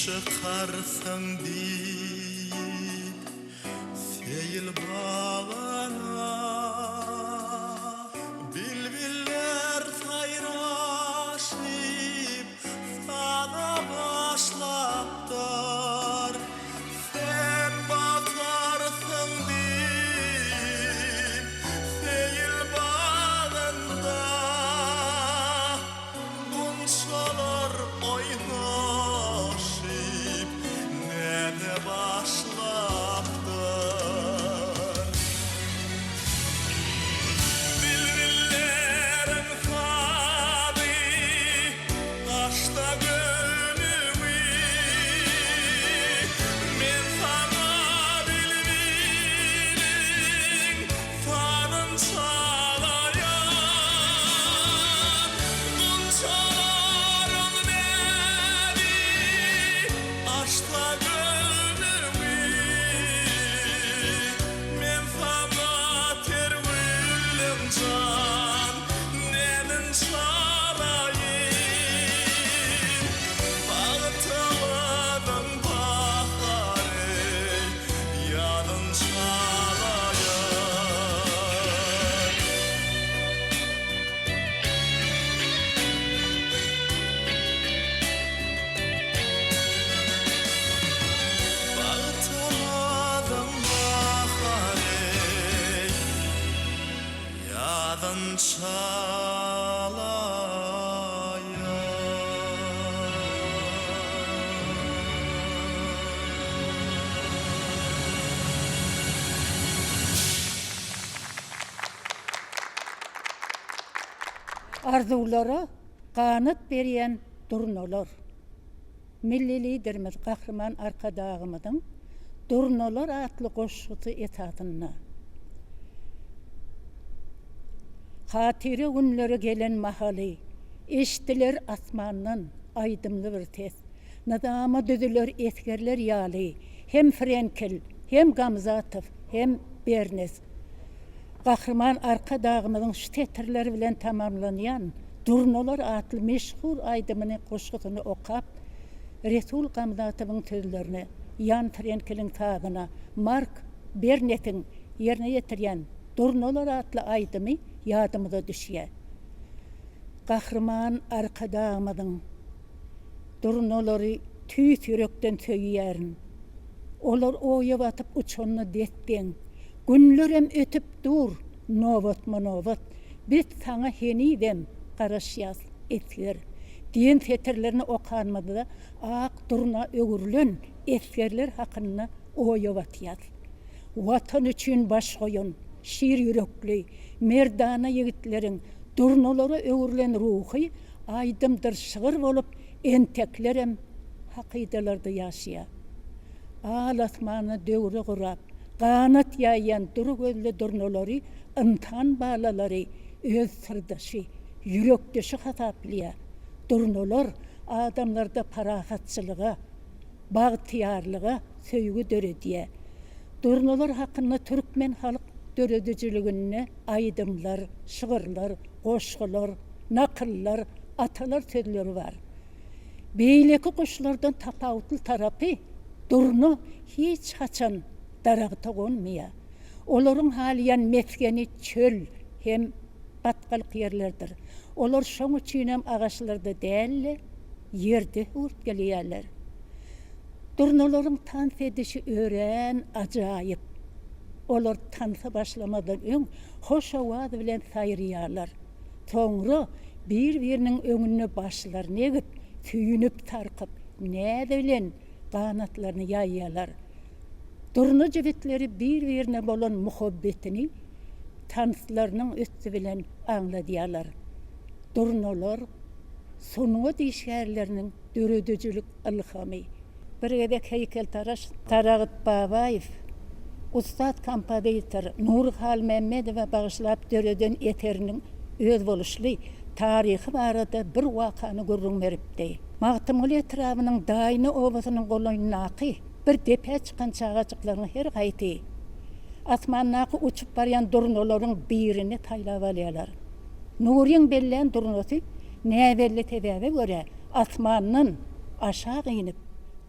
Çıkarsan dik seyil bağına, bülbüller sayraşıp sana başlaptar. Sen bakarsın dik seyil bağında, bunçalar oynar başlaptır. Bülbüllerin fadı taşta gönlümü, men sana bülbülün fanın çalayan. Bunçaların beni aşta Arzulara kanıt beriyen durnolar. Milli liderimiz Kahraman Arkadağımızın Durnolar adlı koşutu etatına. Hatire günleri gelen mahali, eştiler asmanın aydımlı bir tez. Nadama düdüler eskerler yali, hem Frenkel, hem Gamzatov, hem Bernes. Kahraman Arkadağımızın şu tetirleri bilen tamamlanayan Durnolar adlı meşhur aydımını koşutunu okap, Resul Gamzatov'un tözlerini, Jan Frenkel'in tağına, Mark Bernet'in yerine getiriyen Durnolar adlı aydımı yadımıza düşüyor. Kahraman Arkadağımızın Durnoları tüy yürekten söyleyerin. Olar oya batıp uçonunu dettin. Günlerem ötüp dur, novat mı novat. Biz sana henidem karışyaz etler. Diyen feterlerini okanmadı da ağak duruna ögürlün etlerler hakkında oya batıyaz. Vatan için baş koyun, şiir yürekli, merdana yigitlerin durnolara ögürlen ruhu aydımdır şığır olup enteklerem hakidalarda yaşaya. Ağlatmanı dövrü kurap, kanat yayan duru gözlü durnoları, ıntan bağlaları, öz sırdaşı, yürekdeşi hatapliya. Durnolar adamlarda parahatçılığa, bağıtıyarlığa söygü dörediye. Durnolar hakkında Türkmen halk dörediciliğine aydımlar, şığırlar, koşkular, nakıllar, atalar sözleri var. Beyleki kuşlardan tapavutlu tarafı durnu hiç haçan darağıta konmaya. Olorun haliyen meskeni çöl hem batkalık yerlerdir. Olar şoňu çiğnem ağaçlarda değerli, yerde urt geliyerler. Durnoların tans edişi öğren acayip. Olar tansa başlamadan ön hoş avaz bilen sayrıyarlar. Sonra bir-birinin önüne başlar negip, tüyünüp tarkıp, ne bilen kanatlarını yayyalar. Durna jibitleri bir-birine bolan muhabbetini tanıslarının üstü bilen anladıyalar. Durnalar sonuğa dişerlerinin dörödücülük ilhami. Bir gedek heykeltaraş Tarağıt Babayev, Ustad kompozitor Nurhal Mehmedova bağışlap dörödön eterinin öz boluşly tarihi barada bir wakany görüň beripdi. Magtymul etrafynyň daýny obasynyň golaýnaky bir depe çykan çağaçyklaryň her gaýty asmannaky uçup barýan durnalaryň birini taýlap alýarlar. Nuryň bellen durnasy näbelli tebäbe görä asmanyň aşağı inip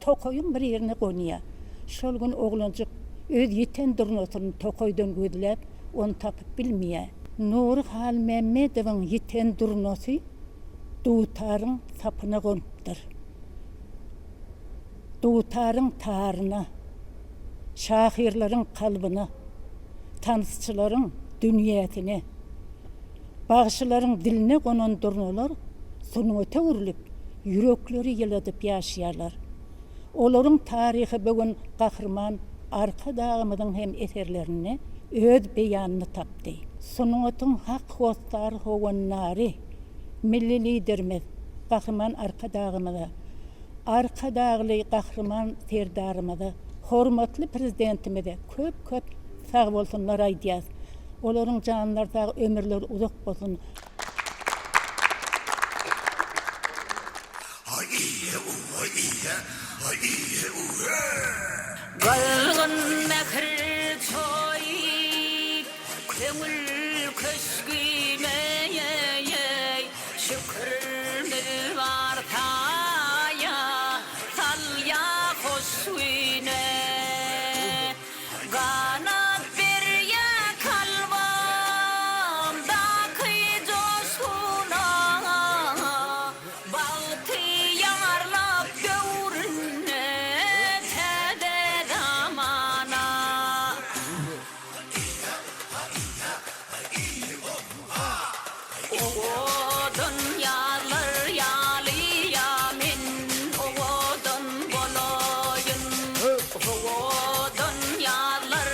tokoyun bir yerine gonuya. Şol gün oglanjyk öz yiten durnasyny tokoydan gözläp onu tapyp bilmeýär. Nurhal Mehmedowyň yiten durnasy Duwtaryň sapyna gonypdyr. Duwtaryň taryna, şahirlaryň kalbyna, tanysçylaryň dünýäsine, bagşylaryň diline gonan durnalar sonuňa töwürlüp, yürekleri ýyladyp ýaşaýarlar. Olaryň tarihi bugün gahrman arka dağımydyň hem eserlerini öz beýanyny tapdy. Sonuňatyň hak hostar howannary, milli liderimiz gahrman arka dağımyda, arka dağly gahrman serdarymyza, hormatly prezidentimize köp sag bolsunlar aýdýas. Olaryň janlardagy ömürleri uzak bolsun. Galgın mehir çoy, kömül köşküme şükür var taya, salya hoşüne. Kanat bir ya kalbimdaki coşkuna, baltı yarlap görünne tede zamana. O dünyalar yali yamin, o dün bolayın, o dünyalar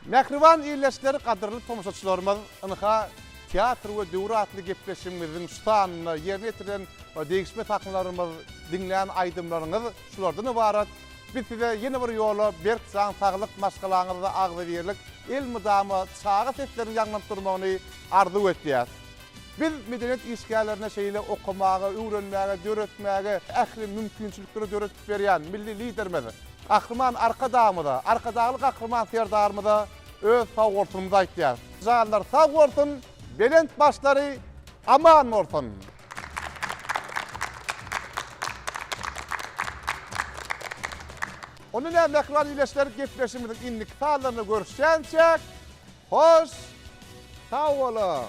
Mehriban iyleşleri kadırlı tomoşaçylarymyz ynha teatr we döwür atly gepleşigimiziň şusanlyna ýerine ýetiren degişme takymlarymyz dinleýän aýdymlaryňyz şulardan ibarat. Biz size ýene bir ýola berk saň saglyk maşgalaňyzda agzy berlik el mydamy çağa seslerini ýanlap durmagyny arzu etýär. Biz medeniyet işgärlerine şeýle okumagy, öwrenmäge, döretmäge, ähli mümkinçilikleri döretip berýän milli liderimiz Kahraman Arkadağımıda, Arkadağlı Kahraman Serdarımıda öz sağ olsunumuzu aýtýar. Canlar sağ olsun, belent başları aman olsun. Onun emekler iyileşleri gepleşimizin inlik sağlarını görüşeceğiz. Hoş, sağ olun.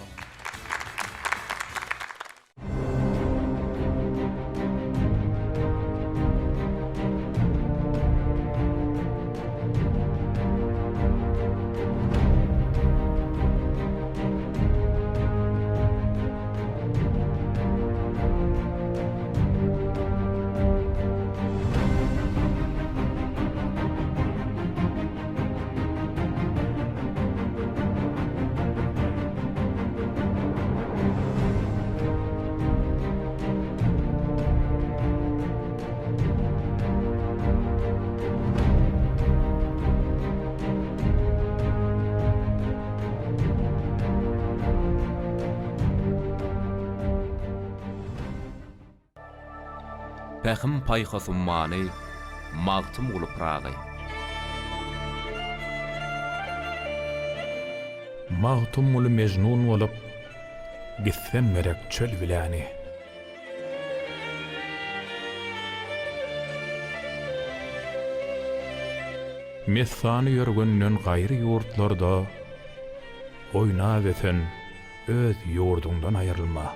Pähim paýhasummany magtym gulupragy. Magtym ulu mejnun bolup gitsen merek çöl bilani. Mesany ýörgünden gaýry ýurtlarda oýnap eten öz ýurdundan aýrylma.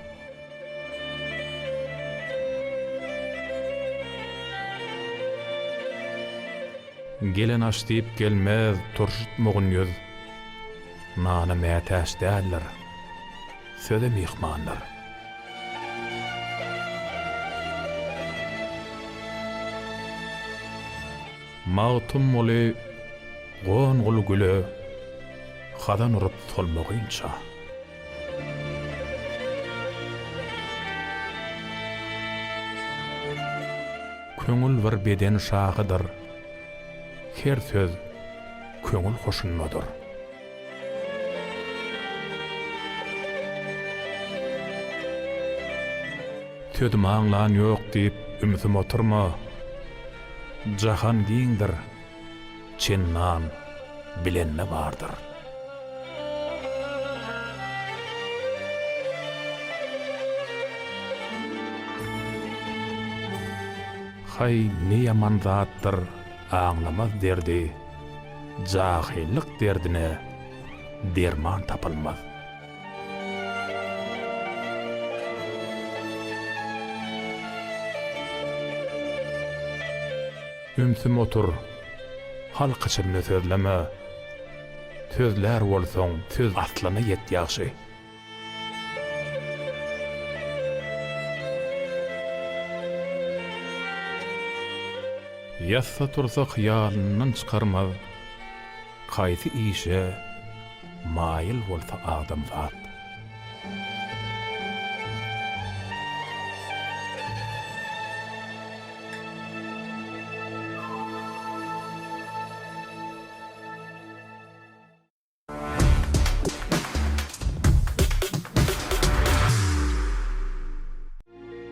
Gelen aş diýip gelmez turşutmagyň ýöz. Nana mätäş däller. Söze mihmanlar. Magtym moly gon gulu güle hadan urup solmagyňça. Köňül bir beden şahydyr. Her söz köňül hoşunmadyr. Tödüm aňlan ýok diýip ümitim oturma. Jahan giňdir, çennan bilenne bardyr. Hay ne yaman zatdyr, aňlamaz derdi. Jahillik derdine derman tapylmaz. Ümsüm otur, halkyçymny sözleme. Sözler bolsaň, söz aslana ýetýäşi. Yassa tursa hyalyndan çykarmaz. Kaýsy işe maýyl bolsa adam zat.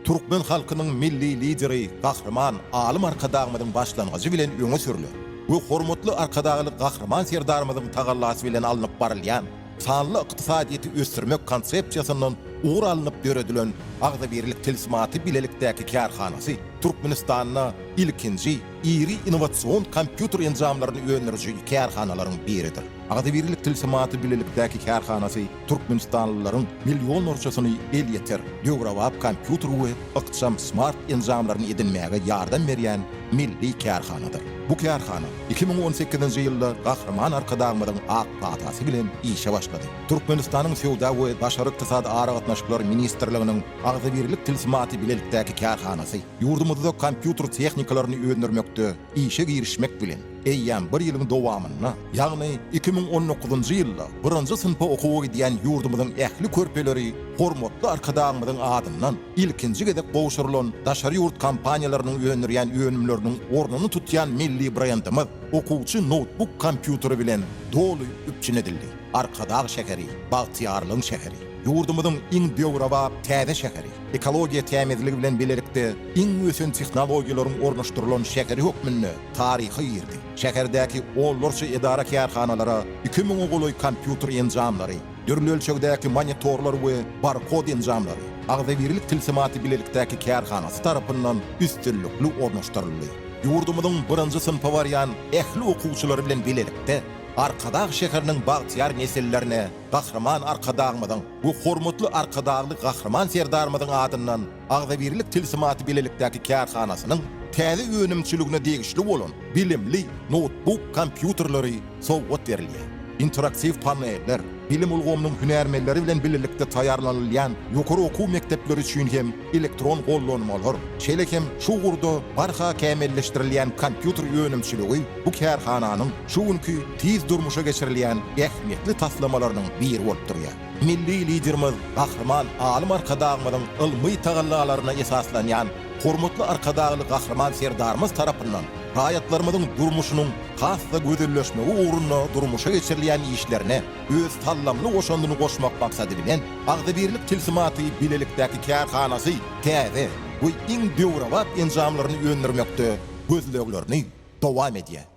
Türkmen halkynyň milli lideri, Kahraman Alym Arkadağymyň başlangyjy bilen öňe sürüler. Bu hormatly Arkadağly Kahraman Serdarymyň tagallasy bilen alınıp barylýan sanly ykdysadyýety ösdürmek konsepsiýasynyň ugur alınıp döredilen agza berilik tilsimaty bilelikdäki kärhanasy Türkmenistanyň ilkinji iri innowasion kompýuter enjamlaryny öňerjü kärhanalaryň biridir. Agza berilik tilsimaty bilelikdäki kärhanasy Türkmenistanlylaryň milyon orçasyny el ýeter, döwrawap kompýuter we ykdysam smart enjamlaryny edinmäge ýardam berýän milli kärhanadyr. Bu kärhana 2018-nji ýylda Kahraman Arkadağymyň ak patasy bilen işe başlady. Türkmenistanyň feodal we başary ykdysady ara gatnaşyklar ministrliginiň agza berilik tilsimaty bilelikdäki kärhanasy ýurdumyzda kompýuter tehnikalaryny öňermekde işe girişmek bilen eýýän bir ýylyň dowamyna, ýagny 2019-njy ýylda 1-nji synpa okuwga gidýän ýurdumyzyň ähli körpeleri hormatly arkadaşymyzyň adyndan ilkinji gedek gowşurylan daşary ýurt kampaniýalarynyň öňürýän öňümleriniň ornuny tutýan milli brendimiz okuwçy notebook kompýuteri bilen dolu üpçünedildi. Arkadaş şäheri, Bagtyarlyň şäheri. Ýurdumyzyň iň böwraba täze şäheri, ekologiýa tämizligi bilen bilelikde iň ösen tehnologiýalaryň ornaşdyrylan şäheri hökmünde taryhy ýerdi. Şäherdäki ollarça edara kärhanalara 2000 goly kompýuter enjamlary, dürli ölçekdäki monitorlar we barkod enjamlary, agzybirlik tilsimaty bilelikdäki kärhanasy tarapyndan üstünlükli ornaşdyryldy. Ýurdumyzyň 1-nji synpa barýan ähli okuwçylary bilen bilelikde Arkadaş şäheriniň bagtyar nesillerine gahrman arkadaşymyzyň bu hormatly arkadaşly gahrman serdarymyzyň adyndan agzybirlik tilsimaty bilelikdäki kärhanasynyň täze öňümçiligine degişli bolan bilimli notebook kompýuterlary sowgat berilýär. Interaktiv paneller, bilim ulgamynyň hünärmenleri bilen birlikde taýarlanylýan ýokary okuw mektepleri üçin hem elektron gollanmalar, şeýlekem şu gurda barha kämelleşdirilýän kompýuter öňümçiligi bu kärhananyň şu günkü tiz durmuşa geçirilýän ähmiýetli taslamalarynyň biri bolup durýar. Milli liderimiz gahrman alim arkadaşymyzyň ilmi tagallalaryna esaslanýan hormatly arkadaşly gahrman serdarymyz tarapyndan hayatlarymyzyň durmuşynyň hasda gözelleşmegi uğruna durmuşa geçirilýän işlerine öz tallamly goşandyny goşmak maksady bilen agzybirlik tilsimaty bilelikdäki kärhanasy täze we iň döwraba enjamlaryny öňürmekde gözleglerini dowam edýär.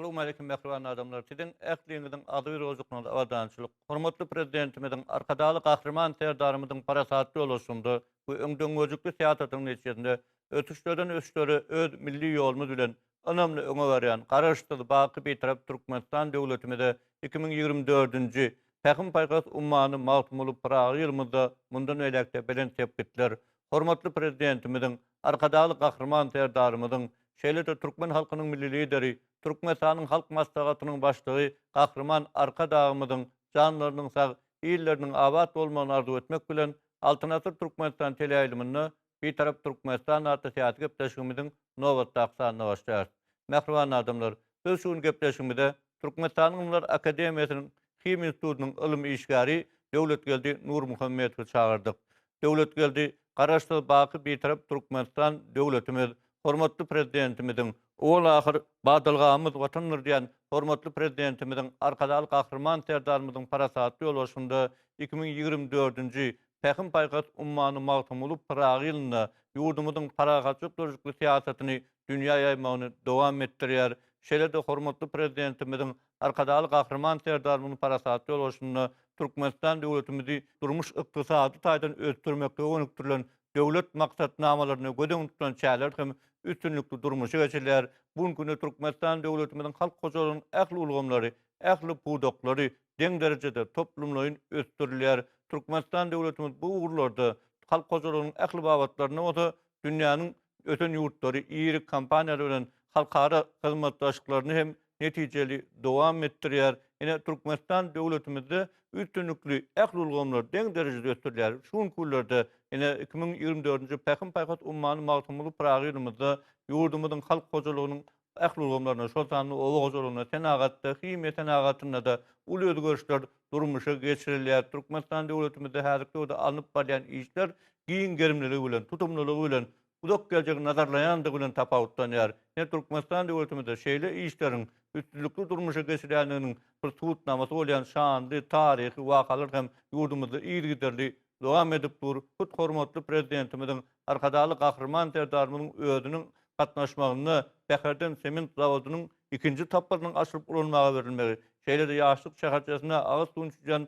Assalamu alaykum mehriban adamlar. Sizin ähliňizden ady bir ozuknaly awadançylyk. Hormatly prezidentimizin arkadaly gahrman serdarymyzyň parasatly boluşunda bu öňdöňüjükli siýasatyň neçesinde ötüşlerden ötüşlere öz milli ýolumuz bilen önemli öňe berýän garaşdyry baky bir tarap Türkmenistan döwletimize 2024-nji Pähim paýgas ummany magtumuly Praga ýylymyzda mundan öýlekde bilen tepkitler. Hormatly prezidentimiziň arkadaly gahrman serdarymyzyň şeýle-de Türkmen halkynyň milli lideri, Türkmenistanyň halk maslahatynyň başlygy gahrman arka dağımyzyň janlarynyň sag, illeriniň abad bolmagyny arzu etmek bilen Altynasyr Türkmenistan teleýylymyny bir tarap Türkmenistan arta syýasy gepleşigimiziň nowatda aksaryna başlar. Mehriban adamlar, biz şu gepleşigimizde Türkmenistanyň Ünlüler Akademiýasynyň Kim Institutunyň ilim işgäri Döwletgeldi Nur Muhammedowy çağırdyk. Döwletgeldi garaşdy baky bir tarap Türkmenistan döwletimiz, hormatly prezidentimiziň ol ahir badalgamyz watanlar diýen hormatly prezidentimiziň arkadaly gahrman serdarymyzyň parasatly ýoluşunda 2024-nji Pähim paýgas ummany magtumuly Praga ýylynda ýurdumyzyň paragatçylyk döwrüňkü siýasatyny dünýä ýaýmagyny dowam etdirýär. Şeýle-de hormatly prezidentimiziň arkadaly gahrman serdarymyzyň parasatly ýoluşunda Türkmenistan döwletimizi durmuş ykdysady taýdan ötürmekde öňüktirilen döwlet maksatnamalaryny gödeň tutan çäler hem üstünlükli durmuşy geçirler. Bugünkü Türkmenistan döwletimiziň halk hojalygynyň ähli ulgamlary, ähli pudoklary deň derejede toplumlaryň ötürilýär. Türkmenistan döwletimiz bu uğurlarda halk hojalygynyň ähli babatlaryna oda dünýäniň öten ýurtlary iri kompaniýalary bilen halkara hyzmatdaşlyklaryny hem netijeli dowam etdirýär. Ine Türkmenistan döwletimizde üstünlükli ähli ulgamlar deň derejede ötürilýär. Şuň kunlarda ine 2024-nji Pähim paýgas ummany magtumuly Praga ýylymyzda ýurdumyzyň halk hojalygynyň ähli ulgamlaryna, şol sanly owa hojalygyna tenagatda, hime tenagatyna da uly özgörüşler durmuşa geçirilýär. Türkmenistan döwletimizde häzirki wagtda alınıp barýan işler giň gerimligi bilen, tutumlulugy bilen, uzak geljegi nazarlaýandygy bilen tapawutlanýar. Türkmenistan döwletimizde şeýle işleriň üstünlükli durmuşa geçirilýändiginiň bir tutnamasy bolýan şanly taryhy wakalar hem ýurdumyzda ýergiderli dowam edip dur. Hut hormatly prezidentimiziň arkadaly gahrman serdarymyzyň özüniň gatnaşmagyny Bäherden sement zawodunyň ikinji tapmarynyň açylyp ulanmagy berilmegi, şeýle-de ýaşlyk şäherçesine agyz suwunçan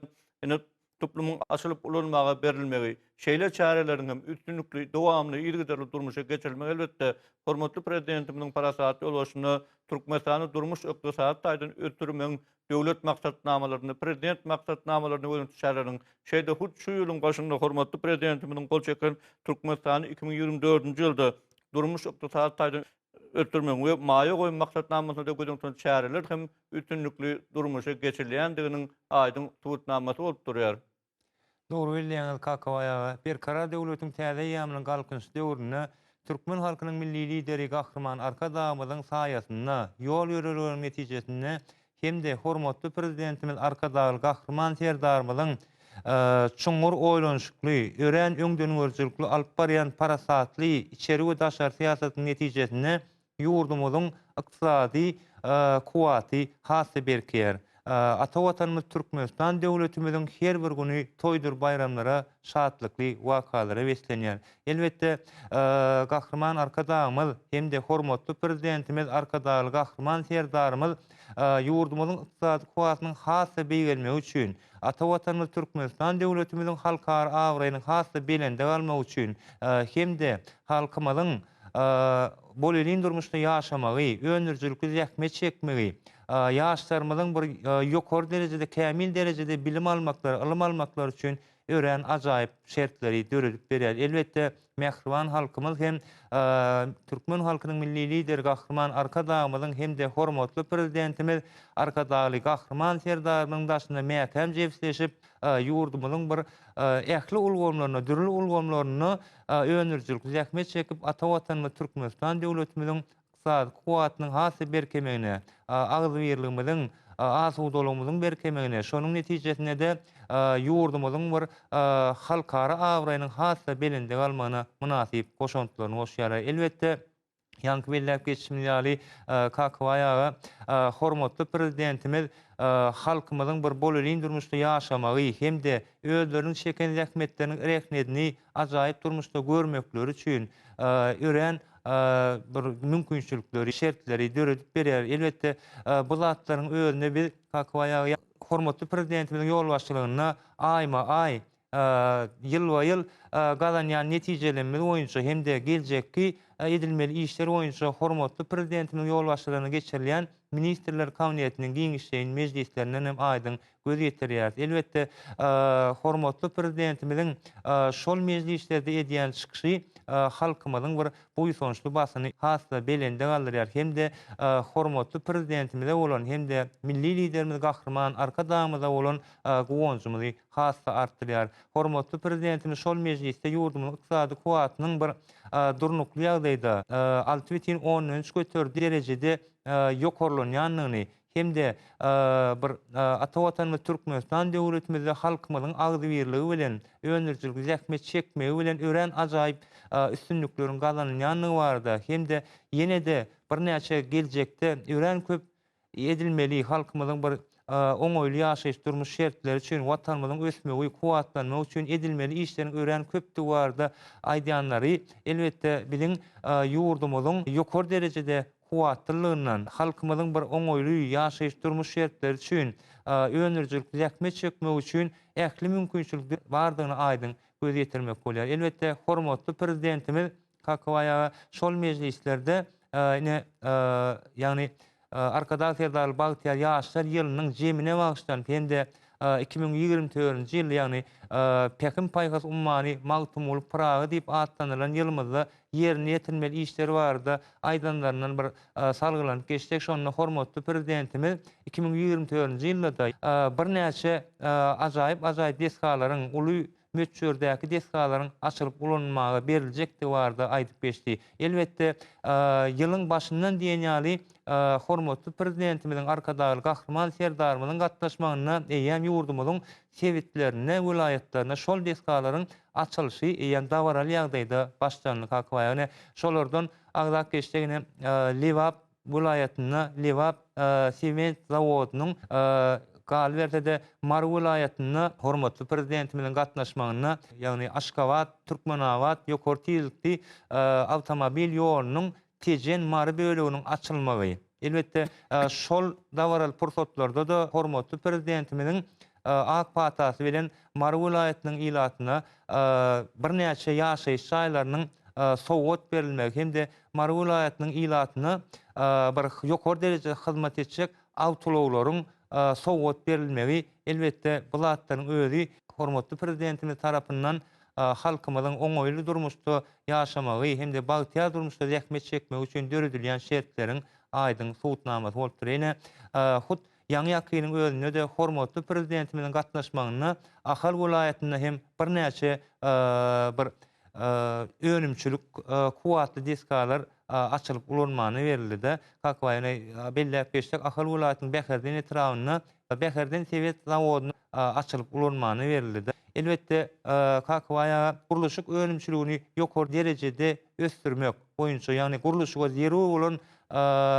toplumyň açylyp ulanmagy berilmegi, şeýle çäreleriň hem üstünlükli dowamly ýergiderli durmuşa geçirilmegi elbetde hormatly prezidentimiziň parasatly ýoluşyny Türkmenistany durmuş ykdysady taýdan ötürmeň döwlet maksatnamalaryny, prezident maksatnamalaryny öňtüşärleriň şeýde hut şu ýylyň başynda hormatly prezidentimiziň gol çeken Türkmenistany 2024-nji ýylda durmuş ykdysady taýdan ötürmeň we maýa goýun maksatnamasyna da gödeň tutan çäreler hem üstünlükli durmuşa geçirilýändiginiň aýdyň tutnamasy bolup durýar. Doğru bilýäňiz kakawaýa bir kara döwletiň täze ýamynyň galkynç döwrüne Türkmen halkynyň milli lideri gahrman arka dağımyzyň saýasyna ýol ýöreleriniň netijesinde hem-de hormatly prezidentimiz arka dağly gahrman serdarymyzyň çuňur oýlanşykly, ören öňdönürçilikli alyp barýan parasatly içeri we daşar siýasatynyň netijesinde ýurdumyzyň ykdysady kuwaty hasy berkýär. Ata watanymyz Türkmenistan döwletimiziň her bir güni toýdur bayramlara, şatlykly wakalara beslenýär. Elbetde gahrman arka dağımyz hem-de hormatly prezidentimiz arka dağly gahrman serdarymyz ýurdumyzyň ykdysady kuwatynyň hasy beýgelmegi üçin, ata watanymyz Türkmenistan döwletimiziň halkara awraýynyň hasy belende galmagy üçin hem-de halkymyzyň bolelin durmuşda ýaşamagy, öňürjilikli zähmet çekmegi, ýaşlarymyzyň bir ýokary derejede, kämil derejede bilim almaklary üçin ören ajaýyp şertleri döredip berýär. Elbetde mehriban halkymyz hem Türkmen halkynyň milli lideri gahrman arka dağımyzyň hem-de hormatly prezidentimiz arka dağly gahrman serdarymyň daşynda mäkem jebsleşip ýurdumyzyň bir ähli ulgamlaryna, dürli ulgamlaryna öňürjilikli zähmet çekip ata watanymyz Türkmenistan döwletimiziň ykdysady kuwatynyň hasy berkemegine, agzybirligimiziň, asudalygymyzyň berkemegine, şonuň netijesinde de ýurdumyzyň bir halkara awraýynyň hasy belinde galmagyna münasip goşantylaryny goşýar. Elbetde ýanky belläp geçmeli kakawaýa hormatly prezidentimiz halkymyzyň bir bolelin durmuşda ýaşamagy hem-de özleriniň çeken zähmetleriniň rehmedini ajaýyp durmuşda görmekleri üçin ören bir mümkinçilikleri, şertleri döredip berer. Elbette bu zatlaryň özüne bir kakwaýa hormatly prezidentimiň ýol başçylygyna aýma-aý ýyl-ba-ýyl gazanýan netijelenmeli boýunça hemde geljekki edilmeli işler boýunça hormatly prezidentimiň ýol başçylygyna geçirilýän ministrler kabinetiniň giňişleýin mejlislerinden hem aýdyň göz ýetirýär. Elbette hormatly prezidentimiň şol mejlislerde edýän çykyşy halkymyzyň bir buýsunçly basyny hassa belende galdyrýar. Hemde hormatly prezidentimizde bolan hemde milli liderimiz Gahrman Arkadamyza bolan gowanjymyzy hassa artdyrýar. Hormatly prezidentimiz şol mejlisde ýurdumyň ykdysady kuwatynyň bir durnukly ýagdaýda 6,13 götür derejede ýokarlanýanlygyny hemde bir Atawatan we Türkmenistan döwletimizde halkymyzyň agzybirligi bilen öňürçilik zähmet çekmegi bilen ören ajaýyp üstünlükleriň gazanýanlygy barda. Hemde ýene-de bir näçe geljekde ören köp edilmeli halkymyzyň bir oňoýly ýaşaýyş durmuş şertleri üçin watanymyzyň ösmegi, kuwatlanmagy üçin edilmeli işleriň ören köpdi barda aýdýanlary elbette biliň ýurdumyzyň ýokary derejede kuwatlylygynyň halkymyzyň bir oňoýly ýaşaýyş durmuş şertleri üçin öňürçilik zähmet çekmegi üçin ähli mümkinçilik bardygyny aýdyň göz ýetirmek bolýar. Elbette hormatly prezidentimiz kakwaýa şol mejlislerde ýagny Arkadaş Serdar Bagtyar ýaşlar ýylynyň jemine bagşlan hemde 2024-nji ýyl ýagny Pekin paýhas ummany magtumuly Praga diýip atlanylan ýylymyzda ýerine ýetirmeli işleri barda aýdanlaryndan bir salgylanyp geçdik. Şonu hormatly prezidentimiz 2024-nji ýylda bir näçe ajaýyp deskalaryň uly möçürdäki deskalaryň açylyp ulanmagy beriljekdi barda aýdyp geçdi. Elbette ýylyň başyndan diýen ýaly hormatly prezidentimiziň arkadaşy Gahrman Serdarymyň gatnaşmagyna eýem ýurdumyzyň sebitlerine, vilayetlerine şol deskalaryň açylyşy eýem dawaral ýagdaýda başlandy kakwaýa. Şolardan agzak geçdigine Lewap vilayetyna Lewap sement zawodynyň Galbertede Mar vilayetyna hormatly prezidentimiziň gatnaşmagyna ýagny Aşgabat, Türkmenawat ýokary tezlikli awtomobil ýolunyň tejen Mar böleginiň açylmagy. Elbette şol dawaral pursatlarda da hormatly prezidentimiziň AK Partasy bilen Mar vilayetynyň ilatyna bir näçe ýaşaýyş şaýlarynyň sowgat berilmegi hemde Mar vilayetynyň ilatyna bir ýokary derejede hyzmat etjek awtolawlaryň sowgat berilmegi elbette bu zatlaryň özü hormatly prezidentimiz tarapyndan halkymyzyň oňoýly durmuşda ýaşamagy hemde bagtyar durmuşda zähmet çekmegi üçin döredilýän şertleriň aýdyň suwutnamasy bolup durýar. Hut ýaňy ýakynyň özüne de hormatly prezidentimiziň gatnaşmagyna Ahal vilayetyna hem bir näçe bir önümçülük kuwatly deskalar açylyp ulanmany berildi. Kakwaýa belläp geçdik. Ahal vilayetynyň Beherden etrawyna Beherden Sewet zawodyny açylyp ulanmany berildi. Elbette kakwaýa guruluşyk önümçüligini ýokary derejede ösdürmek boýunça ýagny guruluşyga zerw bolan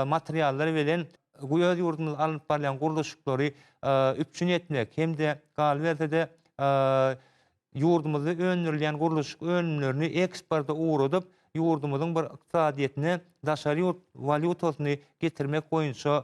materiallar bilen göz ýurdumyz alyp barýan guruluşyklary üpçün etmek hemde Galbertede ýurdumyzda öňürilýän guruluşyk önümlerini eksporta uğradyp ýurdumyzyň bir ykdysadyetine daşary valyutasyny getirmek boýunça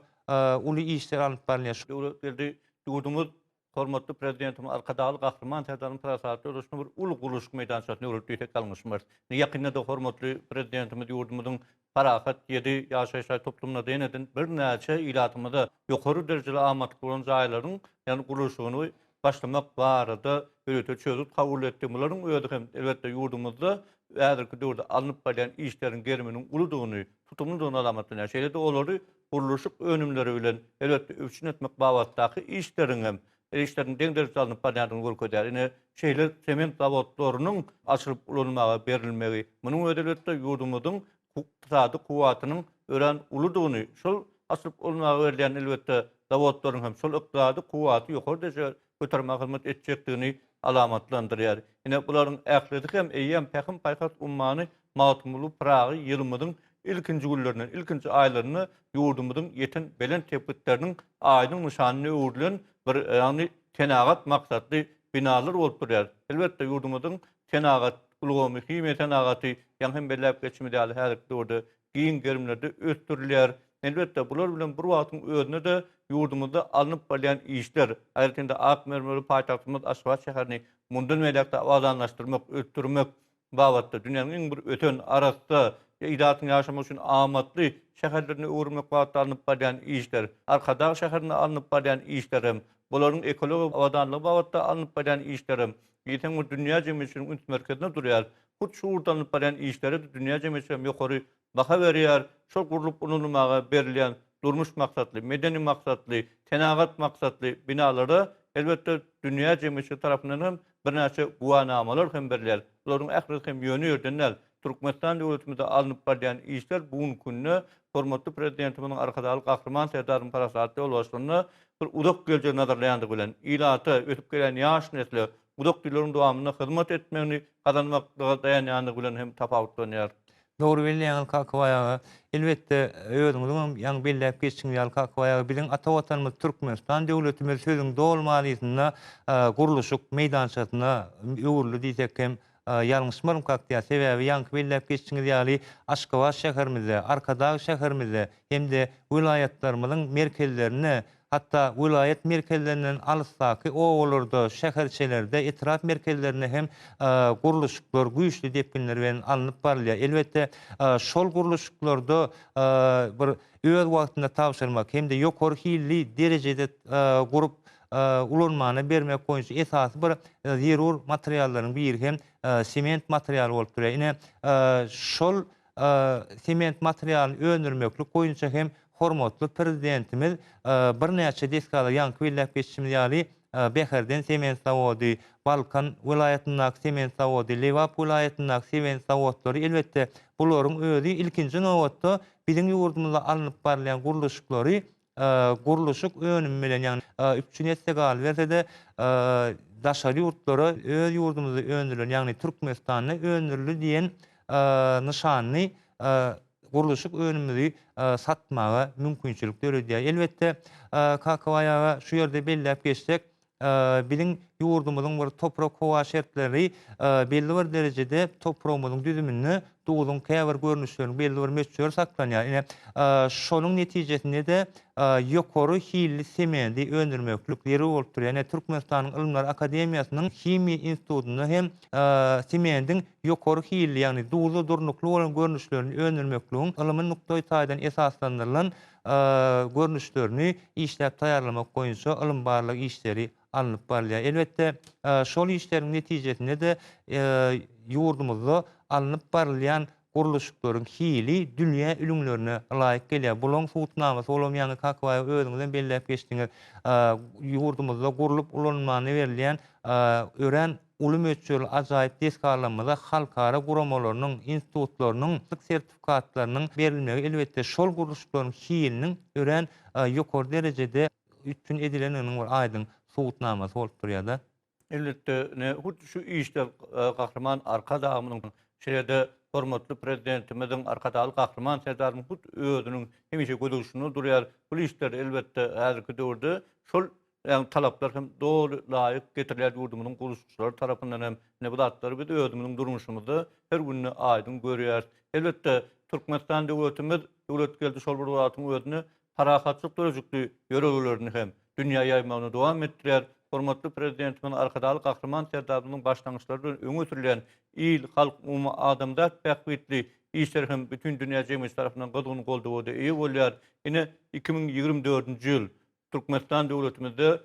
uly işler alyp barýar. Ýurdumyz hormatly prezidentimiz Arkadaşy Gahrman Serdaryň parasaty uruşyny bir uly guruluşyk meýdançygyna öwrültýek alňyşmyr. Ýakynda da hormatly prezidentimiz ýurdumyzyň parahat ýedi ýaşaýyş toplumyna deneden bir näçe ilatymyzda ýokary derejede amatly bolan jaýlaryň ýani guruluşyny başlamak barada öýte çözüp kabul etdi. Bularyň özü hem elbette ýurdumyzda häzirki döwürde alınıp barýan işleriň germiniň uludygyny, tutumludygyny alamatlanýar. Şeýle de olary guruluşyk önümleri bilen elbette üçin etmek babatdaky işleriň hem işleriň deň derejede alınıp barýandygyny görkezýär. Ine şeýle sement zawodlarynyň açylyp ulanmagy berilmegi. Munyň özü elbette ýurdumyzyň ykdysady kuwatynyň ören uludygyny, şol açylyp ulanmagy berilýän elbette zawodlaryň hem şol ykdysady kuwaty ýokary derejede götürmek hyzmat etjekdigini alamatlandyrýar. Ine bularyň ählidi hem eýem Pekin paýhas ummany magtumuly Praga ýylymyzyň ilkinji günlerinden, ilkinji aýlaryny ýurdumyzyň ýeten belen tepkitleriniň aýdyň nişanyny öwrülen bir ýagny tenagat maksatly binalar bolup durýar. Elbette ýurdumyzyň tenagat ulgomy himeten agaty ýa-hem belläp geçimi däl häzirki döwürde giň gerimlerde östürilýär. Elbetde bular bilen bir wagtyň özüne de ýurdumyzda alınıp bolýan işler, aýratynda Akmermeli paýtagtymyz Aşgabat şäherini mundan welekde awazanlaşdyrmak, öttürmek babatda dünýäniň iň bir öten arasda idatyny ýaşamak üçin amatly şäherlerine öwürmek babatda alınıp bolýan işler, Arkadaş şäherine alınıp bolýan işlerim, bularyň ekologik awadanlygy babatda alınıp bolýan işlerim, ýeten bu dünýä jemgyýetiniň üns merkezinde durýar. Bu şuurdan alınıp bolýan işleri dünýä jemgyýetine ýokary baha berýär. Şol gurulyp unulmaga berilýän durmuş maksatly, medeni maksatly, tenagat maksatly binalara elbetde dünýä jemgyýeti tarapyndan hem bir näçe guwanamalar hem berilýär. Olaryň ähli hem ýöne ýerdenler Türkmenistan döwletimizde alınıp bolýan işler bugun günne hormatly prezidentimiň arkadaşlyk gahrman serdarym parasatly bolýasyny bir udak geljek nazarlaýandyk bilen ilaty ötüp gelen ýaş nesli udak dilerin dowamyna hyzmat etmegini kazanmakda dayanýandyk bilen hem tapawutlanýar. Doğru belleýän kakwaýagy elbetde özüňiziň ýa belläp geçiňýär kakwaýagy bilen ata watanymyz Türkmenistan döwletimiz sözüň dolmalysyna guruluşyk meýdançasyna öwürli diýsek hem ýalňyşmarym kakdiýa sebäbi ýanky belläp geçiňýär Aşgabat şäherimizde, Arkadaş şäherimizde hemde vilayatlarymyzyň merkezlerine hatta vilayet merkezlerinden alysdaky owalarda, şäherçelerde, etraf merkezlerine hem guruluşyklar, güýçli depkinler bilen alınıp barylýar. Elbetde şol guruluşyklarda bir öz wagtynda tapşyrmak hemde ýokary hilli derejede gurup ulanmany bermek boýunça esasy bir zerur materiallaryň biri hem sement materialy bolup durýar. Ine şol sement materialyny öndürmeklik boýunça hem hormatly prezidentimiz bir näçe deskalar ýanky belläp geçirýär. Beherden sement zawody, Balkan vilayatynyň sement zawody, Lewap vilayatynyň sement zawodlary elbetde bularyň özü ilkinji nowatda biziň ýurdumyzda alınıp barýan guruluşyklary guruluşyk önüm bilen ýagny üçüňe gal bersede daşary ýurtlara öz ýurdumyzda öndürilen ýagny Türkmenistanyň öndürildi diýen nyşanyny guruluşyk önümüzi satmaga mümkinçilik döredýär. Elbetde kakwaýaga şu ýerde belläp geçsek biziň ýurdumyzyň bir toprak howa şertleri belli bir derejede toprağymyzyň düzümini dugudun käbir görnüşlerini belli bir meçhur saklanýar. Ine şonuň netijesinde de ýokary hilli semendi öndürmeklik ýeri bolup durýar. Ine Türkmenistanyň Ilmlar Akademiýasynyň Himiýa institutyny hem semendin ýokary hilli ýagny duguly durnukly bolan görnüşlerini öndürmekligiň ylmy nukdaý taýdan esaslandyrylan görnüşlerini işläp taýarlamak boýunça ylym barlyk işleri alınıp barylýar. Elbetde şol işleriň netijesinde de ýurdumyzda alınıp barylýan guruluşyklaryň hili dünýä ülümlerine laýyk gelýär. Bulaň suwutnamasy bolmaýan kakwaýa özüňizden belläp geçdiňiz. Ýurdumyzda gurulup ulanmany berilýän ören ulum ölçüli ajaýyp deskarlanmada halkara guramalarynyň, institutlarynyň sertifikatlarynyň berilmegi elbetde şol guruluşyklaryň hiliniň ören ýokary derejede üçün edileniniň bir aýdyň suwutnamasy bolup durýar-da. Elbetde şu işler gahrman arkadağımyň şeýle hormatly prezidentimiziň arkadaşlyk gahrman serdarymyň özüniň hemişe gödüşini durýar. Bu işler elbetde häzirki döwürde şol talaplar hem doğru laýyk getirilýär ýurdumyzyň guruluşçylary tarapyndan hem nebudatlary biz özümiziň durmuşymyzda her günni aýdyn görýär. Elbetde Türkmenistan döwletimiz döwlet geldi şol bir wagtyň özüne parahatçylyk döwrüjükli ýöreglerini hem dünýä ýaymagyny dowam etdirýär. Hormatly prezidentimiň arkadaşlyk gahrman serdarymyň başlangyçlary bilen öňe sürülen il, halk, adamdat pähwitli işler hem bütün dünýä jemgyýeti tarapyndan gyzgyn goldawydy iyi bolýar. Ine 2024-nji ýyl Türkmenistan döwletimizde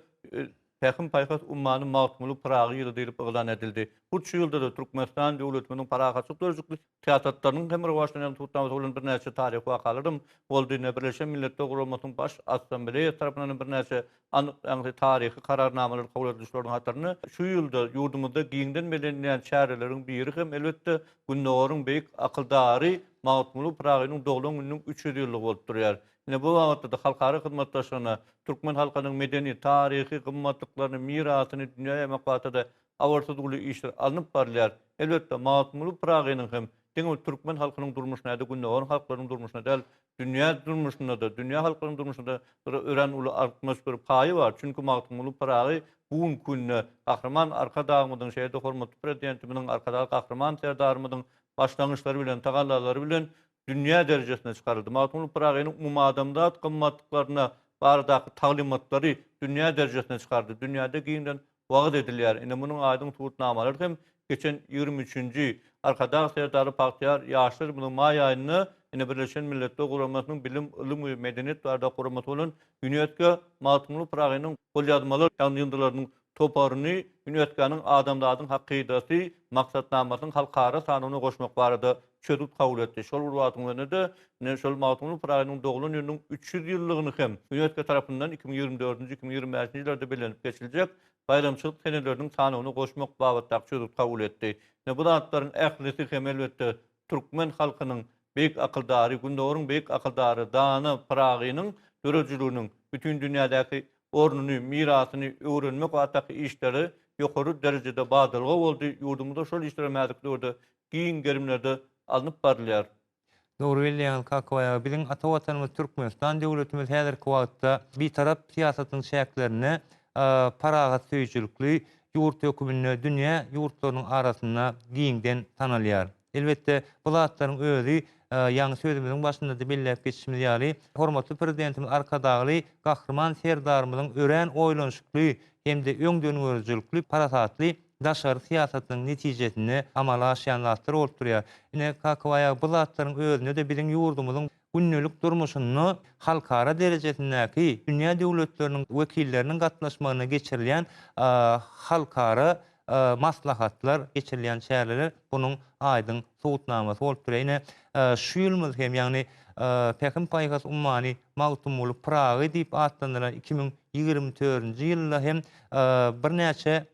Pähim paýhat ummanyň magtumuly Pragy ýyly diýilip elan edildi. Bu ýylda da Türkmenistan döwletimiň parahatçylyk döwrüjükli teatrlarynyň hem rowajlanyň tutamagy bolan bir näçe taryh wakalary boldy. Birleşen Milletler Gurulmasynyň baş assambleýa tarapyndan bir näçe anyk taryhy kararnamalar kabul edilýärdiň hatyryny şu ýylda ýurdumyzda giňden belenýän çäreleriň biri hem elbetde günnäwiriň beýik akyldary magtumuly Pragynyň doglan günüň 300 ýyllygy bolup durýar. Ine bu wagtda halkara hyzmatdaşlygyna Türkmen halkynyň medeni, taryhy gymmatlyklaryny, mirasyny dünýä maqsatyda awartydygly işler alınıp barylýar. Elbetde magtumuly Pragynyň hem deňe Türkmen halkynyň durmuşyna da günnäwiriň halklarynyň durmuşyna da dünýä durmuşyna da dünýä halkynyň durmuşyna da ören uly artmas bir paýy bar. Çünki magtumuly Pragy bugün günne Kahraman Arkadaşımyzyň şeýde hormatly prezidentimizin arkadaşy Kahraman serdarymyzyň başlangyçlary bilen tagallary bilen dünýä derejesine çykaryldy. Magtymly Pragyň umum adamzat gymmatlyklaryna baradaky taglimatlary dünýä derejesine çykardy. Dünýäde giňden wagt edilýär. Ine munyň aýdyň tutnamalary hem geçen 23-nji Arkadaş serdary Pakyar ýaşlar munyň maý aýyny ine Birleşen Milletler Guramasynyň bilim, ilim we medeniýet barada guramasy bolan UNESCO Magtymly Pragyň golýazmalar ýanýyndalarynyň toparyny UNESCO-nyň adamlaryň hakykydasy maksatnamasynyň halkara sanyny goşmak barada çözüp kabul etdi. Şol urwatyň de ne şol Magtymly Pragyň dogulun ýylynyň 300 ýyllygyny hem UNESCO tarapyndan 2024-nji 2025-nji ýyllarda belenip geçiljek bayramçylyk seneleriniň sanyny goşmak babatda çözüp kabul etdi. Ne bu zatlaryň ählisi hem elbetde türkmen halkynyň beýik akyldary, gündogyň beýik akyldary Dany Pragynyň dörejiliginiň bütün dünýädäki ornuny, mirasyny öwrenmek wagtdaky işleri ýokary derejede badalga boldy. Ýurdumyzda şol işlere mädiklerde giň gerimlerde alınıp barylýar. Doğru bilýän kakawaya biziň ata watanymyz Türkmenistan döwletimiz häzirki wagtda bir tarap siýasatyň şäklerini paragat söýçülükli ýurt hökümine dünýä ýurtlarynyň arasynda giňden tanalýar. Elbetde bu zatlaryň özü ýa-ni sözümizin başynda da belläp geçişimiz ýaly hormatly prezidentimiz arkadagy Kahraman serdarymyzyň ören oýlanşykly hem-de öňdönýärjlikli parasatly daşary siýasatynyň netijesini amala aşýan zatlar bolup durýar. Ine kakawaya bu zatlaryň özüne de biziň ýurdumyzyň günnelik durmuşyny halkara derejesindäki dünýä döwletleriniň wekilleriniň gatnaşmagyna geçirilýän halkara maslahatlar geçirilýän şäherler bunyň aýdyň sowutnamasy bolup durýar. Ine şu ýylymyz hem ýagny Pekin paýgas ummany Magtymly Pragy diýip atlandyran 2024-nji ýylda hem birnäçe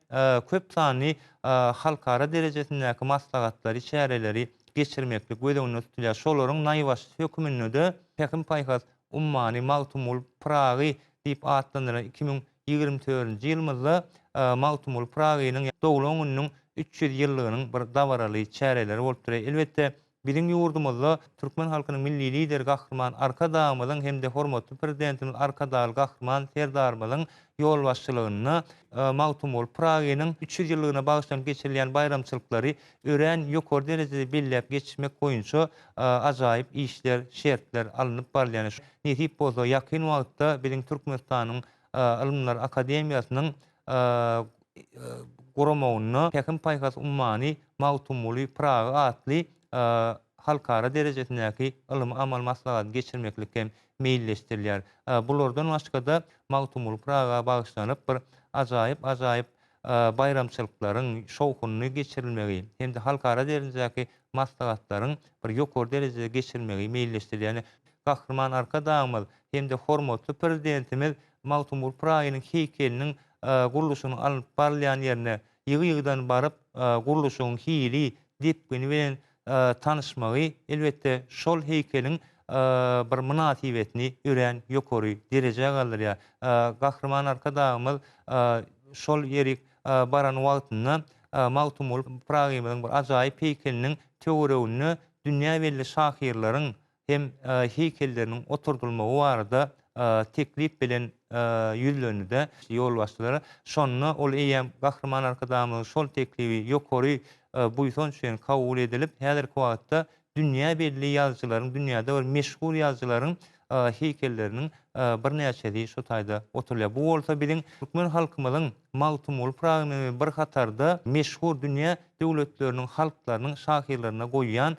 köp sany halkara derejesindäki maslahatlary, şäherleri geçirmeklik gözüňde tutulýar. Şolaryň naýbaş hökümine de Pekin paýgas ummany Magtymly Pragy diýip atlandyran 2024-nji ýylymyzda Magtymly Pragynyň dogulun gününiň 300 ýyllygynyň bir dawaraly şäherleri bolup durýar. Elbetde biziň ýurdumyzda türkmen halkynyň milli lideri Kahraman Arkadaşymyzyň hem-de hormatly prezidentimiz Arkadaşy Kahraman serdarymyzyň ýol başçylygyna Magtymly Pragynyň 300 ýyllygyna bagyşlanyp geçirilýän bayramçylyklary ören ýokary derejede belläp geçirmek boýunça ajaýyp işler, şertler alınıp barylýar. Netip bolsa ýakyn wagtda biziň Türkmenistanyň Ilmlar Akademiýasynyň guramagyny Pekin paýgas ummany Magtymly Pragy atly halkara derejesindäki ilim amal maslahat geçirmeklik hem meýilleşdirilýär. Bulardan başga-da Magtymly Praga bagyşlanyp bir ajaýyp bayramçylyklaryň şowkuny geçirilmegi hem de halkara derejedäki maslahatlaryň bir ýokary derejede geçirilmegi meýilleşdirilýär. Kahraman Arkadaşymyz hem de hormatly prezidentimiz Magtymly Pragynyň heýkeliniň guruluşyny alyp barylýan ýerine ýygy-ýygydan baryp guruluşyň hili depgini bilen tanışmagy elbetde şol heýkeliň bir münasibetini ören ýokary derejeye galdyrýar. Kahraman Arkadaşymyz şol ýeri baran wagtynda Magtymly Pragynyň bir ajaýyp heýkeliniň töweregini dünýä belli şahyrlaryň hem heýkelleriniň oturdulmagy barada teklip bilen ýüzlenýär ýol başçylary. Şonu ol eýem Kahraman Arkadaşymyň şol teklibi ýokary buýson üçin kabul edilip häzirki wagtda dünýä belli ýazgylaryň, dünýäde bir meşhur ýazgylaryň heýkelleriniň birnäçesi şu taýda oturýar. Bu bolsa biziň türkmen halkymyzyň Magtymly Pragyny bir hatarda meşhur dünýä döwletleriniň halklarynyň şahyrlaryna goýýan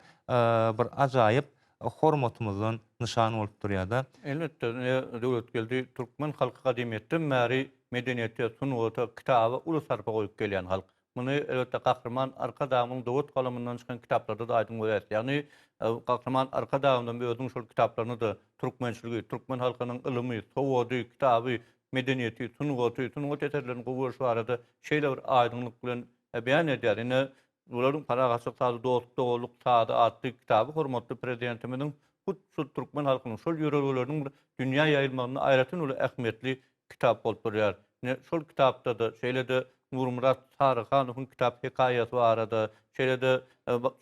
bir ajaýyp hormatymyzyň nyşany bolup durýar-da. Elbetde döwlet geldi türkmen halky gadymyetden märi medeniýete sunwata kitaby ulusarpa goýup gelýän halk. Muny elbetde Kahraman Arkadaşymyň dowlat kalamyndan çykan kitaplarda da aýdym bolýar. Ýagny Kahraman Arkadaşymyň özüň şol kitaplaryny da türkmençiligi, türkmen halkynyň ilymy, sowady, kitaby, medeniýeti, sunwat eserlerini goýuş barada şeýle bir aýdymlyk bilen beýan edýär. Ine bularyň paragatçylyk sady dostluk sady atly kitaby hormatly prezidentimiň şu türkmen halkynyň şol ýöregeläriniň dünýä ýaýylmagyna aýratyn uly ähmiýetli kitap bolup durýar. Şol kitapda da şeýle Nurmurat Sarıkhanowyň kitap hekaýaty barada, şeýle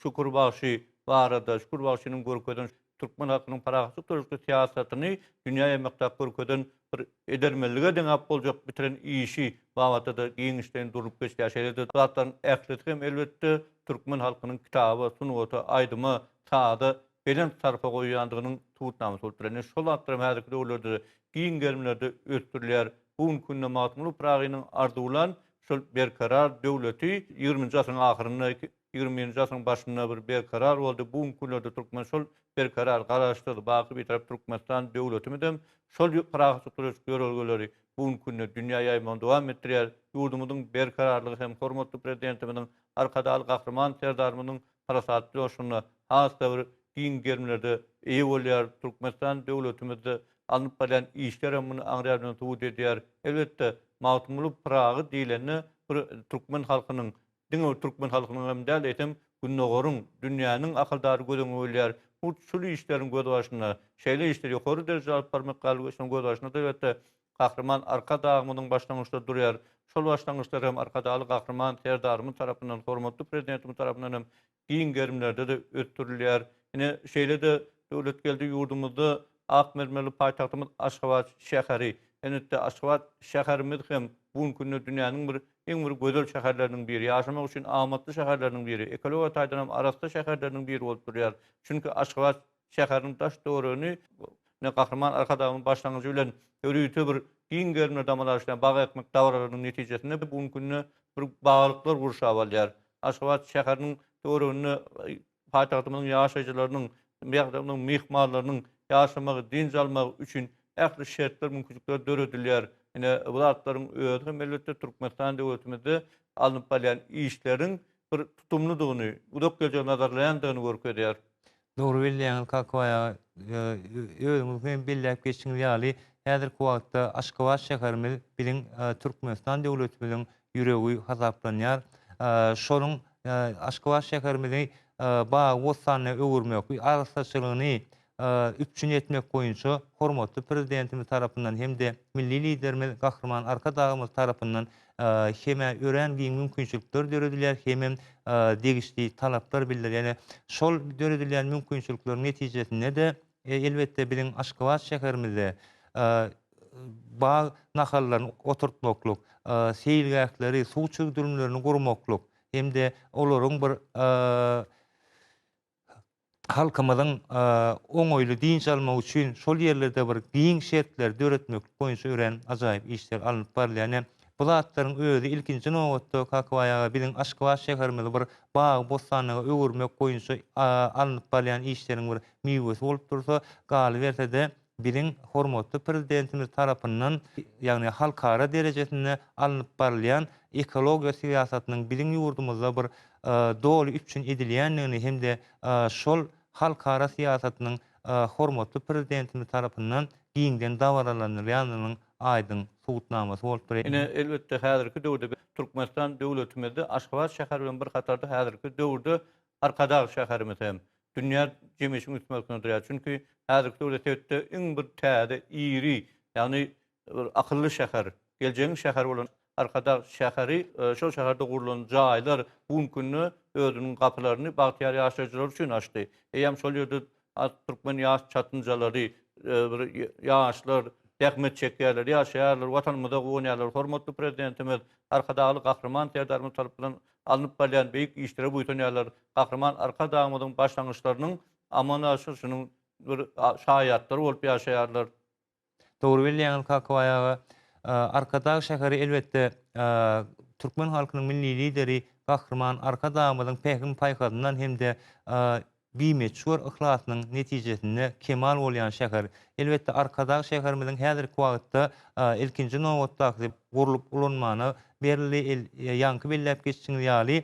Şükür Bagşy barada, Şükür Bagşynyň görkezden Türkmen halkynyň paragatlyk döwletli siýasatyny dünýä emekdak görkeden bir edermellige deňap boljak bitiren işi wagtda da giňişden durup geçýär. Şeýle zatlaryň ähleti hem elbetde türkmen halkynyň kitaby, sunwaty, aýdymy, taada belen tarapa goýýandygynyň tutnamasy bolýar. Şol atlarym häzirki döwürlerde giň gelmelerde ötdürilýär. Bugün günde Matmul Pragynyň ardulan şol berkarar döwleti 20-nji asyryň ahyryna 20-nji asyryň başyna bir berkarar boldy. Bugün günlerde türkmen şol berkarar garaşdyrdy. Baky bir tarap Türkmenistan döwletimidem şol pragatlyk görelgeleri bugün günde dünýä ýaýman dowam etdirýär. Ýurdumyzyň berkararlygy hem hormatly prezidentimiň arkadaly gahrman serdarymyň parasatly oşuny hasta bir giň gelmelerde eýe bolýar. Türkmenistan döwletimizde alınıp bilen işler hem bunu aňraýardan tuğut edýär. Elbetde Matmul Pragy diýileni bir türkmen halkynyň, diňe türkmen halkynyň hem däl etem günnogorun dünýäniň akıldary gödüňi bolýar. Bu şol işleriň göz başyna, şeýle işler ýokary derejede alyp barmak galyşyň göz başyna da elbetde gahrman arka dagymynyň başlangyçda durýar. Şol başlangyçlar hem arkadaly gahrman serdarymyň tarapyndan, hormatly prezidentimiň tarapyndan hem giň gerimlerde de ötdürilýär. Ine şeýle de döwlet geldi ýurdumyzda Akmermeli paytahtymyz Aşgabat şäheri. Enetde Aşgabat şäherimiz hem bugün günde dünýäniň bir iň bir gözel şäherleriniň biri, ýaşamak üçin amatly şäherleriniň biri, ekologik taýdanam arasda şäherleriniň biri bolup durýar. Çünki Aşgabat şäheriniň taş döwrüni ne gahrman arkadagyň başlangyjy bilen öýüte bir giň gelme damalaşylan baga ekmek dawralarynyň netijesinde bugün günde bir baglyklar gurşa bolýar. Aşgabat şäheriniň döwrüni paytahtymyň ýaşaýjylarynyň, ýa-da mihmanlarynyň ýaşamagy, dinç almagy üçin ähli şertler, mümkinçilikler döredilýär. Ine bu zatlaryň öýüdi hem elbetde Türkmenistan döwletimizde alınıp bilen işleriň bir tutumludygyny, udap gelýän nazarlaýandygyny görkezýär. Dogry bilýän kakwaýa özüňiz hem billäp geçiňiz ýaly häzirki wagtda Aşgabat şäherimiz bilen Türkmenistan döwletimiziň ýüregi hasaplanýar. Şonuň Aşgabat şäherimizi baga wosanyny öwürmek, arsaçylygyny üpçün etmek boýunça hormatly prezidentimiz tarapyndan hem de milli liderimiz gahrman arka dagymyz tarapyndan heme ören giň mümkinçilikler döredilýär, hem degişli talaplar bildirilýär. Yani şol döredilýän mümkinçilikleriň netijesinde de elbetde bilen Aşgabat şäherimizde bag nahallaryny oturtmakluk, seýilgäkleri, suw çögdürmelerini gurmakluk hem de olaryň bir halkymyzyň oňoýly dinç almak üçin şol ýerlerde bir giň şertler döretmek boýunça ören ajaýyp işler alınıp barylýar. Bu zatlaryň özü ilkinji nowatda kakwaýa bilen Aşgabat şäherimizi bir bag bostanyga öwürmek boýunça alınıp barylýan işleriň bir miwesi bolup dursa, galy berse de bilen hormatly prezidentimiz tarapyndan, ýagny halkara derejesinde alınıp barylýan ekologiýa siýasatynyň bilen ýurdumyzda bir dolu üçin edilýändigini hem de şol halkara siýasatynyň hormatly prezidentimiz tarapyndan giňden dawralanýanynyň aýdyn suwutnamasy bolup durýar. Ine elbetde häzirki döwürde Türkmenistan döwletimizde Aşgabat şäheri bilen bir katarda häzirki döwürde Arkadag şäherimiz hem dünýä jemgyýetiniň üstünde durýar. Çünki häzirki döwletde iň bir täze, iri, ýagny akylly şäher, gelecegiň şäher bolan Arkadag şäheri, şol şäherde gurulan jaýlar bugün günde özüniň gapylaryny bagtyar ýaşaýjylar üçin açdy. Eýem şol ýerde Türkmen ýaş çatynjalary, ýaşlar, dähmet çekýärler, ýaşaýarlar, watanymyzda goýanýarlar. Hormatly prezidentimiz arkadaly gahrman serdarymyz tarapyndan alınıp barylýan beýik işlere buýtanýarlar. Gahrman arka dagymyzyň başlangyçlarynyň aman aşyşynyň bir şaýatlary bolup ýaşaýarlar. Dogry bilýän kakwaýa Arkadag şäheri elbetde Türkmen halkynyň milli lideri gahrman arka dagymyzyň pähim paýkadyndan hem de bimeçur ihlasanyň netijesinde kemal bolýan şäher. Elbetde Arkadag şäherimiziň häzirki wagtda ilkinji nowatda gurulyp ulanmany berildi. Ýanky billäp geçiňiz ýaly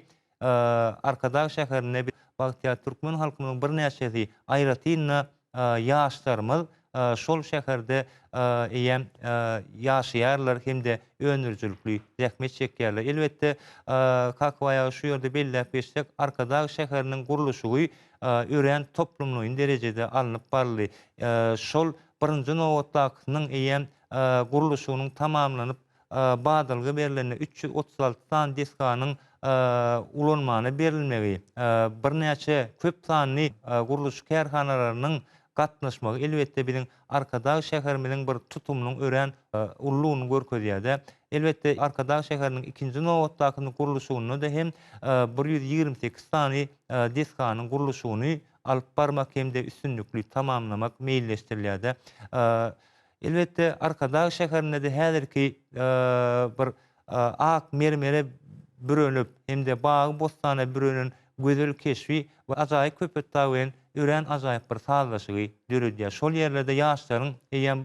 Arkadag şäherine wagtda Türkmen halkynyň bir näçesi aýratyna ýaşlarymyz şol şäherde eýem ýaşaýarlar hem de önürjülükli zähmet çekýärler. Elbetde kakwaýa şu ýerde belläp geçsek Arkadag şäheriniň gurulşy ören toplumluň derejede alınıp barly. Şol birinji nowatdakynyň eýem gurulşynyň tamamlanyp badalga berilende 336 san deskanyň ulanmany berilmegi, bir näçe köp sanly guruluş kärhanalarynyň gatnaşmak elbetde biziň Arkadag şäherimiziň bir tutumynyň ören ullugyny görkezýär. Elbetde Arkadag şäheriniň ikinji nowatdakyny gurulşyny da hem 128 sany deskanyň gurulşyny alyp barmak hemde üstünlükli tamamlamak meýilleşdirilýär. Elbetde Arkadag şäherinde de häzirki bir ak mermere bürönüp hemde bagy bostana bürönen gözel keşfi we ajaýyp köpet tawen ören ajaýyp bir sazlaşygy döredýär. Şol ýerlerde ýaşlaryň eýem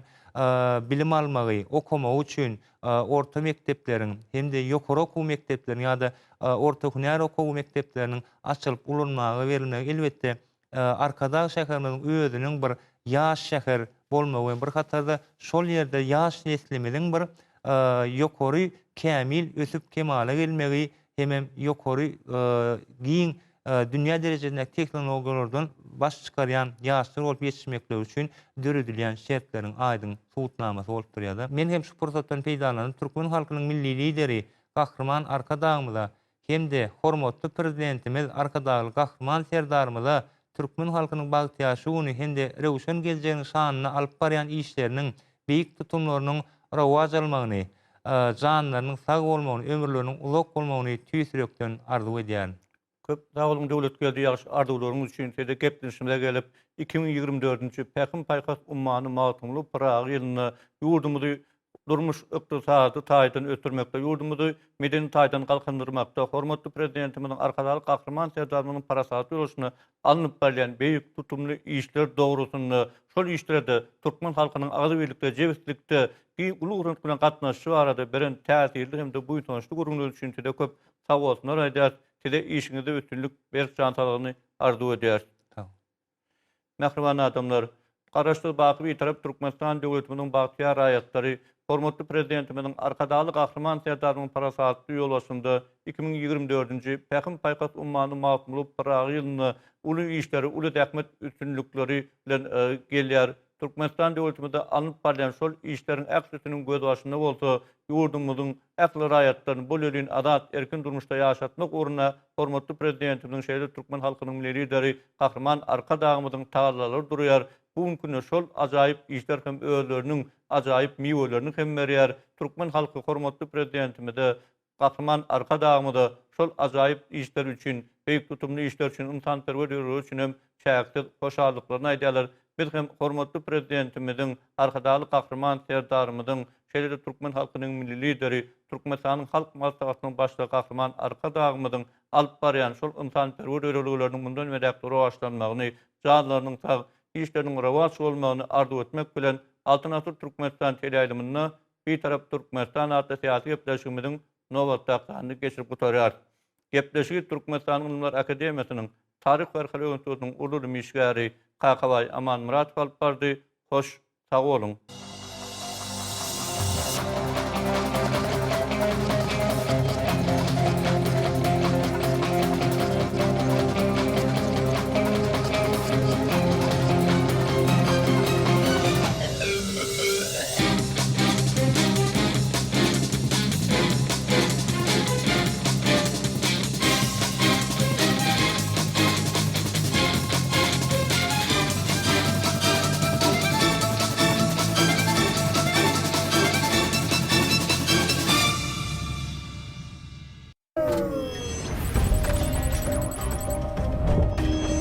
bilim almagy, okumagy üçin orta mektepleriň hemde ýokary okuw mektepleriň ýa-da orta hünär okuw mektepleriniň açylyp ulanmagy berilmegi elbetde Arkadag şäheriniň özüniň bir ýaş şäher bolmagy bir hatarda şol ýerde ýaş neslimiziň bir ýokary kämil ösüp kemale gelmegi hemem ýokary giň dünýä derejesindäki teknologiýalardan baş çykarýan ýaşlar bolup ýetişmekleri üçin döredilýän şertleriň aýdyň subutnamasy bolup durýar. Men hem şu pursatdan peýdalanyp türkmen halkynyň milli lideri Gahrman Arkadagymyza hemde hormatly prezidentimiz Arkadagly Gahrman serdarymyza türkmen halkynyň bagtyaşyny hemde rewşen geljeginiň şanyny alyp barýan işleriniň beýik tutumlarynyň rawaj almagyny, janlarynyň sag bolmagyny, ömürleriniň ulak bolmagyny tüýsürekden arzu edýär. Köp dağılım devlet geldi ýaş arzuwlaryň üçin tede geplenişime gelip 2024-nji Pekin Paýkas ummany magtymly Prag ýylyny ýurdumuzy durmuş ykdysady taýdan ötürmekde, ýurdumuzy medeni taýdan galkandyrmakda, hormatly prezidentimiziň Arkadaly Gahrman serdarymynyň parasaty ýoluşyny alınıp barýan beýik tutumly işler dogrusyny şol işlerde türkmen halkynyň agy birlikde, jewitlikde ulu bilen gatnaşyşy barada beren täsirli hem de buýtançly gurulmalar üçin tede köp sawatlar aýdýar. Tede işinize ötünlük berk jantalygyny arzu edýär. Mähriban adamlar, garaşly baky bir tarap Türkmenistan döwletiniň bagtyar raýatlary, hormatly prezidentimiziň Arkadaly Gahrman serdarymynyň parasaty ýoluşynda 2024-nji Pekin Paýkas ummany magtymly Prag ýylyny uly işleri, uly däkmet üstünlükleri bilen gelýär. Türkmenistan döwletimizde alınıp barýan şol işleriň äksisiniň göz başynda bolsa, ýurdumyzyň äkli raýatlaryny bu ýolyn adat erkin durmuşda ýaşatmak uğruna hormatly prezidentimiziň şeýle türkmen halkynyň lideri Gahrman Arkadagymyzyň tagalary durýar. Bugün günü şol ajaýyp işler hem özleriniň ajaýyp miwelerini hem berýär. Türkmen halky hormatly prezidentimize Gahrman Arkadagymyza şol ajaýyp işler üçin, beýik tutumly işler üçin ymtanperwer ýollar üçin hem çäkli hoşallyklaryny aýdýarlar. Biz hem hormatly prezidentimiziň Arkadaly Gahrman serdarymyzyň şeýle türkmen halkynyň milli lideri, Türkmenistanyň halk maslahatynyň başlygy Gahrman Arkadagymyzyň alyp barýan şol ymtanperwer ýollarlarynyň bundan medäkli rowaşlanmagyny, janlarynyň sag işleriniň rawaj bolmagyny arzu etmek bilen Altynasyr Türkmenistan teleýalynyň bir tarap Türkmenistan adlı siyasi gepleşigimiziň nowatdakyny geçirip gutarýar. Gepleşigi Türkmenistan Ulylar Akademiýasynyň Taryh we Arkeologiýa institutynyň uly mişgäri Kakabay Aman Murat alyp bardy. Hoş, sag bolun.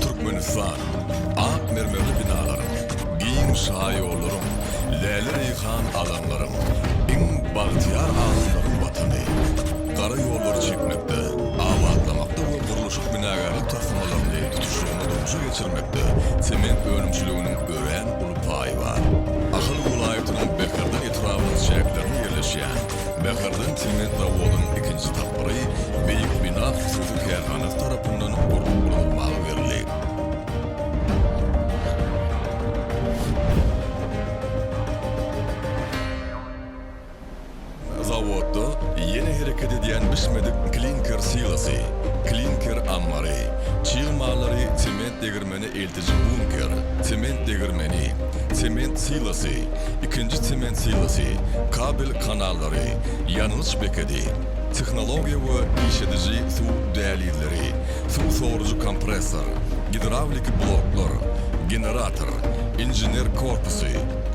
Türkmenistan, ak mermerli binalarım, giyin şaýollarym, läli reyhan adamlarım, iň bagtyar adamlaryň watyny. Gara ýollar çekmekde, awatlamakda we gurulşyk binagarlyk tasmalaryny tutuşyny döňüşe geçirmekde, sement ölümçiliginiň ören uly paýy bar. Ahyl welaýatynyň Bekerden etrafynda şäherlerinde ýerleşýän Bekerden sement zawodynyň ikinji tapyry beýik bina hususy kärhanasy tarapyndan gurulmagy berilýär. Zavodda yeni hareket edýän biçmedik klinker silasi, klinker ammary, çylmalary, sement degirmeni eltici bunker, sement degirmeni, sement silasi, ikinji sement silasi, kabel kanallary, ýanylyç bekedi, texnologiýa we işedici suw dälilleri, suw sorucu kompressor, hidravlik bloklar, generator, injiner korpusu,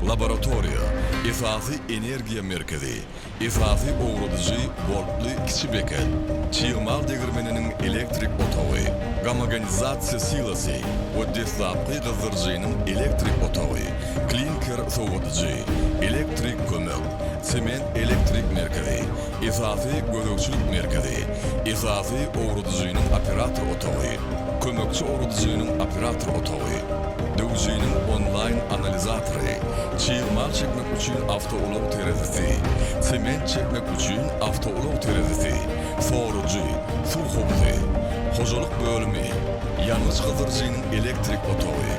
laboratoriya, esasy energiya merkezi, esasy oğruducu voltlu kiçi beket, çığmal degirmeninin elektrik otowy, gamogenizasiya silası, oddesaplı gızdırıcının elektrik otowy, klinker soğutucu, elektrik kömür, sement elektrik merkezi, esasy gözökçülük merkezi, esasy oğruducunun operator otowy, kömökçü oğruducunun operator otowy, dövücünün online analizatoru, çığmal çekmek için avtoulov terezisi, sement çekmek için avtoulov terezisi, soğurucu, su hovuzu, hocalık bölümü, yanğıç kızdırıcının elektrik otowy,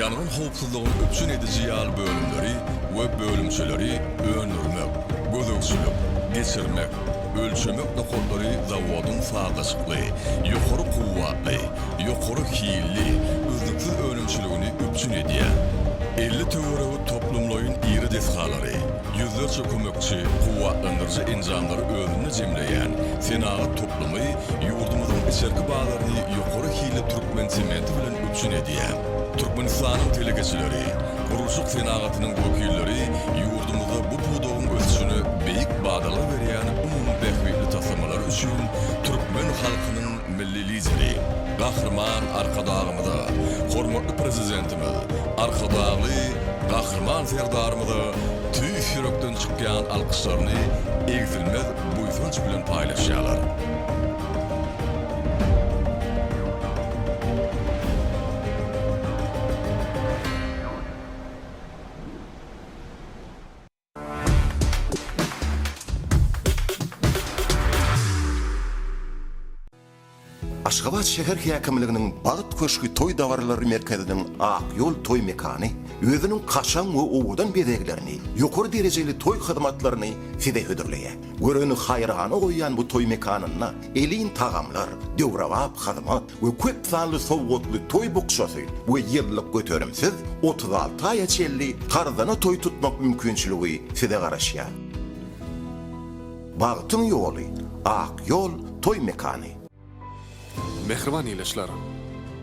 yangın howpsuzlygyny öpçün edici ýal bölümleri we bölümçeleri öndürmek, gözökçülük, geçirmek, ölçemek nokollary zawodun sağlaşykly, ýokary kuwwatly, ýokary hilli, üzdüksiz önümçiligini öpçün edýär. 50 töweregi toplumlaryň iri desgalary, yüzlerçe kömekçi, kuwwatlandyrjy enjamlary özüne jemleýän senagat toplumy ýurdumyzyň içerki baglaryny ýokary hilli türkmen sementi bilen öpçün edýär. Türkmenistanyň telegeçileri, Gurulşuk senagatynyň wekilleri ýurdumyzda bu pudogyň ösüşine beýik badalar berýän umumy behwetli taslamalar üçin türkmen halkynyň milli lideri, gahrman arkadagymyza, hormatly prezidentimiz, arkadagly gahrman serdarymyza tüýs ýürekden çykýan alkyşlaryny egzilmez buýsunç bilen paýlaşýarlar. Aşgabat şehir häkimliginiň Bagyt köşkü toy dawarlary merkeziniň Akyol toy mekany özüniň kaşan we owdan bedeglerini, ýokary derejeli toy hyzmatlaryny side hödürleýär. Göreni haýrana goýan bu toy mekanyna elin tagamlar, döwrawap hyzmat we köp sanly sowgatly toy bokşasy we ýyllyk göterimsiz 36 aýa çelli garzana toy tutmak mümkinçiligi side garaşýar. Bagytyň ýoly Akyol toy mekany. Mehriban ýylaşlar.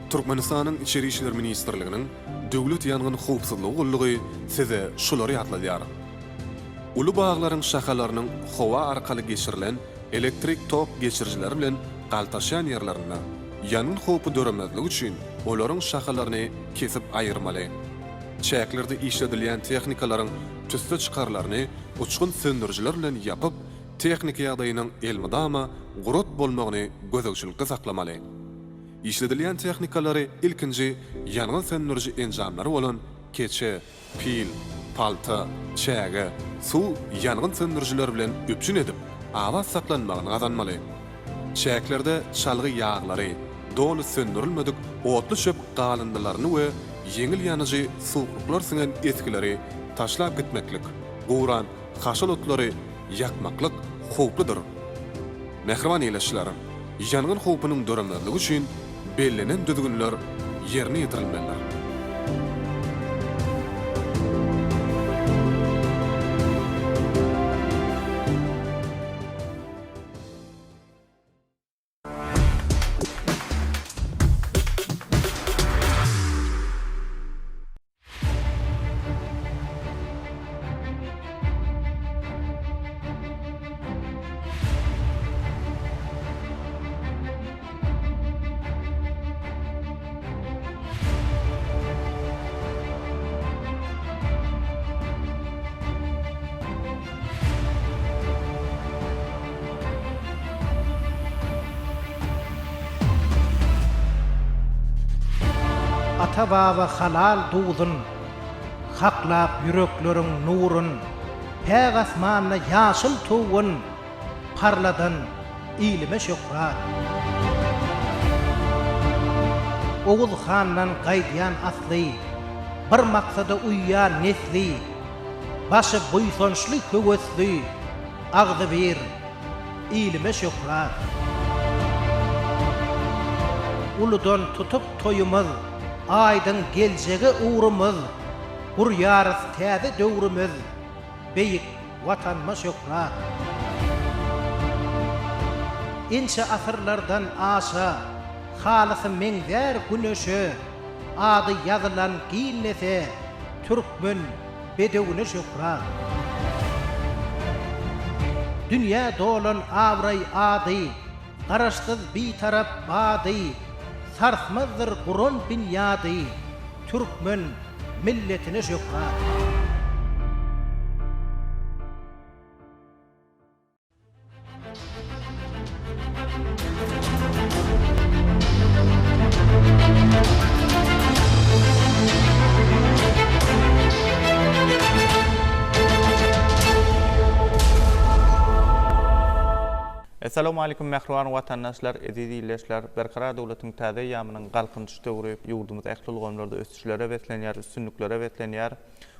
Türkmenistanyň Içeri işler ministrliginiň döwlet ýangyn howpsuzlygy gullugy size şulary ýatladýar. Ulu baglaryň şahalarynyň howa arkaly geçirilen elektrik tok geçirjileri bilen galtaşan ýerlerine ýangyn howpy döremezligi üçin olaryň şahalaryny kesip aýyrmaly. Çäklerde işledilýän tehnikalaryň tüste çykarlaryny uçkun söndürjiler bilen ýapyp tehnika ýagdaýynyň elmydama gurut bolmagyny gözegçilikde saklamaly. İşledilýän tehnikalary ilkinji ýangyn söndürji enjamlary bolan keçe, pil, palta, çäge, su ýangyn söndürjiler bilen öpçün edip awaz saklanmagyny gazanmaly. Çäklerde çalgy ýaglary, dolu söndürilmedik otly çöp galyndylaryny we ýeňil ýanyjy suwruklar siňen eskileri taşlap gitmeklik, guran, haşal otlary yakmaklık howplydyr. Mehriban ýylaşlar, ýangyn howpynyň döremezligi üçin bellenen düzgünler ýerine ýetirilmelidir. Ata baba halal duzun, haklap yürekleriň nurun, päg asmanyna ýaşyl tuwun, parladan ilime şöhrat. Oğul handan gaýdýan asly, bir maksada uýýan nesli, başı buýsonçly höwesli, agdy bir ilime şöhrat. Uludan tutup toyumuz, aydın geljegi uğrumuz, guryarys täze döwrümüz, beýik watanma şöhrat. Inçe asırlardan aşa, halysy meňzer güneşi, adı yazılan ginnese Türkmen bedewine şöpran. Dünya dolan avray ady, garaşsız bir tarap bady, sarsmazdır Kur'an binyady, Türkmen milletine şöpran. Assalamu alaykum mehriban vatandaşlar, edidiyleşler. Berkara dowlatyň täze ýamynyň galkynçy döwri ýurdumyz ähli bolganlarda ösüşlere betlenýär, üstünliklere betlenýär.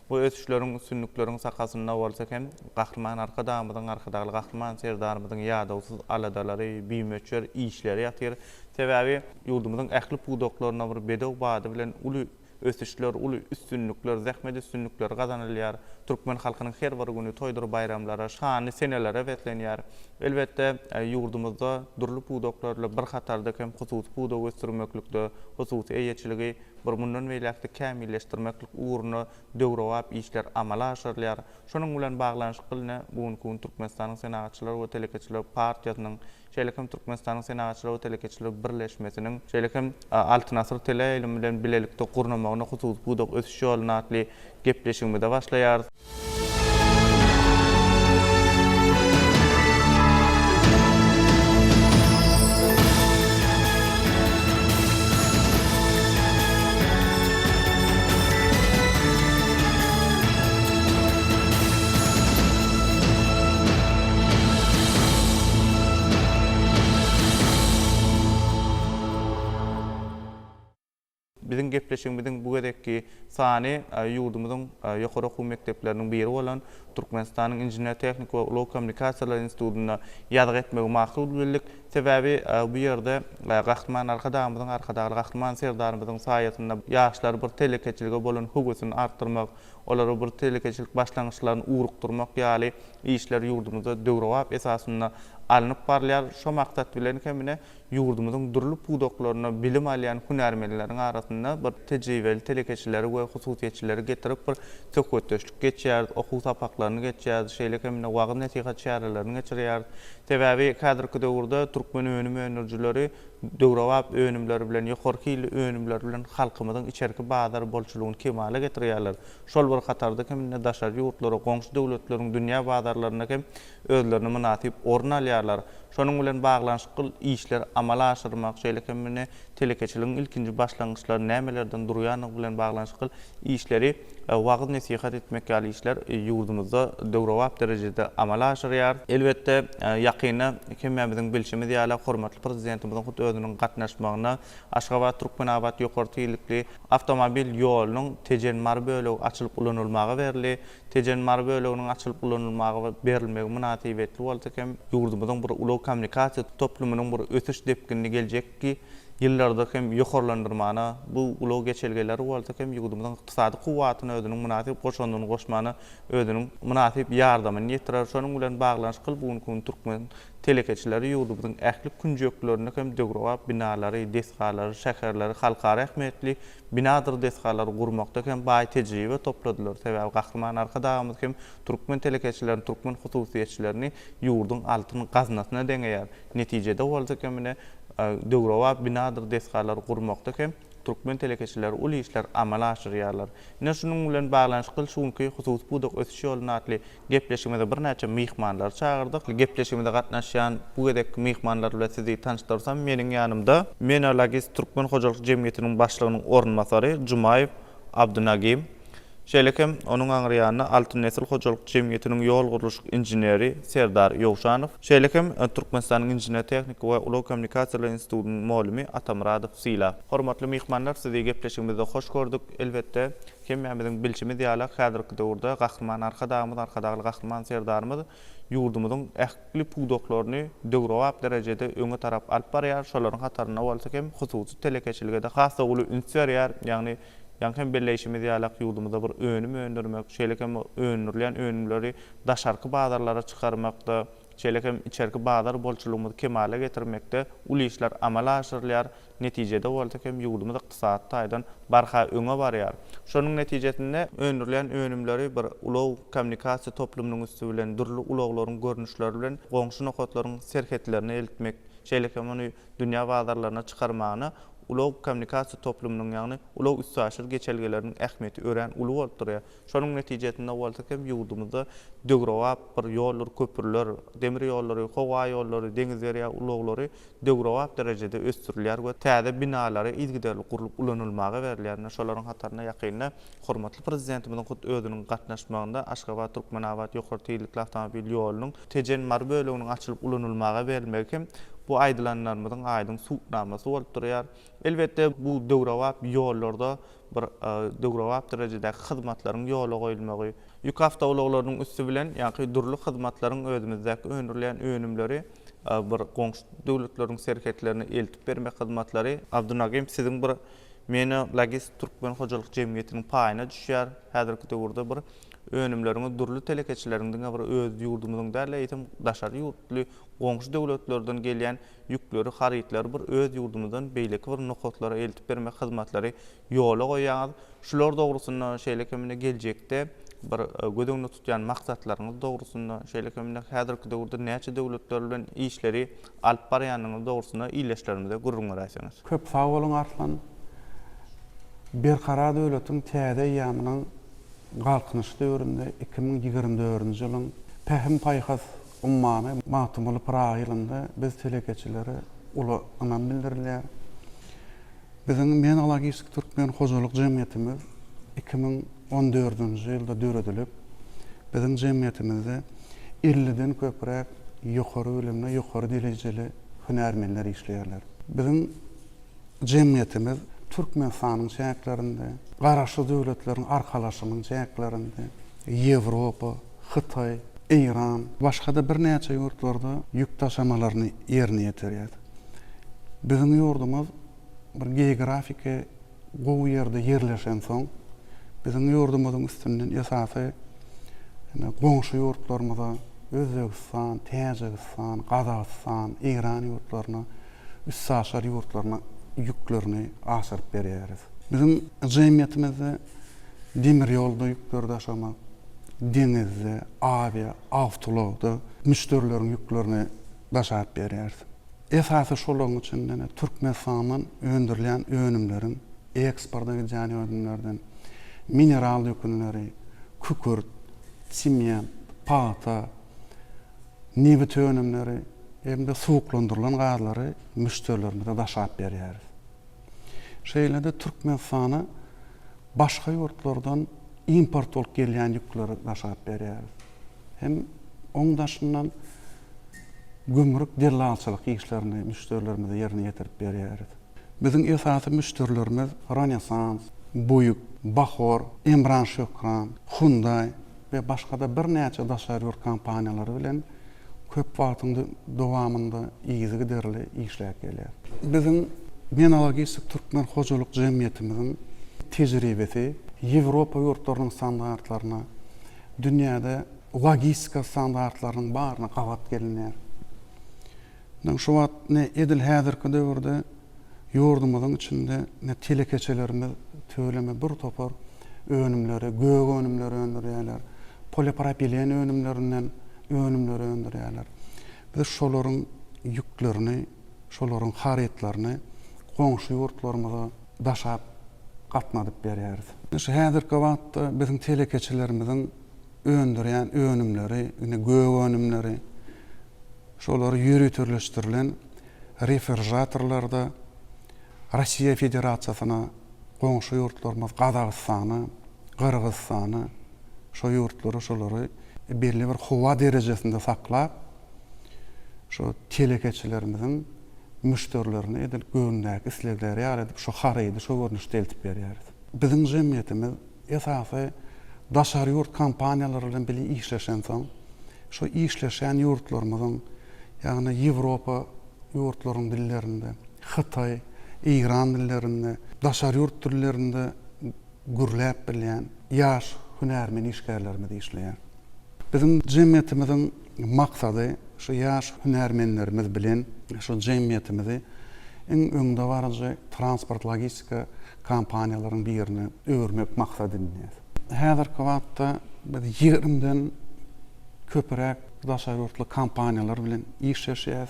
Bu ösüşleriň, üstünlikleriň sakasyna bolsa hem gahrman arka damydyň arkadagy gahrman serdarymyzyň ýadawsyz aladalary, biýmeçler, işleri ýatyr. Sebäbi ýurdumyzyň ähli pudoklaryna bir bedew bady bilen uly ösüşler, uly üstünlikler, zähmet üstünlikler gazanylýar. Türkmen halkynyň her bir güni toýdur bayramlara, şany senelere betlenýär. Elbetde ýurdumyzda durly pudoklarla bir hatarda hem hususy pudok ösdürmeklikde, hususy eýetçiligi bir mundan beýlekde kämilleşdirmeklik uğruna döwrewap işler amala aşyrylýar. Şonuň bilen baglanyş kylna bugünkü Türkmenistanyň Senagatçylar we Telekeçiler partiýasynyň şeýlekem Türkmenistanyň Senagatçylar we Telekeçiler birleşmesiniň şeýlekem Altyn Asr teleýilim bilen bilelikde gurnamagyna hususy pudok ösüşi ýoluna atly gepleşigimizde başlaýar. Bizim gepleşigimizin bu gedekki sany ýurdumyzyň ýokary okuw mekdepleriniň biri bolan Türkmenistanyň Injiner Teknik we Uly Kommunikasiýalar Institutyna ýadyk etmegi maksud bildik. Sebäbi bu ýerde gahrman arkadamyzyň gahrman serdarymyzyň saýatynda ýaşlar bir telekeçilige bolan hugusyny artdyrmak, olary bir telekeçilik başlangyçlaryny urukdurmak ýaly işler ýurdumyzda döwrewap esasyna alınıp barlar. Şo maksat bilen kemine ýurdumyzyň durly pudoklaryna bilim alýan hünärmenleriň arasynda bir tejribeli telekeçileri we hususiýetçileri getirip bir söhbetdeşlik geçýär, okuw sapaklaryny geçýär, şeýle kemine wagt nasihat çaralaryny geçirýär. Sebäbi häzirki döwürde türkmen önüm öňürjileri döwrewap önümleri bilen ýokarky önümler bilen halkymyzyň içerki bazar bolçulugyny kemale getirýärler. Şol bir hatarda kemine daşar ýurtlary, goňşy döwletleriň dünýä bazarlaryna hem özlerini münasip orun alýarlar. Şonuň bilen baglanyşyk işler amala aşyrmak, şeýle kemine telekeçiligiň ilkinji başlangyçlary nämelerden durýanyny bilen baglanyşyk işleri wagt nasihat etmek ýaly işler ýurdumyzda döwrewap derejede amala aşyrýar. Elbetde ýakyna kemmämiziň bilşimi ýaly hormatly prezidentimiziň hut özüniň gatnaşmagyna Aşgabat Türkmenabad ýokary teýlikli awtomobil ýolunyň tejenmar bölegi açylyp ulanylmagy berildi. Tejenmar böleginiň açylyp ulanylmagy berilmegi münasibetli bolsa hem ýurdumyzyň bir uly kommunikasiýa toplumynyň bir ösüş depkinini geljekki ýyllarda hem ýokarlandyrmany, bu uly geçelgeleri bolsa hem ýurdumyzyň ykdysady kuwwatyny özüniň münasip goşandygyny goşmany özüniň münasip ýardamyny ýetirer. Şonuň bilen baglanyş kyl bugünkü Türkmen telekeçileri ýurdumyzyň ähli künjeklerini hem döwrewap binalary, desgalary, şäherleri halkara ähmiýetli binadyr desgalary gurmakda hem baý tejribe topladylar. Sebäbi gahrman arkadamyz hem Türkmen telekeçilerini, Türkmen hususiýetçilerini ýurdun altyn gaznasyna deňeýär. Netijede bolsa kemine döwrewap binadyr desgalary gurmakda hem Türkmen telekeçileri uly işler amala aşyrýarlar. Ine şunuň bilen baglanyş kyl şuňky hususy pudok ösüşi ýoluna atly gepleşigimizde bir näçe mihmanlar çağırdyk. Gepleşigimizde gatnaşýan bu gedek mihmanlar bilen sizi tanıştyrsam, meniň ýanymda Menolagis Türkmen Hojalyk Jemgyýetiniň başlygynyň ornmasary Jumaýew Abdunagim. Şeýlekem onuň aňyrýanyna Altyn Nesil Hojalyk Jemgyýetiniň ýol guruluş injineri Serdar Ýowşanow. Şeýlekem Türkmenistanyň Injiner Teknik we Uly Kommunikasiýalar Institutynyň molumi Atamradow Syla. Hormatly mihmanlar, sizi gepleşigimizde hoş gördük. Elbetde kemmämiziň bilşimi diýalak häzirki döwürde gahrman arkadagy gahrman serdarymyz ýurdumyzyň ähli pudoklaryny döwrewap derejede öňe tarap alyp barýar. Şolaryň hataryna bolsa hem hususy telekeçiligede hassa uly üns berýär. Ýagny hem belleşimi diýalak ýurdumyzda bir önüm öndürmek, şeýlekem önürleýän önümleri daşarky bazarlara çykarmakda, şeýlekem içerki bazar bolçulugymy kemale getirmekde ulu işler amala aşyrylýar. Netijede boltakem ýurdumyz ykdysat taýdan barha öňe barýar. Şonuň netijesinde öňürlen önümleri bir ulug kommunikasiýa toplumynyň üstü bilen durly uluglaryň görnüşleri bilen goňşy nokatlaryň serhetlerini eltmek, şeýlekem ony dünýä bazarlaryna çykarmagyny ulug kommunikasiýa toplumynyň ýagny ulug üstü aşyr geçelgeleriniň ähmiýeti ören ulu bolup durýar. Şonuň netijesinde boltakem ýurdumyzda dögrewap bir ýollar, köpürler, demir ýollary, howa ýollary, deňiz derýa uluglary dögrewap derejede östürilýär we täze binalary izgiderli gurulyp ulanylmagy berilýär. Şolaryň hatarına ýakynda hormatly prezidentimiň özüniň gatnaşmagynda Aşgabat Türkmenabad ýokary teýlikli awtomobil ýolunyň tejen mar böleginiň açylyp ulanylmagy berilmegi hem bu aýdylanlarymyzyň aýdyň suwnamasy bolup durýar. Elbetde bu dögrewap ýollarda bir dögrewap derejedäki hyzmatlaryň ýola goýulmagy, ýük awtowloglarynyň üstü bilen ýa-ni durly hyzmatlaryň özümizdäki öňürlen önümleri bir goňşy döwletleriň serhetlerini eltip bermek hyzmatlary. Abdunagim siziň bir meni Lagis Türkmen hojalyk jemgyýetiniň paýyna düşýär. Häzirki döwürde bir önümleriňi durly telekeçilerinden bir öz ýurdumyzyň däle eýtim daşary ýurtly goňşy döwletlerden gelýän ýükleri, harytlar bir öz ýurdumyzdan beýleki bir nokatlara eltip bermek hyzmatlary ýola goýýar. Şular dogrusyna şeýlekemine geljekde bir gödüňde tutýan maksatlaryňyz dogrusyna şeýlekemine häzirki döwürde näçe döwletler bilen işleri alyp barýanyňyz dogrusyna iýleşlerimizde gurrunmaraýsyňyz. Köp sag bolun Arslan. Bir kara döwletiň täze ýamynyň galkynyş döwründe 2024-nji ýylyň Pähim paýhas ummany Magtymly Pırağa ýylynda biz telekeçileri uly ynam bildirilýär. Biziň Men Alagis Türkmen hojalyk jemgyýetimiz 2014-nji ýylda döredilip, biziň jemgyýetimizde 50den köprek ýokary bilimli, ýokary derejeli hünärmenler işleýärler. Biziň jemgyýetimiz Türkmenistanyň şäherlerinde, garaşy döwletleriň arkalaşynyň şäherlerinde, Ýewropa, Hytaý, İran, başga da bir näçe ýurtlarda ýük taşamalaryny ýerine ýetirýär. Biziň ýurdumyz bir geografike gowy ýerde ýerleşen soň, biziň ýurdumyzyň üstünden esasy goňşy ýurtlarymyza Özbegistan, Täjikistan, Gazakystan, İran ýurtlaryna, üssaşar ýurtlaryna ýüklerini aşyryp berýäris. Biziň jemgyýetimizde demir ýolda ýükleri daşamak, denizde, avia, awtologda müşterilerin yüklerini daşap berýär. Esasy şolaryň içinden Türkmenistanyň öndürilen önümlerin, eksporta giden önümlerden mineral ýükleri, kükürt, simyent, pata, newit önümleri, hem de suwuklandyrylan gazlary müşterilerine daşap berýär. Şeýlede Türkmenistany başga ýurtlardan import olup gelýän ýükleri daşap berýär. Hem oňdaşyndan gömrük dellalçylyk işlerini müşterilerimize ýerine ýetirip berýär. Biziň esasy müşterilerimiz Renesans, Buyuk, Bahor, Emran Şökran, Hyundai we başga da bir näçe daşary kompaniýalary bilen köp wagtyň dowamında iýizi giderli işläp gelýär. Biziň Men Alagis Türkmen hojalyk jemgyýetimiziň tejribesi Ýewropa ýurtlarynyň standartlaryna, dünýäde logistika standartlarynyň baryna gawat gelinýär. Şu wagt ne edil häzirki döwürde ýurdumyzyň içinde ne telekeçelerimiz tööleme bir topar önümleri, gög önümleri öndürýärler, polipropilen önümlerinden önümleri öndürýärler. Biz şolaryň ýüklerini, şolaryň harytlaryny goňşy ýurtlarymyza daşap gatnadyp berýäris. Şu häzirki wagtda biziň telekeçelerimiziň öndürýän önümleri, gög önümleri, şolary ýürütürleşdirilen refrigeratorlarda Russiýa Federasiýasyna goňşy ýurtlarymyz Gazakystany, Kyrgyzstany, şo ýurtlary şolary belli bir howa derejesinde saklap, şo telekeçelerimiziň müşterilerini edil göndäki islegleri ýaradip şo harydy şo görnüşde eltip berýär. Biziň jemgyýetimiz esasy daşary ýurt kompaniýalary bilen birlikde işleşen soň, şo işleşen ýurtlarymyzyň, ýagny Ýewropa ýurtlarynyň dillerinde, Hytaý, İran dillerinde, daşary ýurt dillerinde gürläp bilýän ýaş hünärmen işgärlerimiz işleýär. Biziň jemgyýetimiziň maksady şu yaş hünärmenlerimiz bilen şu jemgyýetimizi öňde barajy transport logistika kampaniýalarynyň birini öwürmek maksadynda. Häzirki wagtda biz 20-den köpürek daşarýurtly kampaniýalar bilen işleşýär.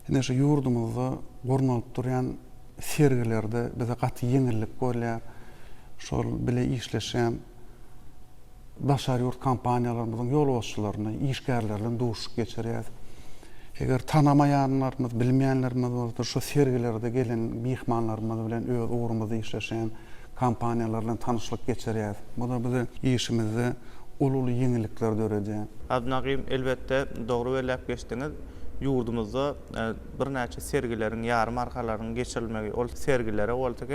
Ine şu ýurdumyzda gornalyp durýan sergilerde bize gaty ýeňillik bolýar. Şol bile işleşen daşarýurt kampaniýalarynyň ýolbaşçylaryny, işgärlerden duşup geçirýär. Eger tanamaýanlarymyz, bilmeýänlerimiz bolsa, şu sergilerde gelen mihmanlarymyz bilen öz ugrumyzda işleşen kampaniýalar bilen tanışlyk geçirýär. Bu da bize işimizde ulul ýeňillikler döredýär. Abnagym elbetde dogry belläp geçdiňiz. Ýurdumyzda bir näçe sergileriň ýarym arkalarynyň geçirilmegi, ol sergilere bolsa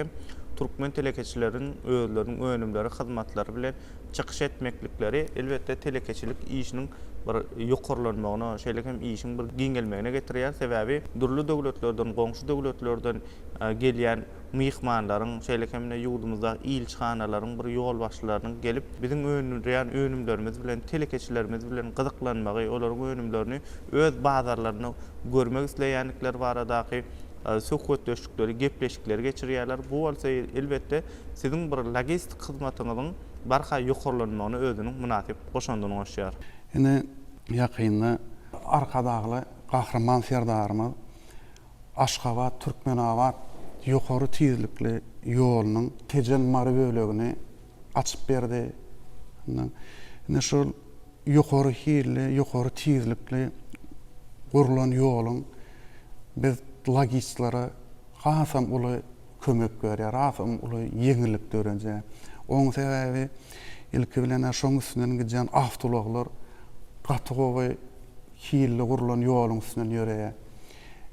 türkmen telekeçilerinin özlerinin önümleri, hyzmatlary bilen çykyş etmeklikleri elbette telekeçilik işinin bir ýokarlanmagyna, şeýlekem işin bir giňelmegine getirýär. Sebäbi durly döwletlerden, goňşy döwletlerden gelýän myhmanlaryň, şeýlekem ýurdumyzda ilçhanalaryň bir ýol başçylarynyň gelip biziň önümlerimiz bilen telekeçilerimiz bilen gyzyklanmagy, olaryň önümlerini öz bazarlaryna görmek isleýänlikler baradaky söhbetleşikleri, gepleşikleri geçirýärler. Bu bolsa elbette siziň bir logistik hyzmatyňyzyň barha ýokarlanmagyna özüniň münasip goşandygyny goşýar. Ine ýakynda arkadagly gahrman serdarymyz Aşgabat, Türkmenawat ýokary tizlikli ýolunyň tejen mary bölegini açyp berdi. Ine şol ýokary hilli, ýokary tizlikli gurulan ýoluň biz logistlara hasam uly kömek berýär, hasam uly ýeňillik dörenýär. Oň sebäbi ilki bilen şoň üstünden gidýän awtologlar gatygowy hilli gurulan ýoluň üstünden ýörýär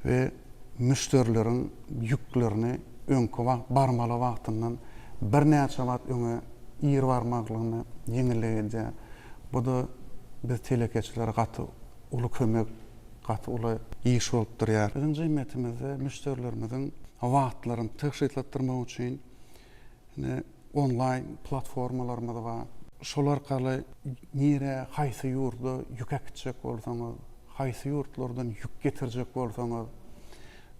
we müşterileriň ýüklerini öňki barmaly wagtyndan bir näçe wagt öňe ýer barmaklygyny ýeňillegär. Bu da biz telekeçilere gaty uly kömek, gaty uly iş bolup durýar. Biziň jemgyýetimizde müşterilerimiziň wagtlaryny täşkillatdyrmak üçin online platformalarymyz bar. Şol arkaly nire haýsy ýurda ýük äkitjek bolsaňyz, haýsy ýurtlardan ýük getirjek bolsaňyz,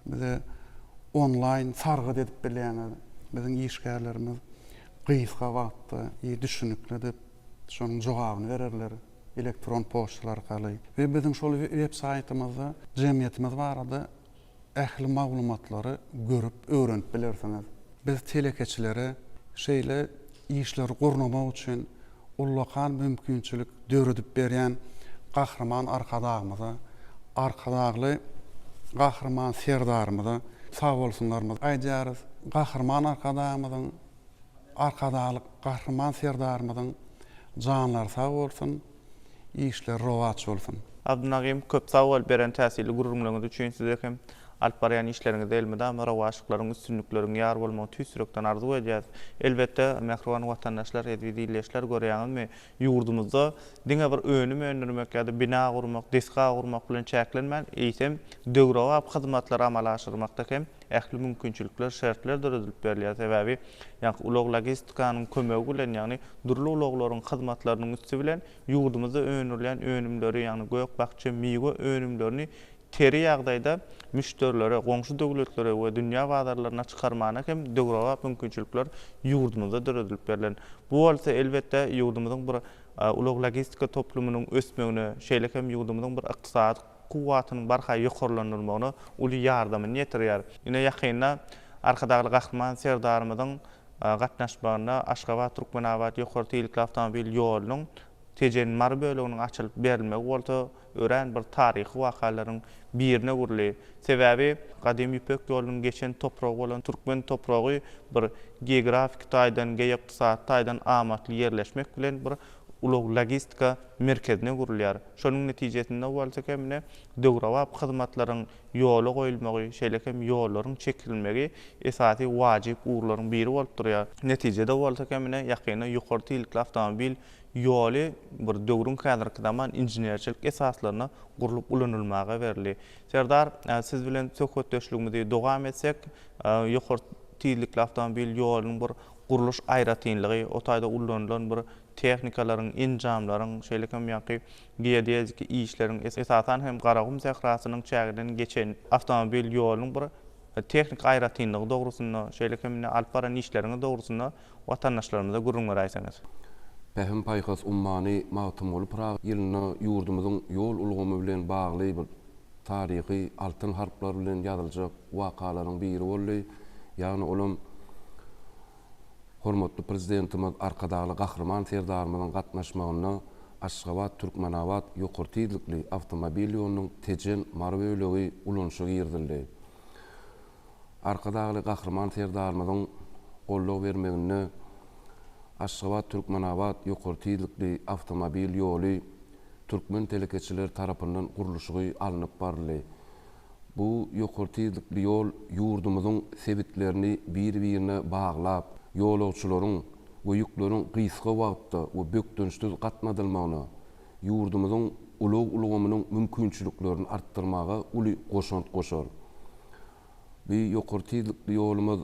bize online sargyd edip bilýäňiz, biziň işgärlerimiz gysga wagtda düşünükli dep şonuň jogabyny bererler elektron poçtalar arkaly. We biziň şol websaytymyzda jemgyýetimiz barada ähli maglumatlary görüp öwrenip bilersiňiz. Biz telekeçilere şeýle işleri gurnamak üçin ullakan mümkinçilik döredip berýän gahrman arkadagymyza, arkadagly gahrman serdarymyza sag bolsunlarmyz aýdýarys. Gahrman arkadagymyzyň, arkadaglyk gahrman serdarymyzyň janlary sag bolsun, işler rowaç bolsun. Abdunagym köp sawal beren täsirli gurulmagyňyz üçin size hem alp barýan işleriňizde elmede ama rowaçlyklaryň üstünlikleriň ýar bolmagy tüýsürekden arzu edýär. Elbette mähruwan watandaşlar edýidi illeşler görýänmi ýurdumyzda diňe bir önüm öndürmek ýa-da bina gurmak, deska gurmak bilen çäklenmän, eýsem döwrewap hyzmatlary amala aşyrmakda hem ähli mümkinçilikler, şertler döredilip berilýär. Sebäbi ýa-ni ulug logistikaның kömegi bilen, ýa-ni durly uluglaryň hyzmatlarynyň üstü bilen ýurdumyzda öňürlen önümleri, ýa-ni gök bakça, migo önümlerini teri ýagdaýda müşterilere, goňşy döwletlere we dünýä bazarlaryna çykarmana hem döwrewap mümkinçilikler ýurdumyzda döredilip berilen. Bu bolsa elbette ýurdumyzyň bir ulug logistika toplumynyň ösmegine, şeýle hem ýurdumyzyň bir ykdysady kuwatynyň barha ýokarlanmagyna uly ýardamyny ýetirýär. Ine ýakynda arkadagly gahrman serdarymyzyň gatnaşmagyna Aşgabat, Türkmenawat ýokary teýlikli awtomobil ýolunyň tejen mary böleginiň açylyp berilmegi bolsa ören bir taryhy wakalaryň birine gurly. Sebäbi gadymy ipek ýolunyň geçen toprag bolan Türkmen topragy bir geografik taýdan, ykdysady taýdan amatly ýerleşmek bilen bir ulug logistika merkezine gurulýar. Şonuň netijesinde bolsa hemne döwrewap hyzmatlaryň ýoly goýulmagy, şeýlekem ýollaryň çekilmegi esasy wajyp uğurlaryň biri bolup durýar. Netijede bolsa hemne ýakynda ýokary teýlikli awtomobil ýoly bir döwrüň häzirki zaman inženerçilik esaslaryna gurulup ulanylmaga berildi. Serdar, siz bilen söhbetleşigimizi dowam etsek, ýokary teýlikli awtomobil ýolunyň bir guruluş aýratynlygy, o taýda ulanylan bir texnikalaryň, injamlaryň, şeýlekem ýa-ni geodeziki işleriň esasan hem Garagum sahrasynyň çägiden geçen avtomobil ýolunyň bir teknik aýratynlygy dogrusunda, şeýlekem alyp baran işleriň dogrusunda watandaşlarymyza gurrunlar aýsaňyz. Pähim paýhas ummany magtym bolup ýylyna ýurdumyzyň ýol ulgamy bilen bagly bir tarihi altyn harplar bilen ýazyljak wakalaryň biri boldy. Ýagny olam hormatly prezidentimiz arkadaly gahrman serdarymyzyň gatnaşmagyna Aşgabat Türkmenawat ýokary tezlikli awtomobil ýolunyň tejen marwölegi ulanşygy ýerdildi. Arkadaly gahrman serdarymyzyň gollaw bermegine Aşgabat Türkmenawat ýokary tezlikli awtomobil ýoly Türkmen telekeçiler tarapyndan gurulşygy alınıp barly. Bu ýokary tezlikli ýol ýurdumyzyň sebitlerini bir-birine baglap, ýolagçylaryň we ýükleriň gysga wagtda we bökdünçsiz gatnadylmagyna, ýurdumyzyň ulug-ulugymynyň mümkinçiliklerini artdyrmaga uly goşant goşar. Bu ýokary tezlikli ýolumyz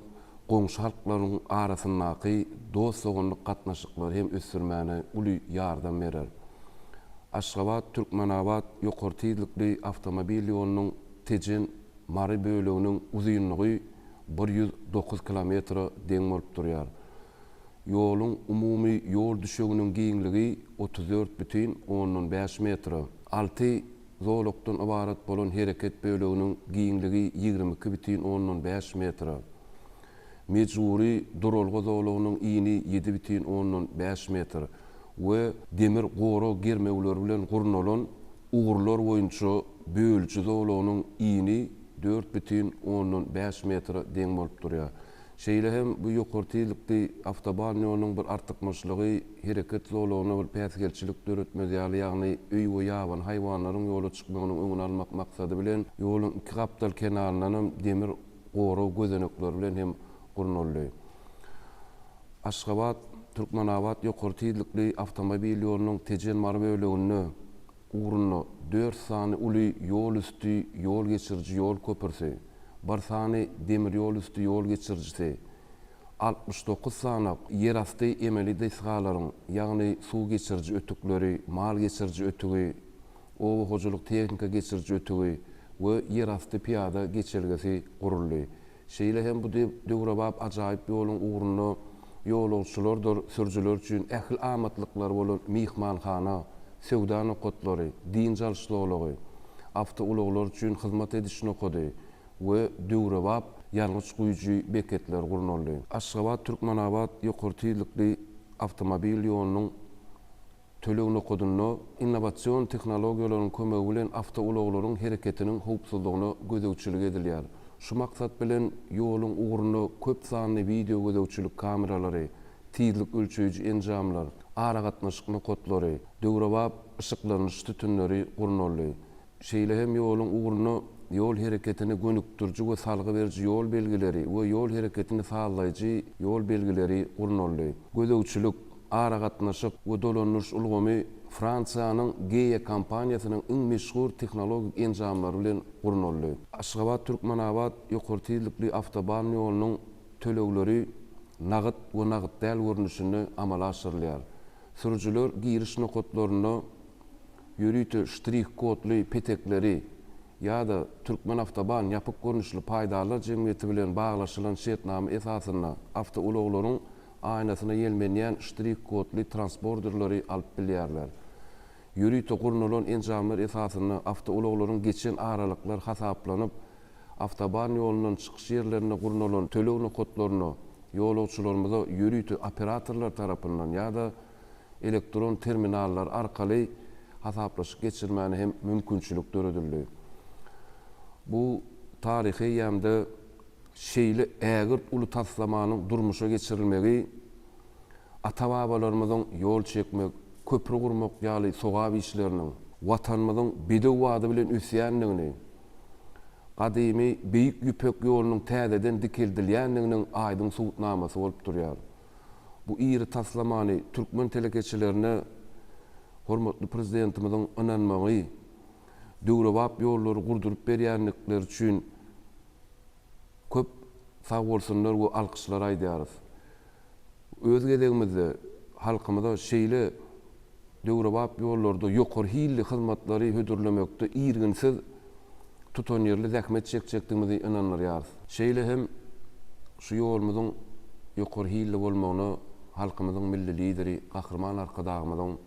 goňşy halklaryň arasyndaky dostlugynyk gatnaşyklary hem ösürmäne uly ýardam berer. Aşgabat Türkmenawat ýokary tezlikli awtomobil ýolunyň tejen mary böleginiň uzunlygy 109 kilometr deň bolup durýar. Ýoluň umumy ýol düşeginiň giňligi 34,5 metr. 6 zolukdan ibaret bolan hereket böleginiň giňligi 22,5 metr. Mecburi durulgy zolugynyň iňi 7,5 metr. We demir goro germegler bilen gurnalan uğurlar boýunça bölçü zolugynyň iňi 4,5 metr deň bolup durýar. Şeýle hem bu ýokary tezlikli awtoban ýolunyň bir artykmaçlygy hereket zolugyna bir päsgelçilik döretmeli, ýagny öý we ýaban haýwanlaryň ýola çykmagynyň öňüni almak maksady bilen ýoluň iki gapdal kenaryndan demir goro gözenekler bilen hem gurnaldy. Aşgabat Türkmenawat ýokary tezlikli awtomobil ýolunyň tejen mary bölegini uğruna 4 sany uly ýol üstü ýol geçirji ýol köpürsi, 1 sany demir ýol üstü ýol geçirjisi, 69 sany ýerasty emeli desgalaryň, ýagny suw geçirji ötükleri, mal geçirji ötügi, owa hojuluk tehnika geçirji ötügi we ýerasty piýada geçirgesi guruldy. Şeýle hem bu döwrebap ajaýyp ýoluň uğruna ýolagçylardyr, sürjüler üçin ähli amatlyklar bolan mihmanhana, sewda nokatlary, din jalşylygy, awtouluglar üçin hyzmat ediş nokady we döwrebap ýalňyç guýjy beketler gurnaldy. Aşgabat Türkmenawat ýokary tezlikli awtomobil ýolunyň töleg nokadyny innowasion tehnologiýalaryň kömegi bilen awtouluglaryň hereketiniň howpsuzlygyna gözegçilik edilýär. Şu maksat bilen ýoluň uğruna köp sanly video gözegçilik kameralary, tezlik ölçüýüji enjamlar, ara gatnaşyk nokatlary, döwrebap ışıklanyş tütünleri gurnaldy. Şeýle hem ýoluň uğruna ýol hereketini gönükdirji we salgy berji ýol belgileri we ýol hereketini sağlaýjy ýol belgileri gurnaldy. Gözegçilik, ara gatnaşyk we dolanýyş ulgamy Fransiýanyň GE kompaniýasynyň iň meşhur tehnologik enjamlary bilen gurnaldy. Aşgabat Türkmenawat ýokary tezlikli awtoban ýolunyň tölegleri nagyt we nagyt däl görnüşini amala aşyrylýar. Sürjüler giriş nokatlaryna ýörüýte ştrih kodly petekleri ýa-da Türkmen awtoban ýapyk görnüşli paýdalar jemgyýeti bilen baglaşylan şertname esasyna awtouluglaryň aynasyna ýelmenýän ştrih kodly transporterleri alyp bilýärler. Ýörüýte gurnalan enjamlar esasyna awtouluglaryň geçen aralyklar hasaplanyp, awtoban ýolundan çykyş ýerlerine gurnalan töleg nokatlaryna ýolagçylarymyza ýörüýte operatorlar tarapyndan ýa-da elektron terminallar arkaly hasaplaşyp geçirmäni hem mümkinçilik döredildi. Bu tarihi ýamda şeýle ägirt uly taslamanyň durmuşa geçirilmegi, ata-babalarymyzyň ýol çekmek, köprü gurmak ýaly sogap işleriniň, watanymyzyň bedew wady bilen üsýänligini, gadymy beýik ýüpek ýolunyň täzeden dikildilýänliginiň aýdyn subutnamasy bolup durýar. Bu iri taslamany Türkmen telekeçilerine hormatly prezidentimiziň ynanmagy, döwrebap ýollary gurdurup berýänlikleri üçin köp sag bolsunlar we alkyşlar aýdýarys. Öz gedegimizde halkymyza şeýle döwrebap ýollarda ýokary hilli hyzmatlary hödürlemekde irginsiz tutan ýerli zähmet çekjekdigimizi inanýar. Şeýle hem şu ýolumyzyň ýokary hilli bolmagyny halkymyzyň milli lideri gahrman arkadagymyzyň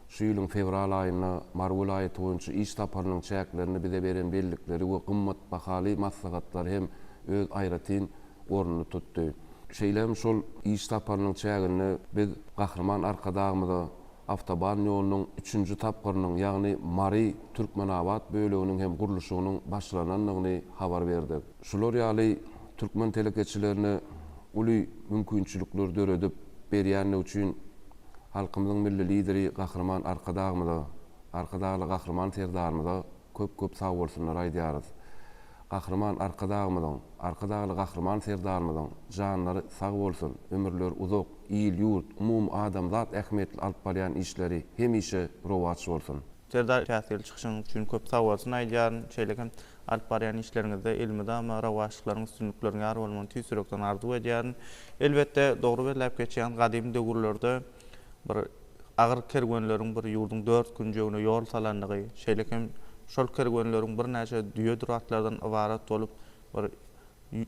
şu ýylyň fevral aýyna Marwul aýy boýunça iş taparnyň çäklerini bize beren bellikleri we gymmat bahaly maslahatlar hem öz aýratyn ornuny tutdy. Şeýlem şol iş taparnyň çägini biz gahrman arkadagymyza Avtoban ýolunyň 3-nji tapgyrynyň, ýagny Mari Türkmenabad böleginiň hem gurulşynyň başlananyny habar berdi. Şular ýaly türkmen telekeçilerini uly mümkinçilikler döredip berýän üçin halkymyzyň milli lideri gahrman arkadagy gahrman serdarymyza köp sag bolsunlar aýdýarys. Gahrman arkadagy gahrman serdarymyzyň janlary sag bolsun, ömürler uzak, ýyl ýurt, umum adamzat ähmiýetli alyp barýan işleri hemişe rowaç bolsun. Serdar täsirli çykyşyň üçin köp sag bolsun aýdýaryn. Şeýlekem alyp barýan işleriňizde ilmide ama rowaçlyklaryň üstünliklerine ýar bolmagyny tüýsürekden arzu edýäryn. Elbetde dogry berläp geçýän gadymy döwürlerde bir agyr kergenleriň bir ýurdun 4 günjegine ýol salandygy, şeýlekem şol kergenleriň bir näçe düýe duratlardan ibarat bolup bir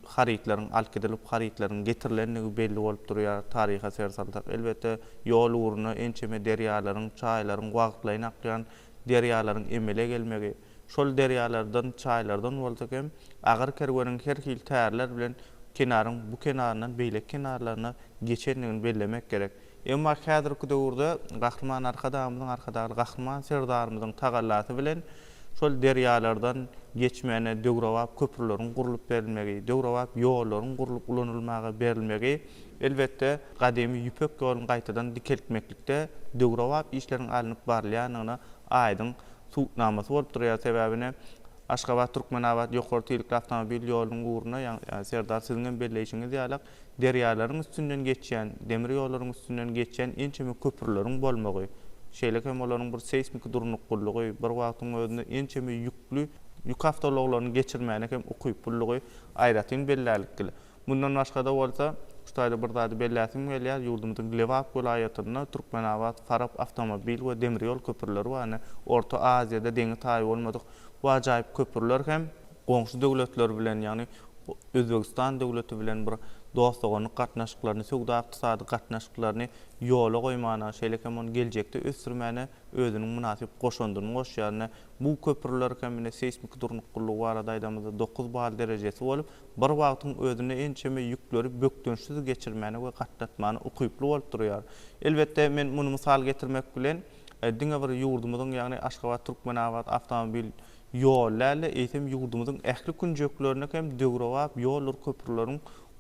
haritlaryň alkydylip haritlaryň getirilenligi belli bolup durýar taryha sersaltak. Elbetde ýol uğruna ençeme derýalaryň, çaýlaryň wagtlaryň akýan derýalaryň emele gelmegi, şol derýalardan, çaýlardan bolsak hem agyr kergeniň her hil tärler bilen kenaryň bu kenaryndan beýlek kenarlaryna geçenligini bellemek gerek. Emma häzirki döwürde gahrman arkadagy gahrman serdarymyzyň tagallasy bilen şol derýalardan geçmene döwrewap köprüleriň gurulyp berilmegi, döwrewap ýollaryň gurulyp ulanylmagy berilmegi elbetde gadymy ýüpek ýoluny gaýtadan dikeltmeklikde döwrewap işleriň alınıp barylýanyna aýdyň suwnamasy bolup durýar. Sebäbine Aşgabat Türkmenabad ýokary teýlikli awtomobil ýolunyň uğruna Serdar siziň belleýişiňiz ýalyk derýalaryň üstünden geçýän, demir ýollaryň üstünden geçýän ençeme köprüleriň bolmagy, şeýlekem olaryň bir seismik durnuqullygy, bir wagtyň özünde ençeme ýüklü ýük awtologlaryny geçirmäne hem ukyp bullygy aýratyn bellälikli. Bundan başga da bolsa, şutaýda bir zady belläsim gelýär, ýurdumyzyň Lewap welaýatyna Türkmenabad, Farab awtomobil we demir ýol köprüleri we Orta Aziýada deňi taýy bolmadyk wajaýyp köprüler hem goňşy döwletler bilen, ýagny Özbegistan döwleti bilen bir dostlugyny gatnaşyklaryny, söwda ykdysady gatnaşyklaryny ýola goýmana, şeýlekem onu geljekde ösdürmäne özüniň münasip goşandyryny goşýarna bu köprüler kemine seismik durnuqullygy barada aýdamyzda 9 bal derejesi bolup, bir wagtyň özüne ençeme ýükleri bökdönşsiz geçirmäne we gatnatmany ukyply bolup durýar. Elbetde men muny mysal getirmek bilen diňe bir ýurdumyzyň, ýagny Aşgabat Türkmenabad awtomobil ýollarly eýtem ýurdumyzyň ähli günjeklerine hem döwrewap ýollar köprüleriň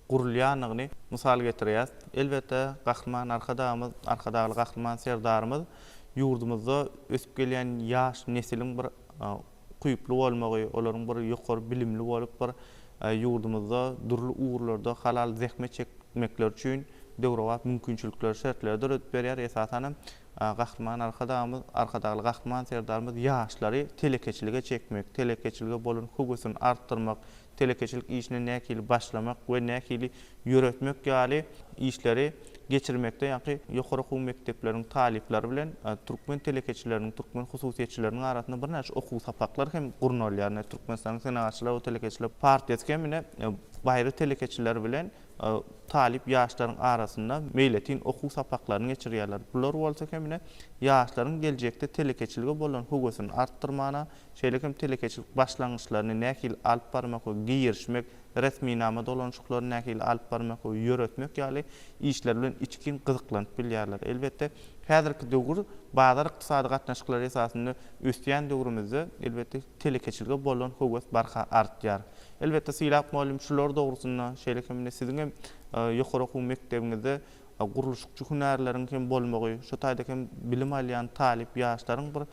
gurulýanyny mysal getirýär. Elbetde gahrman arkadagy gahrman serdarymyz ýurdumyzda ösüp gelýän ýaş nesiliň bir kuýuply bolmagy, olaryň bir ýokary bilimli bolup bir ýurdumyzda durly uğurlarda halal zähmet çekmekler üçin döwrewap mümkinçilikler şertleri döredip berýär. Esasen gahrman arkadagy gahrman serdarymyz ýaşlary telekeçilige çekmek, telekeçilige bolan hugusyny artdyrmak, telekeçilik işine näkili başlamak we näkili ýöretmek ýaly işleri geçirmekde, ýa-ni ýokary okuw mektepleriň talipleri bilen türkmen telekeçileriniň, türkmen hususiýetçileriniň arasynda bir näçe okuw sapaklar hem gurnalýar. Türkmenistanyň senagatçylar we telekeçiler partiýasy hemine baýry telekeçiler bilen talip ýaşlaryň arasynda meýletin okuw sapaklaryny geçirýärler. Bular bolsa hemine ýaşlaryň geljekde telekeçilige bolan hugusyny artdyrmana, şeýlekem telekeçilik başlangyçlaryny näkil alyp barmak we giýirişmek, resminama dolanşyklaryny näkil alyp barmak we ýöretmek ýaly işler bilen içkin gyzyklanyp bilýärler. Elbetde häzirki döwür bazar ykdysady gatnaşyklary esasynda ösýän döwrümizde elbetde telekeçilige bolan hugus barha artýar. Elbetde silap malum şular dogrusyna şeýlekem siziň hem ýokary okuw mektebiňizde gurulşykçy hünärleriň hem bolmagy, şu taýda hem bilim alýan talip ýaşlaryň bir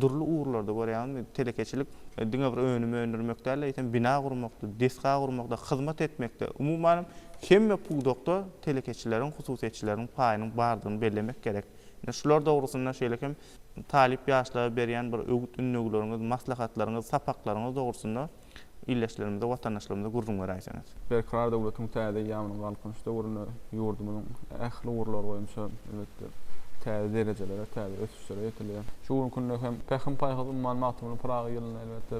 durly uğurlarda barýan telekeçilik diňe bir önüme öndürmekde, aýtan bina gurmakda, deska gurmakda, hyzmat etmekde, umuman hemme pugdokda telekeçileriň, hususiýetçileriň paýynyň bardygyny bellemek gerek. Şular dogrusyna şeýlekem talip ýaşlara berýän bir öwüt ünnegileriňiz, maslahatlaryňyz, sapaklaryňyz dogrusyna illeşlerimizde, watandaşlarymyza gurrun berýärsiňiz. Berkarar döwletiň täze ýamyny galkynyş döwrüne ýurdumyň ähli urlar boýunça elbetde täze derejelere, täze ösüşlere ýetilýär. Şu günde hem Pähim paýhazy magtymyny Praga ýylyna elbetde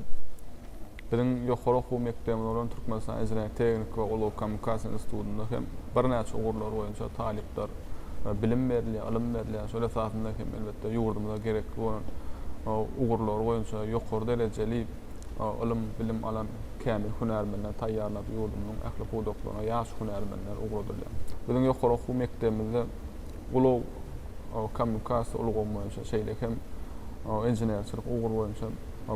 biziň ýokary okuw mekdebinde bolan Türkmenistan Ejra Teknik we Ulu Kommunikasiýa institutunda hem bir näçe urlar boýunça talipler bilim berli, ilim berli, şol esasında hem elbetde ýurdumyza gerekli bolan ugurlar boýunça ýokary derejeli ilim bilim alan kämil hünärmenler taýýarlap ýurdumyň ähli pudoklaryna ýaş hünärmenler ugurdylar. Biziň ýokary okuw mekdebimizde Ulu Kommunikasiýa ulu boýunça şeýle hem inženerçilik ugur boýunça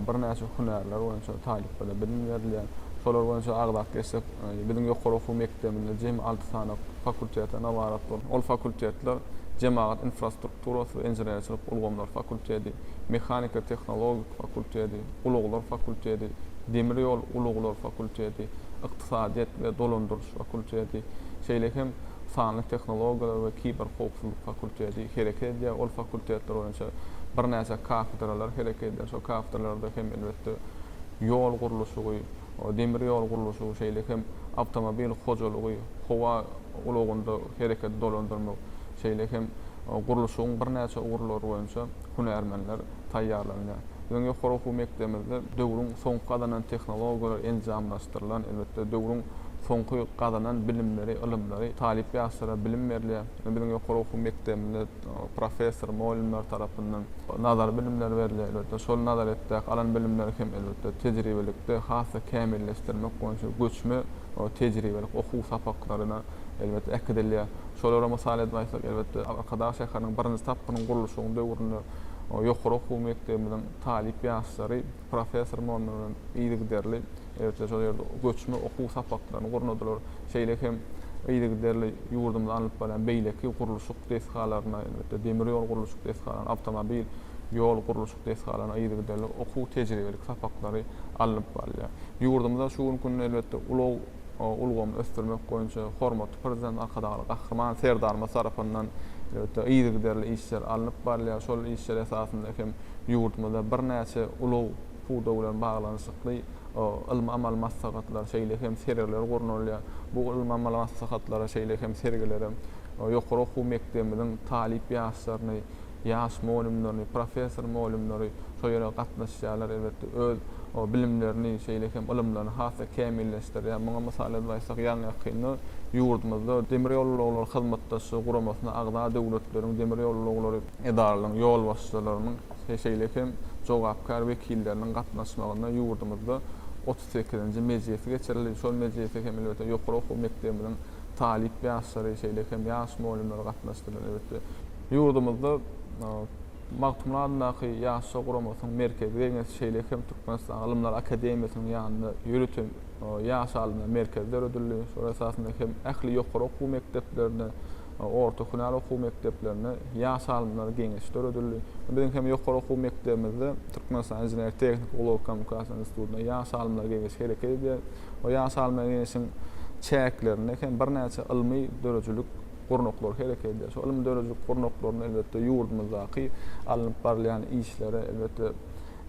bir näçe hünärler boýunça talipler bilim berilýär. Şolar boýunça agdak geçsek, biziň ýokary okuw mekdebinde jem 6 sany fakultetler nawarat bol. Ol fakultetler Cemaat infrastrukturasy we inženerçilik ulgamlar fakulteti, mehanika tehnologik fakulteti, uluglar fakulteti, demir ýol uluglar fakulteti, ykdysadyýat we dolandyryş fakulteti, şeýle hem sanly tehnologiýalar we kiber howpsuzlyk fakulteti hereket edýär. Ol fakultetler boýunça bir näçe kafedralar hereket edýär. Şo kafedralarda hem elbetde ýol gurulşy, demir ýol gurulşy, şeýle hem awtomobil hojalygy, howa ulugunda hereket dolandyrmak, şeýle hem gurulşyň bir näçe ugurlary boýunça hünärmenler taýýarlanýar. Biziň ýokary okuw mekdebimizde döwrüň soňky gadanan tehnologiýalar enjamlaşdyrylan, elbetde döwrüň soňky gadanan bilimleri, ilimleri talip ýaşlara bilim berilýär. Biziň ýokary okuw mekdebimizde professor, muallimler tarapyndan nazar bilimler berilýär. Elbetde şol nazaretde alan bilimler hem elbetde tejribelikde hasa kämilleşdirmek boýunça göçme tejribelik okuw sapaklaryna elbetde ekdilýär. Şolara mysal etmek elbetde arkadaş şäheriniň birinji tapynyň gurulşyny döwründe ýokary okuw mekdebiniň talip ýaşlary professor muallimler ýygyderli elbetde şol ýerde göçme okuw sapaklaryny gurnadylar. Şeýle hem ýygyderli ýurdumda alyp bolan beýleki gurulşyk deshgalaryna elbetde demir ýol gurulşyk deshgalaryna, awtomobil ýol gurulşyk deshgalaryna ýygyderli okuw tejribelik sapaklary alyp bolýar. Ýurdumda şu günde elbetde ulug ulgamy ösdürmek boýunça hormatly prezident arkadaşly Gahrman Serdarymyz tarapyndan ýygyderli işler alınıp barýar. Şol işler esasında hem ýurdumyzda bir näçe ulug puda bilen baglanyşykly ilm amal maslahatlar şeýle hem sergiler gurnulýar. Bu ilm amal maslahatlara şeýle hem sergiler ýokary okuw mekdebimiň talip ýaşlaryny, ýaş muallimlerini, professor muallimleri şol ýere gatnaşýarlar elbetde öz bilimlerini şeýle hem ilimlerini hasa kämilleşdirýär. Muňa mysal etmek ýa-ni ýakynda ýurdumyzda demir ýollar hyzmatdaşy guramasyna agda döwletleriň demir ýollary edaralaryň ýol başçylarynyň şeýle hem jogapkar wekilleriniň gatnaşmagyna ýurdumyzda 38-nji mejlisi geçirildi. Şol mejlisi hem elbetde ýokary okuw mekdebiniň talip ýaşlary şeýle hem ýaş muallimler gatnaşdylar elbetde. Ýurdumyzda magtymlaryndaky ýaşa guramasynyň merkezi diýen şeýle hem Türkmenistan Alimler Akademiýasynyň ýanynda ýürütüm ýaş alimler merkezleri ödülli. Şol esasında hem ähli ýokary okuw mekdeplerine, orta hünär okuw mekdeplerine ýaş alimler geňeşleri ödülli. Biziň hem ýokary okuw mekdebimizde Türkmenistan Ejra Teknik Ulu Kommunikasiýa institutunda ýaş alimler geňeş hereket edýär. O ýaş alimler geňeşiň çäklerini hem bir näçe ilmi dörejilik gurnoklar hereket edýär. Şol ilmi dörejilik gurnoklaryny elbetde ýurdumyzdaky alınıp barýan işlere elbetde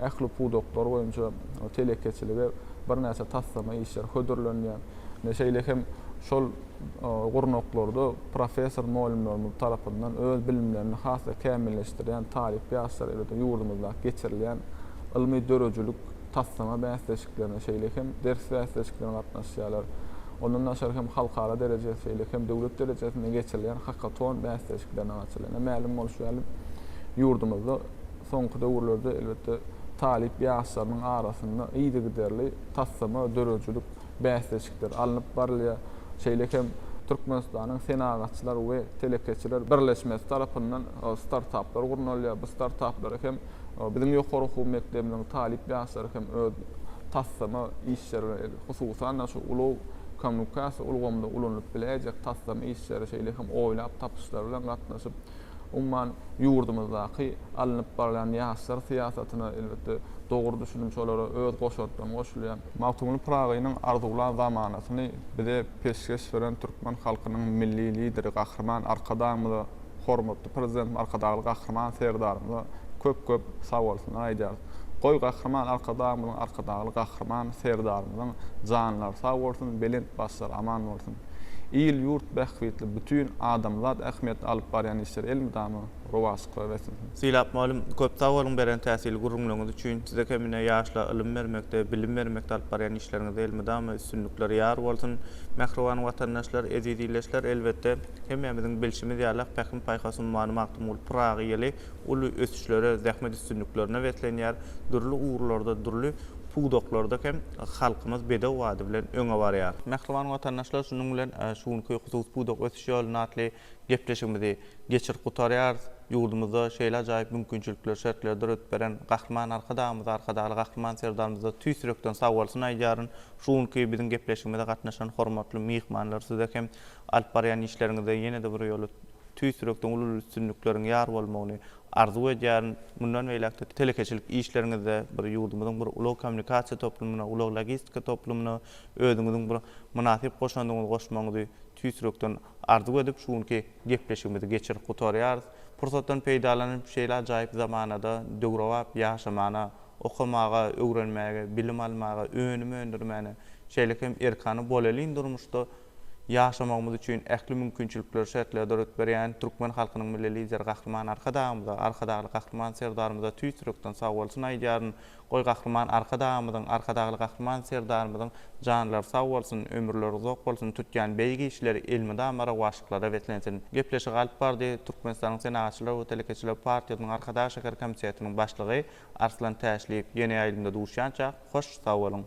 ähli pudoklar boýunça telekeçiligi bir näçe tassama işler hödürlenýär. Şeýle hem şol gurnoklarda professor muallimlerimiz tarapyndan öz bilimlerini hasa kämilleşdirýän talip ýaşlar elbetde ýurdumyzda geçirilýän ilmi dörejilik tassama bäsleşiklerine şeýle hem ders bäsleşiklerine gatnaşýarlar. Ondan aşağı hem halkara derecesiyle hem devlet derecesinde geçirilen hakaton bäsleşiklerine açylan. Ma'lum bolşýar ýurdumyzda soňky döwürlerde elbetde talip ýaşlarynyň arasynda ýygyderli tassama dörejilik bäsleşikler alınıp barýar. Şeýle hem Türkmenistanyň senagatçylar we telekeçiler birleşmesi tarapyndan startaplar gurnulýar. Bu startaplar hem biziň ýokary okuw mekdebiniň talip ýaşlary hem öz tassama işleri hususan şu ulug kommunikasiýa ulgamda ulanyp biläjek tassama işleri şeýle hem oýlap tapyşlar bilen gatnaşyp umman ýurdumyzdaky alınıp barýan ýaşlar siýasatyna elbetde dogry düşünüm şolara öz goşatdan goşulýan. Magtymly Pragynyň arzuwlar zamanasyny bize peşkeş beren türkmen halkynyň milli lideri Gahrman Arkadagymyza hormatly prezident Arkadagy Gahrman Serdarymyza köp-köp sawalsyny aýdýar. Goý gahrman arkadaýymyň arkadagy gahrman serdarymyň janlar sag bolsun, belent bassar aman bolsun. İl yurt bähwetli bütün adamlar ähmiýet alyp barýan işler elmydamy rowasyk etsin. Silap malum köp tawalın beren täsirli gurrunlygyňyz üçin size kemine ýaşla ilim bermekde, bilim bermekde alyp barýan işleriňiz elmydamy üstünlikleri ýar bolsun. Mähruwan watandaşlar, ezidileşler elbetde hemmämiziň bilşimi diýerler pähim paýhasy many maktum bolup Pragy ýeli uly ösüşlere, zähmet üstünliklerine wetlenýär. Durly uğurlarda, durly pudoklarda hem halkımız bedew wady bilen öňe barýar. Mähruwan watandaşlar şunun bilen şuňky husus pudok ösüş ýoluna atly gepleşigimizi geçir gutarýar. Ýurdumyzda şeýle ajaýyp mümkinçilikler, şertler ötüp beren gahrman arkadaly gahrman serdarymyzda tüýsürekden sag bolsun aýdýaryn. Şuňky biziň gepleşigimizde gatnaşan hormatly mihmanlar size hem alyp barýan işleriňizde ýene-de bir ýoly tüýsürekden uly üstünlikleriň ýar bolmagyny arzu edýän. Mundan beýlekde telekeçilik işleriňizde bir ýurdumyzyň bir ulug kommunikasiýa toplumyna, ulug logistika toplumyna özüňiziň bir munasip goşandygyňyzy goşmagyňyzy tüýsürekden arzu edip şuňky gepleşigimizi geçirip gutarýar. Pursatdan peýdalanyp şeýle ajaýyp zamanada döwrewap ýaşamana, okumaga, öwrenmäge, bilim almaga, önüme öndürmäne şeýle hem erkany bolalyn durmuşda ýaşamagymyz üçin ähli mümkinçilikler, şertler döret berýän türkmen halkynyň milli lider gahrman arkadagy gahrman serdarymyza tüýsürekden sag bolsun aýdýaryn. Goý gahrman arkadagy gahrman serdarymyzyň janlar sag bolsun, ömürleri uzak bolsun, tutýan beýgi işleri elmydama rowaşyklara wetlensin. Gepleşik alyp bardy Türkmenistanyň Senaatçylar we Telekeçiler partiýasynyň arkadaş şäher komissiyasiniň başlygy Arslan Täşliýew ýene ýaýlymda duşýança hoş sag bolun.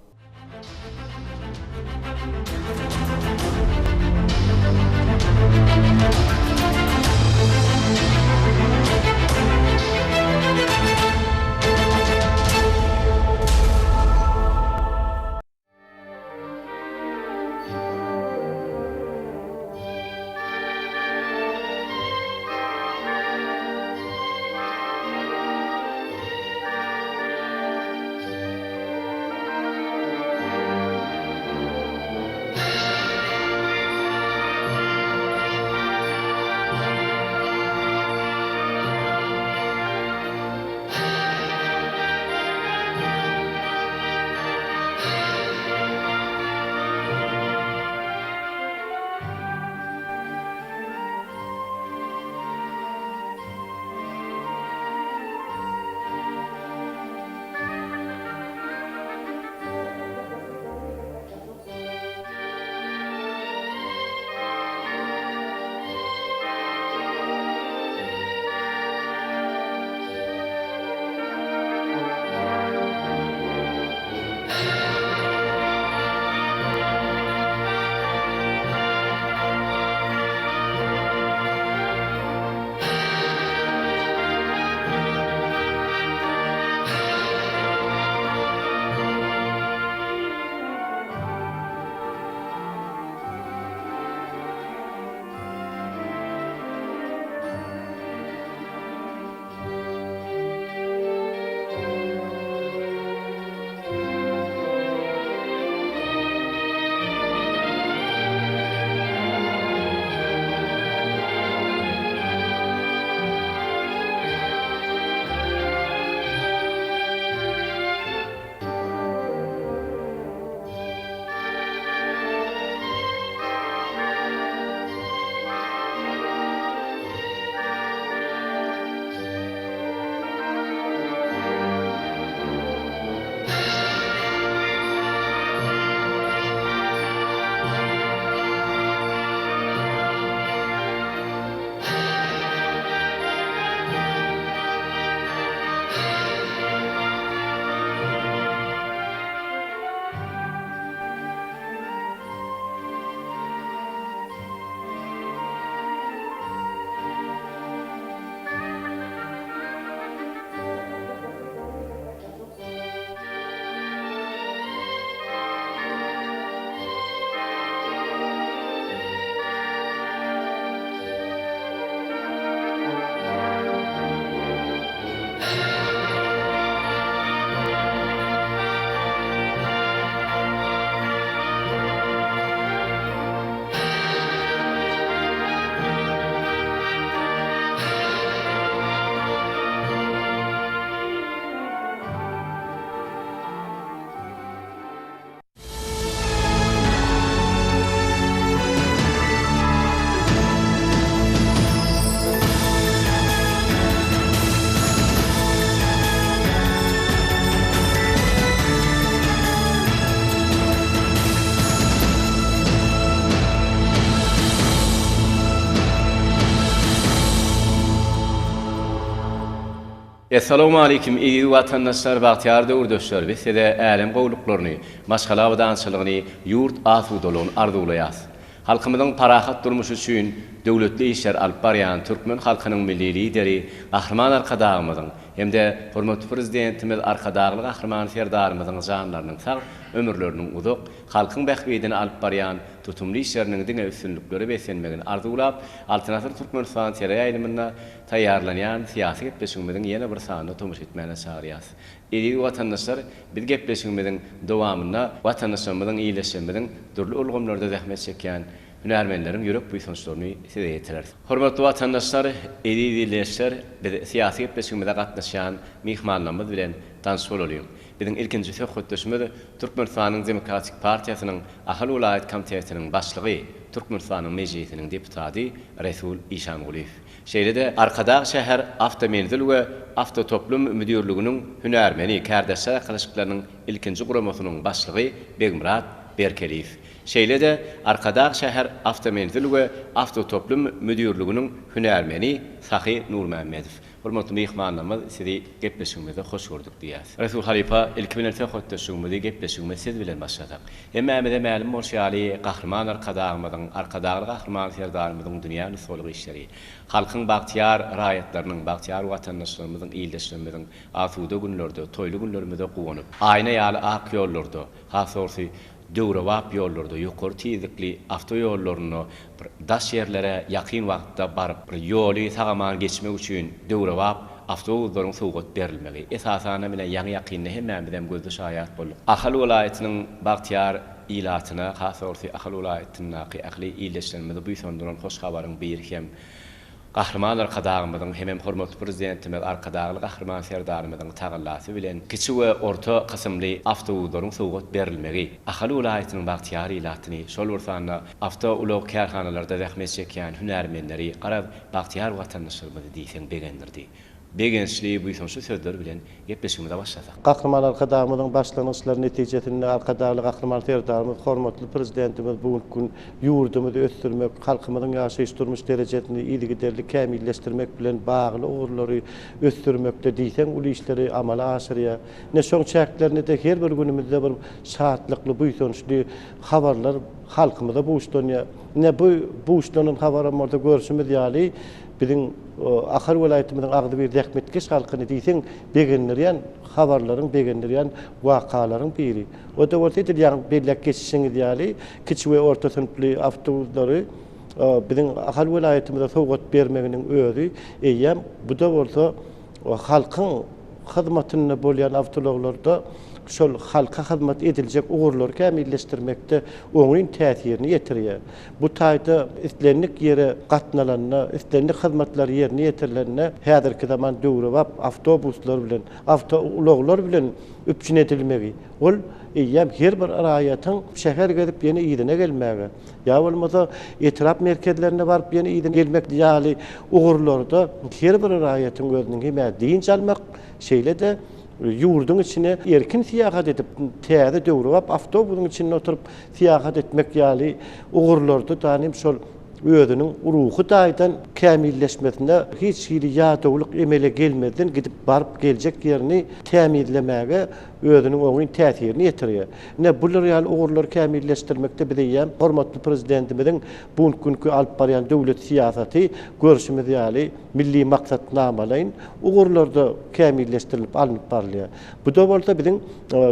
Assalamu alaykum iyi vatandaşlar, bahtiyar döwürdeşler. Biz de älim gowluklaryny, maşgala we dançylygyny ýurt asudalygyny arzulayas. Halkymyzyň parahat durmuşy üçin döwletli işler alyp barýan türkmen halkynyň milli lideri, Gahrman Arkadagymyzyň hemde hormatly prezidentimiz Arkadagyly Gahrman Serdarymyzyň janlarynyň sag ömürleriniň uzak, halkyň bähbedini alyp barýan tutumly işleriniň diňe üstünlikleri besenmegini arzulap, Altynasır Türkmenistan teleýaýlymyna taýýarlanýan syýasy gepleşigimiziň ýene bir sanyny tomuş etmäne çagyrýas. Eri vatandaşlar, biz gepleşigimiziň dowamyna vatandaşlarymyzyň iýleşmeginiň dürli ulgamlarda zähmet çekýän hünärmenleriň ýürek buýsunçlaryny size ýetirler. Hormatly vatandaşlar, eri dileşler, biz syýasy gepleşigimizde gatnaşan mihmanlarymyz bilen tanış bolalım. Bizim ilkinji söhbetdeşimiz Türkmenistanyň Demokratik Partiýasynyň Ahal Ulayat Komitetiniň başlygy, Türkmenistanyň mejlisiniň deputaty Resul İşanguliýew. Şeýle-de Arkadag şäher awtomenzil we awtotoplum müdürliginiň hünärmeni Kärdeşler kylışyklarynyň ilkinji guramasynyň başlygy Begmurat Berkeliýew. Şeýle-de Arkadag şäher awtomenzil we awtotoplum müdürliginiň hünärmeni Sahy Nurmammedow. Hormatly mehmanlarymyz, sizi gepleşigimizde hoş gördük diýäs. Resul Halipa ilk bilen söhbetdeşigimizi gepleşigimiz siz bilen başladyk. Hemmämize ma'lum bolşaly Gahrman Arkadagymyzyň, Arkadagy Gahrman Serdarymyzyň dünýä nusulugy işleri, halkyň bagtyar raýatlarynyň, bagtyar watandaşlarymyzyň iýleşmeginiň asuda günlerde, toýly günlerimizde gowanyp, aýna ýaly ak ýollarda, hasorsy döwrewap ýollarda, ýokary tezlikli awtoýollaryny daş ýerlere ýakyn wagtda baryp, ýoly sagaman geçmek üçin döwrewap awtobuslaryň suwgat berilmegi. Esasana bilen ýaňy ýakynny hemmämizden gözde şaýat boldyk. Ahal welaýatynyň bagtyar ilatyna, hasorsy Ahal welaýatynyň akly iýleşmeginde buýsandyran hoş habaryň bir hem Gahrman Arkadagymyzyň hemem hormatly prezidentimiz Arkadagyly Gahrman Serdarymyzyň tagallasy bilen kiçi we orta kysymly awtobuslaryň suwgat berilmegi. Ahal welaýatynyň bagtyar ilatyny şol ursanna awtobus kärhanalarda zähmet çekýän hünärmenleri garap bagtyar watandaşlarymyzy diýsen begendirdi. Begençliği buýsunçy sözler bilen gepleşigimize başladyk. Gahrman Arkadagymyzyň başlanyşlary netijesinde Arkadagyly Gahrman Serdarymyz hormatly prezidentimiz bu gün ýurdumuzy ösdürmek, halkymyzyň ýaşaýyş durmuş derejesini ýygyderli kämilleşdirmek bilen bagly uğurlary ösdürmekde diýsen uly işleri amala aşyrýar. Ne şoň çäklerini de her bir günümizde bir şahatlykly buýsunçly habarlar halkymyza buýşdanyar. Ne bu buýşdanyň habarymyzda görüşimiz ýaly bizim Ahal welaýatymyzyň agdy bir zähmetkeş halkyny diýsen begenlerýän habarlaryň, begenlerýän wakalaryň biri. O da orta edilýän bellek geçişiňiz ýaly kiçi we orta sınıfly awtobuslary bizim Ahal welaýatymyza sowgat bermeginiň özü eýem bu da bolsa halkyň hyzmatyna bolýan awtologlarda şol halka hyzmat ediljek uğurlary kämilleşdirmekde oňun täsirini ýetirýär. Bu taýda islenlik ýere gatnalanna, islenlik hyzmatlar ýerine ýetirilenine häzirki zaman döwrewap awtobuslar bilen, awtologlar bilen üpçün edilmegi. Ol eýem her bir raýatyň şäher gezip ýene ýygyna gelmäge, ýa bolmasa etrap merkezlerine baryp ýene ýygyna gelmek ýaly uğurlarda her bir raýatyň özüniň hemä diýinç almak, şeýle-de ýurdun içine erkin siýahat edip, täze döwrewap awtobusyň içine oturup siýahat etmek ýaly uğurlarda tanym şol özüniň ruhy daýdan kämilleşmesine hiç hili ýatawlyk emele gelmeden gidip baryp geljek ýerini täminlemege özüniň oňun täsirini ýetirýär. Ne bular ýaly uğurlary kämilleşdirmekde bizeýem hormatly prezidentimiziň bu günkü alyp barýan döwlet siýasaty görüşimiz ýaly milli maksatnamalaryň uğurlarda kämilleşdirilip alınıp barylýar. Bu da bolsa biziň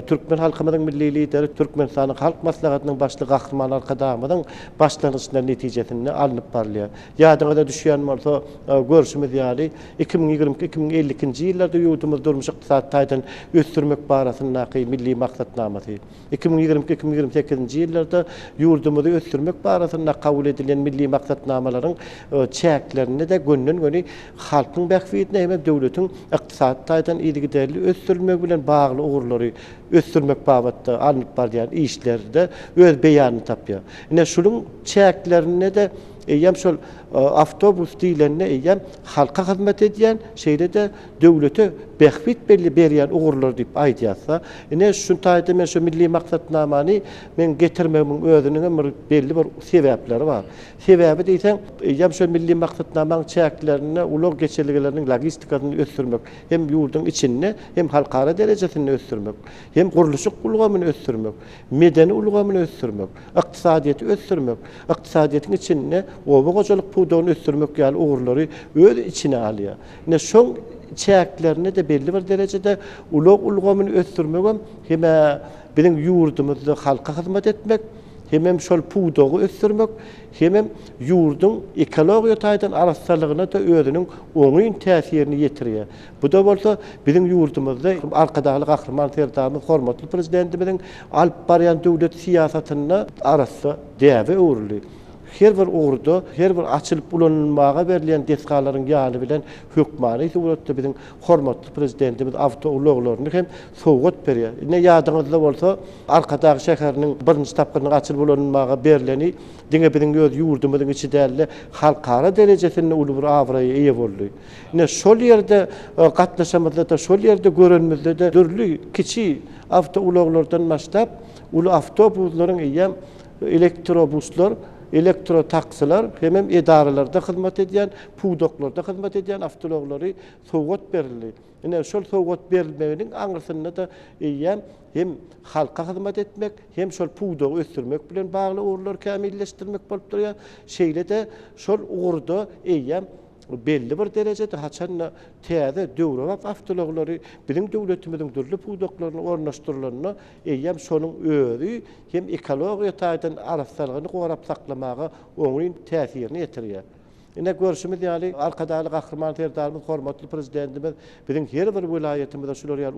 türkmen halkymyzyň milli lideri, Türkmenistanyň halk maslahatynyň başlygy Gahrman Arkadagymyzyň başlanyşlarynyň netijesinde alınıp barylýar. Ýadyňyza düşýän bolsa görüşimiz ýaly 2020-2052-nji ýyllarda ýurdumyz durmuş ykdysat taýdan ösdürmek barasyndaky milli maksatnamasy. 2020-2028-nji ýyllarda ýurdumuzy ösdürmek barasynda kabul edilen milli maksatnamalaryň çäklerini de gönnen-göni halkyň bähbedine hem döwletiň ykdysat taýdan ýygyderli ösdürmek bilen bagly uğurlary ösdürmek babatda alınıp barýan işlerde öz beýanyny tapýar. Ine şunuň çäklerine de eýem şol avtobus diýlenne eýem halka hyzmat edýän, şeýle de döwlete behbit belli berýän ugurlar diýip aýdýarsa, ine şu taýda men şu milli maksatnamany men getirmegiň özüniň bir belli bir sebäpleri bar. Sebäbi diýsem, eýem şu milli maksatnamaň çäklerini, ulug geçerlilikleriniň logistikasyny ösdürmek, hem ýurdun içinde hem halkara derejesinde ösdürmek, hem guruluşyk ulgamyny ösdürmek, medeni ulgamyny ösdürmek, ykdysadyýaty ösdürmek, ykdysadyýatyň içinde oba goçalyk puwdagyny ösdürmek ýaly ugurlary öz içine alýar. Ne şoň çäklerini de belli bir derejede ulug ulgamyny ösdürmek hem biziň ýurdumyzda halka hyzmat etmek, hem şol puwdagy ösdürmek, hem ýurdun ekologiýa taýdan arasçylygyna da özüniň oňyn täsirini ýetirýär. Bu da bolsa biziň ýurdumyzda arkadaşly gahrman Ferdarymyz hormatly prezidentimiziň alyp barýan döwlet siýasatyna arasy däwe öwrüli. Her bir uğurda, her bir açılıp ulanılmağa verilen deskalaryň ýaly bilen hökmany suratda biziň hormatly prezidentimiz awtologlaryny hem sowgat berýär. Ne ýadyňyzda bolsa, arkadaky şäheriniň birinji tapgyryň açılıp ulanılmağa berileni diňe biziň öz ýurdumyzyň içinde halkara derejesinde uly bir awraýa eýe boldy. Ne şol ýerde gatnaşamyzda da şol ýerde görenmizde de dürli kiçi awtologlardan başlap uly awtobuslaryň eýem elektrobuslar, elektro taksiler hem edaralarda hyzmat edýän, puwdaklarda hyzmat edýän awtologlary sowgat berildi. Ine şol sowgat berilmeginiň aňyrsynda da eýem hem halka hyzmat etmek, hem şol puwdagy ösdürmek bilen bagly ugurlar kämilleşdirmek bolup durýar. Şeýle de şol ugurda eýem belli bir derejede haçan täze döwrewap awtologlary biziň döwletimiziň dürli puwdaklaryny ornaşdyrylaryna eýem şonuň özü hem ekologiýa taýdan arasçylygyny gorap saklamaga oňyn täsirini ýetirýär. Ine görüşimiz ýaly arkadaşly gahrman Ferdarymyz hormatly prezidentimiz biziň her bir vilayatimizde şular ýaly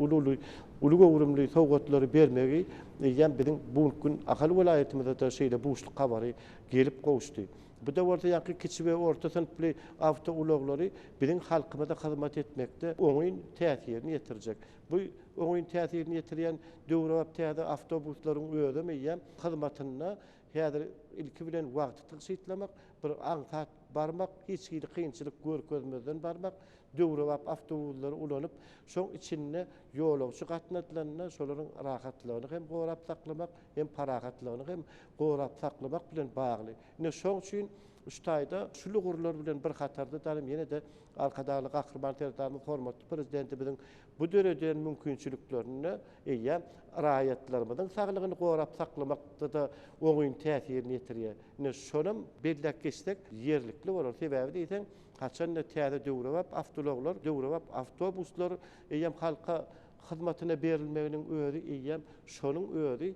uly gowrumly sowgatlary bermegi eýem biziň bu gün ahal vilayatimizde de şeýle buçluk kabary gelip gowuşdy. Bu da orta ýaky kiçi we orta synply awtologlary biziň halkymyza hyzmat etmekde oňyn täsirini ýetirjek. Bu oňyn täsirini ýetirýän döwrewap täze awtobuslaryň özü meýem hyzmatyna häzir ilki bilen wagty tygşytlamak, bir aňsat barmak, hiç kiri kynçylyk görkezmezden barmak, döwrewap awtobuslary ulanyp, şoň içinde ýolagçy gatnadylaryna şolaryň rahatlygyny hem gorap saklamak, hem parahatlygyny hem gorap saklamak bilen bagly. Ne şoň üçin Uştaýda şuly gurlar bilen bir hatarda dalym ýene de arkadaşly gahrman Ferdarymyz hormatly prezidentimiziň bu döredäň mümkinçiliklerini eýem raýatlarymyzyň saglygyny gorap saklamakda da oňyn täsirini ýetirýär. Ne şonam bellek geçsek ýerlikli bolar. Sebäbi diýsem, haçan da täze döwrewap awtologlar, döwrewap awtobuslar eýem halka hyzmatyna berilmeginiň özü eýem şonuň özü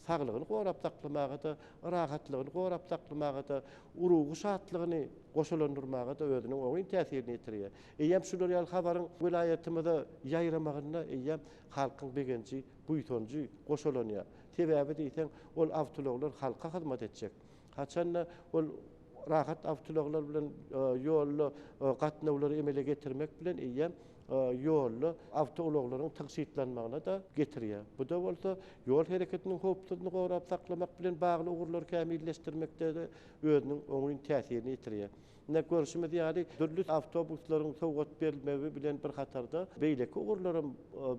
saglygyny gorap saklamaga da, rahatlygyny gorap saklamaga da, urugy şatlygyny goşulandyrmaga da özüniň oňyn täsirini ýetirýär. Eýem şular ýaly habaryň vilayatymyzda ýaýramagyna eýem halkyň begenji, buýtonji goşulanýar. Sebäbi diýsem, ol awtologlar halka hyzmat etjek. Haçan ol rahat awtologlar bilen ýolly gatnawlary emele getirmek bilen eýem ýolly awtologlaryň tygşytlanmagyna da getirýär. Bu da bolsa ýol hereketiniň howpsuzlygyny gorap saklamak bilen bagly ugurlar kämilleşdirmekde de özüniň oňyn täsirini ýetirýär. Ne görüşimiz ýaly dürli awtobuslaryň sowgat berilmegi bilen bir hatarda beýleki ugurlarym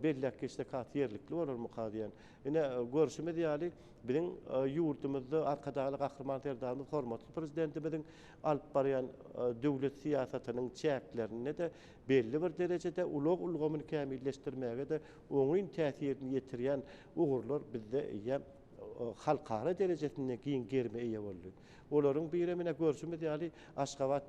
bellek geçde ýerlikli bolar mukadiýan. Ine görüşimiz ýaly biziň ýurdumyzda arkadaşly gahrman Ferdarymyz hormatly prezidentimiziň alyp barýan döwlet siýasatynyň çäklerini de belli bir derejede ulug ulgamyny kämilleşdirmege de oňyn täsirini ýetirýän ugurlar bizde eýem halkara derejesinde giň germe eýe boldy. Olaryň biremine görüşimiz ýaly Aşgabat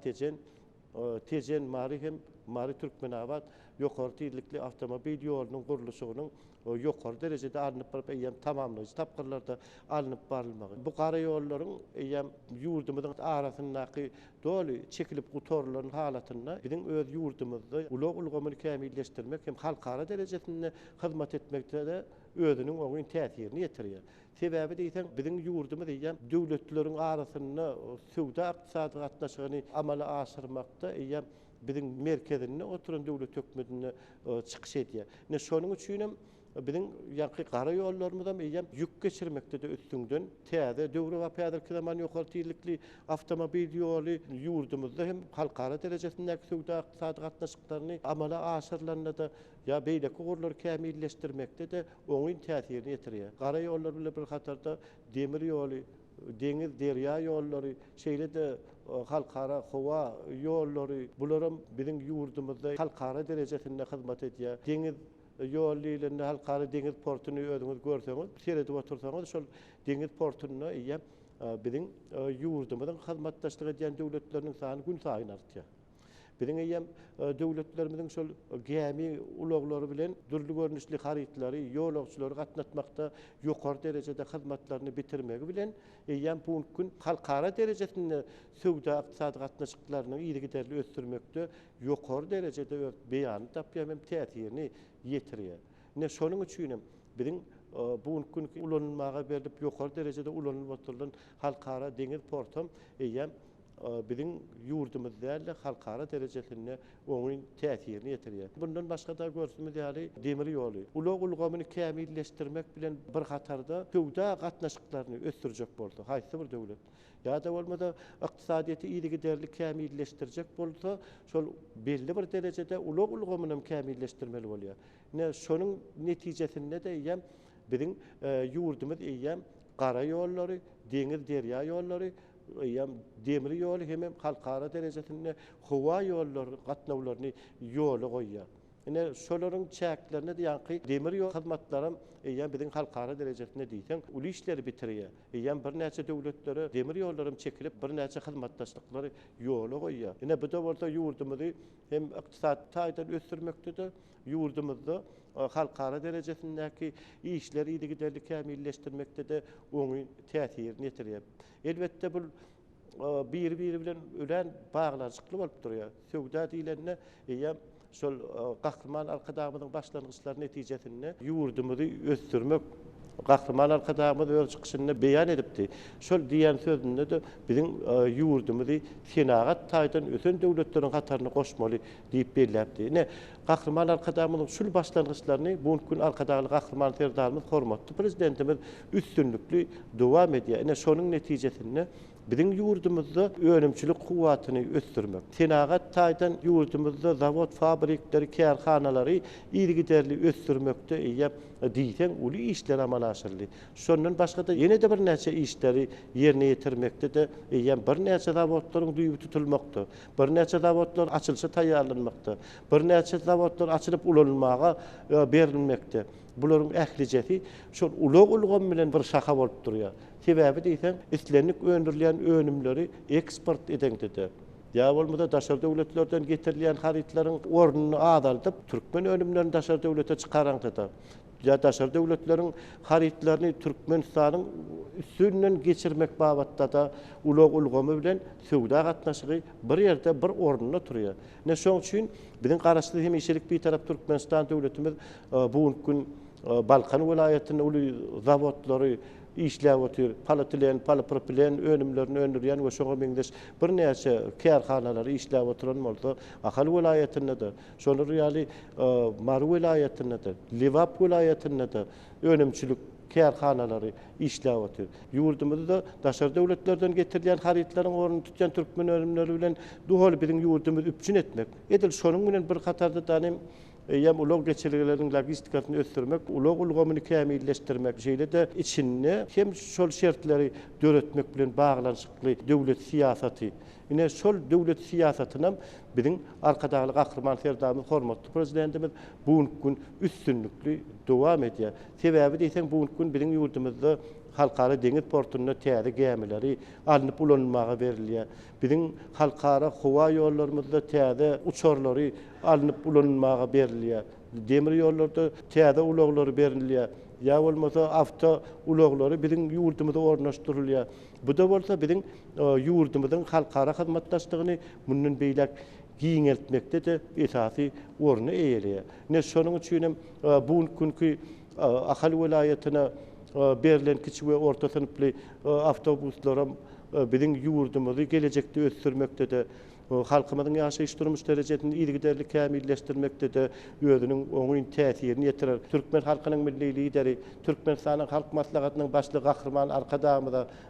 Tejen Mari hem Mari Türkmenabad ýokary tiýlikli awtomobil ýolunyň gurulşygynyň ýokary derejede alınıp barıp eýem tamamlaýjy tapgyrlarda alınıp barylmagy. Bu gara ýollaryň eýem ýurdumyzyň arasyndaky doly çekilip gutorlaryň halatyna biziň öz ýurdumyzda ulug ulgamyny kämilleşdirmek hem halkara derejesinde hyzmat etmekde de özüniň oňyn täsirini ýetirýär. Sebäbi diýsem, biziň ýurdumyz eýem döwletleriň arasynda sowda ykdysady gatnaşygyny amala aşyrmakda eýem biziň merkezine oturan döwlet hökümetine çykyş edýär. Ne şonuň üçin hem bizim yankı kara yollarımızdan eyyem yük geçirmekte de üstünden täze döwre we päderki zaman ýokary tiýlikli avtomobil ýoly ýurdumuzda hem halkara derejesindäki söwda ykdysady gatnaşyklaryny amala aşyrlanynda da ya beýleki gorlary kämilleşdirmekde de oňun täsirini ýetirýär. Kara ýollar bilen bir hatarda demir ýoly, deňiz derýa ýollary, şeýle de halkara howa ýollary bularam bizim ýurdumuzda halkara derejesinde hyzmat edýär. Deňiz ýollarynda halkara deňiz portuny özüňiz görseňiz, seredip otursaňyz şol deňiz portuny ýa bizim ýurdumyzyň hyzmatdaşlyk edýän döwletleriniň sany gün saýyn artýar. Bizim eýem döwletlerimizin şol gämi ulaglary bilen durly görnüşli haritlary, ýolagçylary gatnatmakda ýokary derejede hyzmatlaryny bitirmegi bilen eýem bu gün halkara derejesinde söwda ykdysady gatnaşyklaryny ýygyderli ösdürmekde ýokary derejede beýan tapýar hem täsirini ýetirýär. Ne şonuň üçin bizim bu gün ulanmaga berilip ýokary derejede ulanıp oturulan halkara deňiz portum eýem bizim ýurdumuzda halkara derejesinde oňun täsirini ýetirýär. Bundan başga da görsümiz ýaly demir ýoly. Ulag ulgamyny kämilleşdirmek bilen bir hatarda söwda gatnaşyklaryny ösdürjek boldy. Haýsy bir döwlet ya da bolmada ykdysadyety ýygyderli kämilleşdirjek bolsa, şol belli bir derejede ulag ulgamyny kämilleşdirmeli bolýar. Ne şonuň netijesinde de ýem bizim ýurdumuz eýem kara ýollary, deňiz derýa ýollary, demir ýoly hem halkara derejesinde howa ýollary gatnawlaryny ýoly goýýar. Ine şolaryň çäklerini ýanky demir ýol hyzmatlarym bizim halkara derejesinde diýsen uly işleri bitirýär. Bir näçe döwletlere demir ýollarym çekilip bir näçe hyzmatdaşlyklary ýoly goýýar. Ine bu da bolsa ýurdumuzy hem ykdysady taýdan ösdürmekde de ýurdumuzda halkara derejesindäki işleri ýygyderli kämilleşdirmekde de oňun täsirini ýetirýär. Elbetde bu bir-biri bilen ölen baglanşykly bolup durýar. Söwda diýilende şol gahrman arkadamyň başlangyçlary netijesinde ýurdumuzy ösdürmek gahrman arkadamyň öz çykyşyny beýan edipdi. Şol diýen sözünde de bizim ýurdumuzy senagat taýdan ösen döwletleriň gataryna goşmaly diýip belläpdi. Ne gahrman arkadamyň şol başlangyçlaryny bu gün arkadaly gahrman terdarymyz hormatly prezidentimiz üstünlükli dowam edýär. Ne şonuň netijesinde bizim ýurdumuzda önümçilik kuwatyny ösdürmek. Senagat taýdan ýurdumuzda zawod, fabrikleri, kärhanalary ýygyderli ösdürmekde diýsen uly işler amala aşyrly. Şondan başga da ýene de bir näçe işleri ýerine ýetirmekde de bir näçe zawodlaryň duýup tutulmakda, bir näçe zawodlar açylşa taýýarlanmakda, bir näçe zawodlar açylyp ulanmaga berilmekde. Bularyň ählijeti şol ulag ulgam bilen bir şaka bolup durýar. Sebäbi diýsen, islenlik öndürilen önümleri eksport edende. Ya bolmada daşar döwletlerden getirilen haritlaryň ornuny azaltyp, türkmen önümlerini daşar döwlete çykaranda da. Ya daşar döwletleriň haritlaryny Türkmenistanyň üstünden geçirmek babatda da ulag ulgamy bilen söwda gatnaşygy bir ýerde bir ornuna turýar. Ne şoň üçin biziň garaşly hem işçilik bir tarap Türkmenistan döwletimiz bu gün Balkan welaýatyny uly zawodlary işläp otur, poletilen, polipropilen önümlerini öndürýän we şoňa meňdeş bir näçe kärhanalary işläp oturan bolsa, Ahal welaýatynda da, şonuň ýaly Mar welaýatynda da, Liwap welaýatynda da önümçilik kärhanalary işläp otur. Ýurdumuzda daşar döwletlerden getirilen haritlaryň ornuny tutýan türkmen önümleri bilen duhol bizim ýurdumuzy üpçün etmek. Edil şonuň bilen bir hatarda da ulag geçirgeleriň logistikasyny ösdürmek, ulag ulgamyny kämilleşdirmek, şeýle de içinde hem şol şertleri döretmek bilen baglanşykly döwlet siýasaty. Ine şol döwlet siýasatyna bizim arkadaly gahrman serdamyz hormatly prezidentimiz bu gün üstünlükli dowam edýär. Sebäbi diýsen bu gün bizim ýurdumuzda halkara deňiz portunyna täze gämileri alınıp ulanmaga berilýär. Bizim halkara howa ýollarymyzda täze uçarlary alınıp ulanmaga berilýär. Demir ýollarda täze ulaglary berilýär. Ya bolmasa avto ulaglary bizim ýurdumyzda ornaşdyrylýar. Bu da bolsa bizim ýurdumyzyň halkara hyzmatdaşlygyny mundan beýlek giňeltmekde de esasy orny eýelýär. Ne şonuň üçin bu günkü Ahal welaýatyna berilen kiçik we orta sınıfly awtobuslara bizim yurdumuzu gelecekte ösürmekte de halkımızın yaşayış durmuş derecesini ilgiderli kamilleştirmekte de özünün onun tesirini yetirir. Türkmen halkının milli lideri, Türkmenistan'ın halk maslahatının başlı kahraman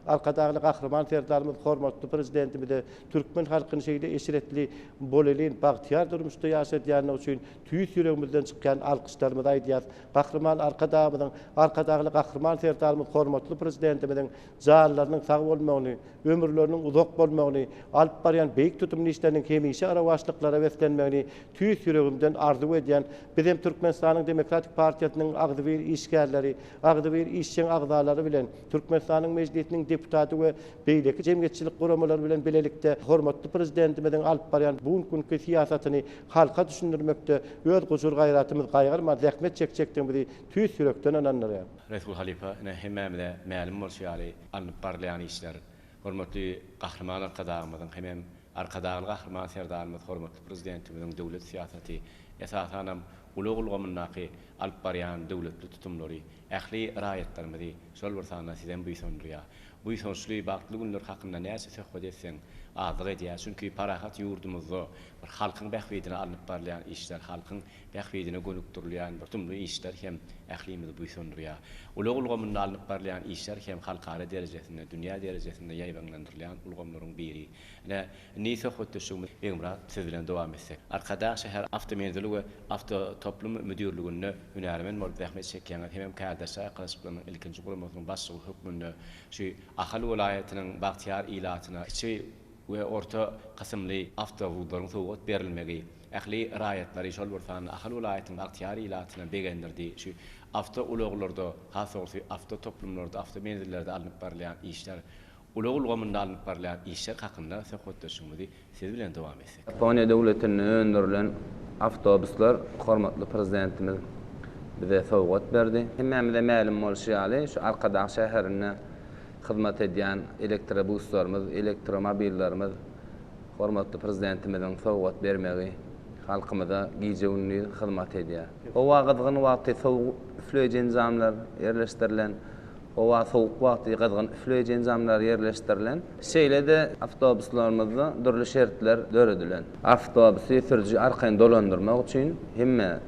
arkadağlı kahraman serdarımız, hormatlı prezidentimiz de Türkmen halkının şeyde eşiretli bolelin bahtiyar durmuşda yaşayanlar için tüyüs yüreğimizden çıkan alkışlarımız aydiyaz. Kahraman arkadağlı kahraman serdarımız, hormatlı prezidentimizin canlarının sağ olmağını, ömürlerinin uzak olmağını, alıp barayan beyik tutum işlerinin hemişe aravaşlıklara beslenmeni tüyüs yüreğimden arzu ediyen bizim Türkmenistan'ın Demokratik Partiyasının ağzıbir işgərləri, ağzıbir işçen ağzaları bilen Türkmenistan'ın meclisinin deputatı ve beyleki cemiyetçilik kuramaları bilen bilelikte hormatlı prezidentimizin alıp barayan bugünkü siyasatını halka düşündürmekte öz gusur gayratımız gaygırma zahmet çekecektiğimizi tüyüs yürekten ananlar. Resul Halifa hemmemde ma'lum bolşýary alyp barlayan işler hormatly gahraman arkadağymyzyň hemem arkadağly gahraman serdarymyz hormatly prezidentimizin döwlet siýasaty esasanam ulugulgamyndaky alyp barýan döwletli tutumlary ähli raýatlarymyzy şol bir sanda sizden buýsundurýar. Bu soňçuly bagtly günler hakynda näse söhbet etseň azyk edýär. Çünki parahat yurdumuzda bir halkyň bähwidine alyp barlayan işler, halkyň bähwidine gönükdirilýän bir tumly işler hem ählimizi buýsundurýar. Ulugulgamynda alyp barlayan işler hem halkara derejesinde, dünýä derejesinde ýaýbanlandyrylýan ulgamlaryň biri. Näme söhbet etseň beňra siz bilen dowam etsek. Arkada şäher awtomenzili we toplum müdürligine hünärmen bolup zähmet çekýän hem Kardasa Qasıplyň ilkinji guramasynyň başçyly hökmünde şu Ahal welaýatynyň Bagtyar ilatyna kiçi we orta kysymly awtowullaryň sowgat berilmegi ähli raýatlary şol bolsan Ahal welaýatynyň Bagtyar ilatyna begendirdi. Şu awto uluglarda, hasosy awto toplumlarda, awtomenzillerde alyp barlayan işler ulugulgamynda alyp barlayan işler hakynda söhbet etseňiz siz bilen dowam etsek. Japoniya döwletiniň öndürilen awtobuslar hormatly prezidentimiz bize sowgat berdi. Hemmemizde ma'lum bolşýaly şu Arkadaş şäherine hyzmat edýän elektrobuslarymyz, elektromobillerimiz hormatly prezidentimizin sowgat bermegi halkymyza giýjewünli hyzmat edýär. O wagtdyň wagty sowuk üfleýän jamlar yerleşdirilen, o sowuk wagty gazgyn üfleýän jamlar yerleşdirilen. Şeýle-de awtobuslarymyzda dürli şertler döredilen. Awtobusy sürüji arkaň dolandyrmak üçin hemme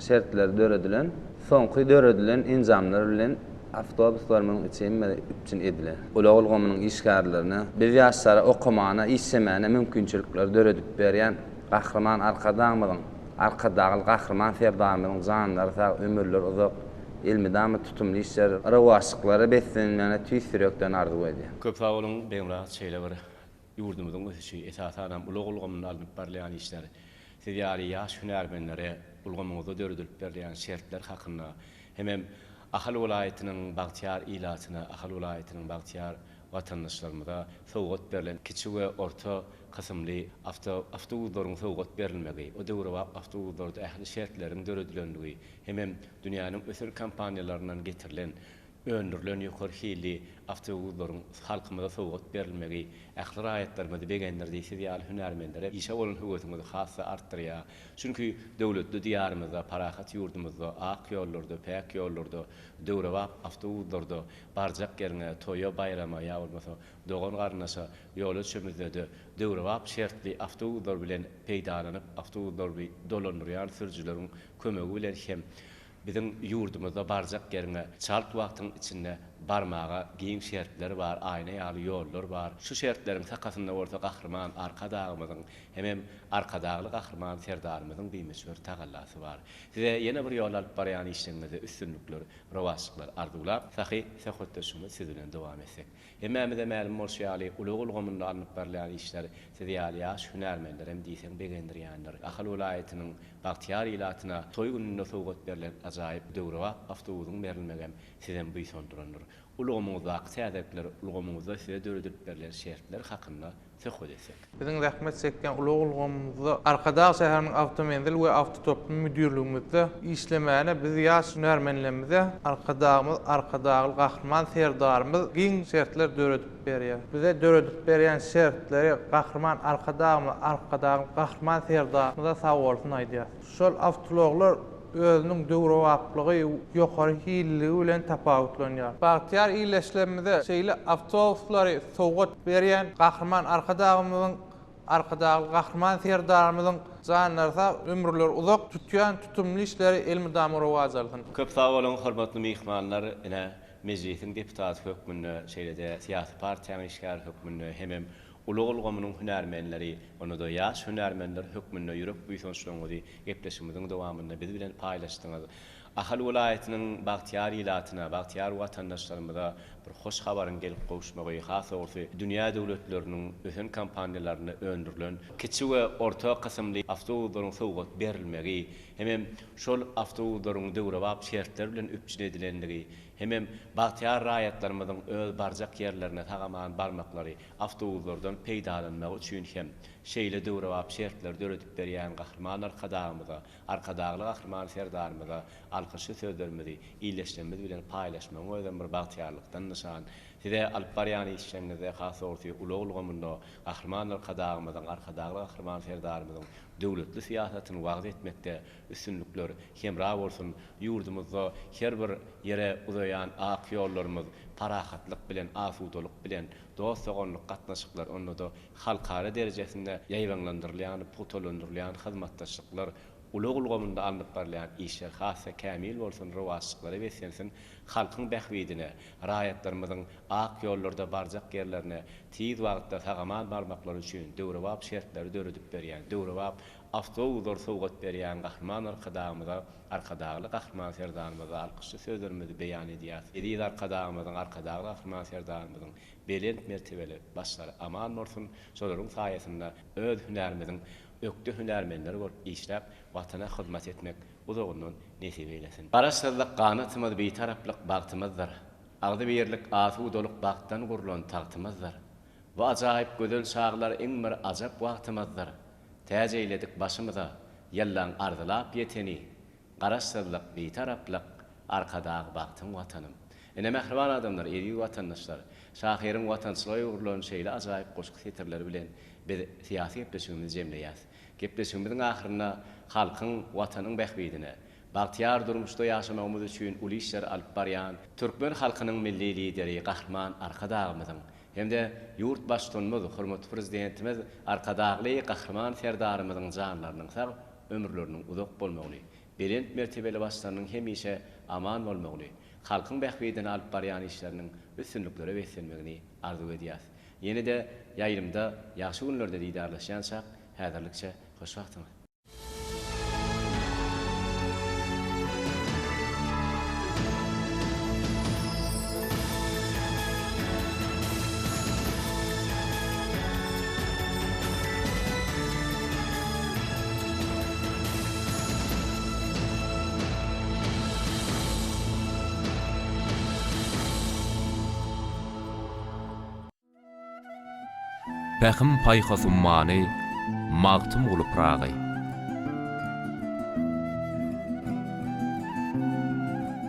şertler döredilen. Soňky döredilen injamlar bilen awtobuslarymyň üçün edilen. Ulugulgamynyň işgärlerini biz ýaşlara okumana, işsemene mümkinçilikler döredip berýän gahraman arkadağymyň, arkadağly gahraman serdarymyň janlary sag ömürler uzak ilmidamy tutumly işler, rawaşlyklary beslenmene tüýsürekden arzu edýär. Köp sag bolun beňra şeýle bir yurdumyzyň ösüşi esasanam ulugulgamyň alyp barlayan işler. Siz ýaly ýaş hünärmenlere ulgamyňyzda döredip berýän şertler hakynda hemem Ahal welaýatynyň Bagtyar ilatyna, Ahal welaýatynyň Bagtyar watandaşlarymyza sowgat berilen kiçi we orta kysymly awtowullaryň sowgat berilmegi, o döwre awtowullarda ähli şertleriň döredilenligi, hemem dünýäniň ösür kampaniýalaryndan getirilen öndürlen ýokary hili awtowullaryň halkymyza sowgat berilmegi, ähli raýatlarymyzy begendirdi ýaly hünärmenlere işe bolan höwetimizi hassa artdyrýar. Çünki döwletli diýarymyzda, parahat yurdumyzda, ak ýollarda, päk ýollarda, döwre awtowullarda barjak gerine, toýa bayrama ýa bolmasa dogan garnaşa ýola çömüzde döwre şertli awtowullar bilen peýdalanyp, awtowullar dolandyrýan sürüjileriň kömegi bilen hem bizim yurdumuzda barjak gerine çalt wagtyň içinde barmaga giň şertler bar, aýna ýaly ýollar bar. Şu şertleriň takasynda orta gahraman arkadağymyzyň hemem arkadağly gahraman serdarymyzyň biýmeşwer tagallasy bar. Size ýene bir ýol alyp barýan işleňizde üstünlükler, rawaşlyklar arzuwlap, sahy söhbetdeşimiz siz bilen dowam etsek. Hemmemizde ma'lum bolşýaly ulugulgamynda alyp barýan işler siz ýaly ýaş hünärmenler hem diýsen begendirýänler. Ahal welaýatynyň Bagtyar ilatyna toý gününde sowgat berilen ajaýyp döwre awtowusyň berilmegem sizden buýsundurýar. Ulugumyzda aqsýadaklar, ulugumyzda size döredip berilen şertler hakynda söhbet etsek. Biziň zähmet çekýän ulugulgamyzda Arkadaş şäheriniň awtomenzil we awtotoplum müdürligimizde işlemäne biz ýaş hünärmenlerimize arkadağly gahraman serdarymyz giň şertler döredip berýär. Bize döredip berýän şertleri gahraman arkadağly gahraman serdarymyza sag bolsun aýdýar. Şol awtologlar özünün döwre wagtlygy, ýokary hilligi bilen tapawutlanýar. Bagtyar iýleşlemede şeýle awtobusları sowgat berýän gahrman arkadagymyzyň arkadagy gahrman serdarymyzyň janlarsa ömürler uzak tutýan tutumly işleri elmi damyra wazardyň. Köp sag bolun, hormatly mehmanlar, ine mejlisiň deputat hökmünde şeýlede syýasy partiýanyň işgär hökmünde hemem ulugul gomynyň hünärmenleri, onu da ýaş hünärmenler hökmünde ýürek buýsançlygyny gepleşimiziň dowamynda biz bilen paýlaşdyňyz. Ahal vilayetinin Bagtyar ilatyna, Bagtyar watandaşlarymyza bir hoş habaryň gelip gowuşmagy, has bolsa dünýä döwletleriniň ösen kampaniýalaryna öndürilen kiçik we orta kysymly awtobuslaryň sowgat berilmegi, hemem şol awtobuslaryň döwre bap şertler bilen öpçün edilenligi, hemem Bagtyar raýatlarymyzyň öz barjak ýerlerine tagaman barmaklary awtobuslardan peýdalanmagy üçin hem şeýle döwre bap şertler döredip berýän gahrman arkadagymyza, arkadagy gahrman serdarymyza alkışy sözlerimizi iýleşmemiz bilen paýlaşmagy özüm bir bagtyarlykdan nişan. Size alyp barýan işlerinize has bolsa ulugul gomunda gahrman arkadagymyzyň, arkadagy gahrman serdarymyzyň döwletli siýasatyny wagt etmekde üstünlükler hemra bolsun. Ýurdumyzda her bir ýere uzaýan ak ýollarymyz parahatlyk bilen, asudalyk bilen, dost sogonlyk gatnaşyklar, onda da halkara derejesinde ýaýwanlandyrylýan, putolandyrylýan hyzmatdaşlyklar ulugul gomunda alınıp barlayan işler hassa kamil bolsun, rowasçyklary besensin, halkyň bähwidine, raýatlarymyzyň ak ýollarda barjak ýerlerine tiz wagtda tagaman barmaklary üçin döwre bap şertleri döredip berýän, döwre bap awtobuslar sowgat berýän gahrman arkadagymyza, arkadagy gahrman serdarymyza alkışly sözlerimizi beýan edýär. Ediz arkadagymyzyň, arkadagy gahrman serdarymyzyň belent mertebeli başlary aman bolsun, şolaryň saýasynda öz hünärimiziň ökde hünärmenler bolup işläp watana hyzmat etmek uzagundan nesip eylesin. Baraslyk ganatymyz beýtaraplyk bagtymyzdyr. Agdy berlik asudalyk bagtdan gurulan tagtymyzdyr. Bu ajaýyp gözel çağlar iň bir ajap wagtymyzdyr. Täze eyledik başymyza ýallaň arzylap ýeteni. Garaslyk beýtaraplyk arkadagy bagtyň watanym. Ene mehriban adamlar, eri watandaşlar, şahyryň watançylygy gurulan şeýle ajaýyp goşky seterleri bilen biz siyasi gepleşigimizi jemleýäs. Gepleşigimiziň ahyryna halkyň, watanyň bähwidine, bagtyar durmuşda ýaşamagymyz üçin uly işler alyp barýan türkmen halkynyň milli lideri gahrman arkadagymyzyň hemde ýurt başçymyz, hormatly prezidentimiz arkadagly gahrman serdarymyzyň janlarynyň sag ömürleriniň uzak bolmagyny, belent mertebeli başlarynyň hemişe aman bolmagyny, halkyň bähwidine alyp barýan işleriniň üstünlükleri besenmegini arzu edýäs. Yeni de ýaýrymda ýaşy günlerde diýdarlaşýansak, häzirlikçe hoş wagtyňyz. Pähim paýhas ummany magtym gulupragy.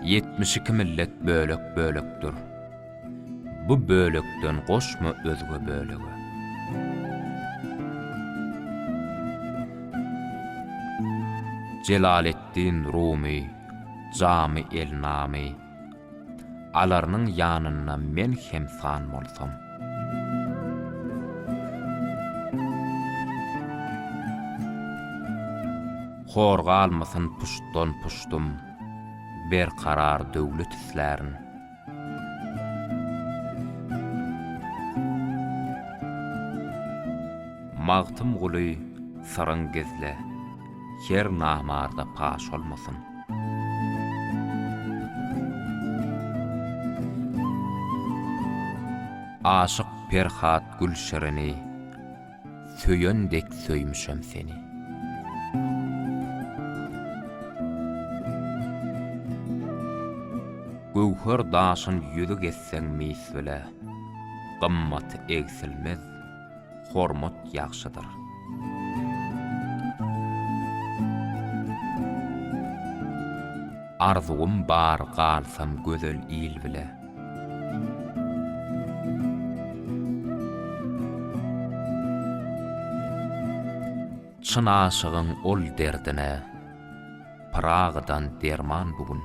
Yetmişiki millet bölek-bölekdir. Bu bölekden goşma özge bölegi. Celaleddin Rumi, Cami Elnami, alarynyň ýanyna men hem san bolsam. Horga almasyn puştdan puştum, berkarar döwlet islärin. Magtym guly saryň gezle, her namarda paş olmasyn. Aşyk Perhat Gülşerini, söýendek söýmüşem seni. Gowher daşyn ýüzü geçseň misle, gymmat egsilmez, hormat ýagşydyr. Arzuwym bar galsam gözel il bile. Çyn aşygyň ol derdine, Prağdan derman bugun.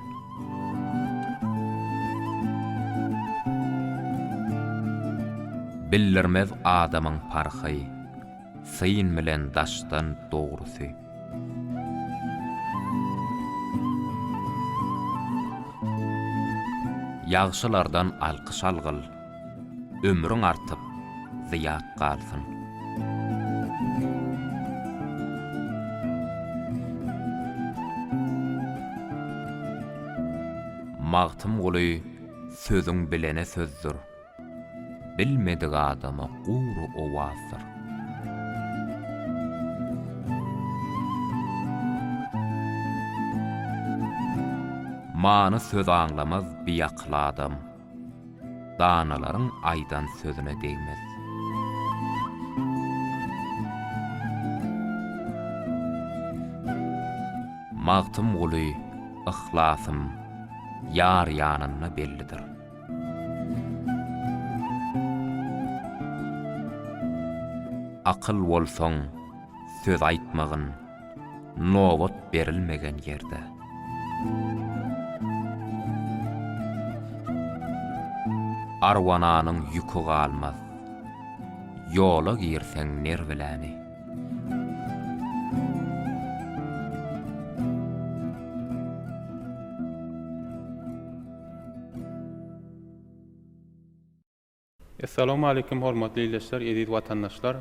Bildirmez adamın parxy, sıyın bilen daşdan doğrusy. Yağşılardan alqış algyl, ömrüň artyp, ziýat galsyn. Magtym guly, sözüň bilene sözdür. Bilmedik adama guru ovazdır. Many söz anlamaz biyaklı adam. Danaların aydan sözüne değmez. Magtym guly, ihlasym, yar yanına bellidir. Akıl bolsoň, söz aýtmagyn, nowat berilmegen ýerde. Arwananyň ýükü galmaz, ýola girseň nerbiläni. Assalamu alaykum hormatly ýerleşler, edit watandaşlar.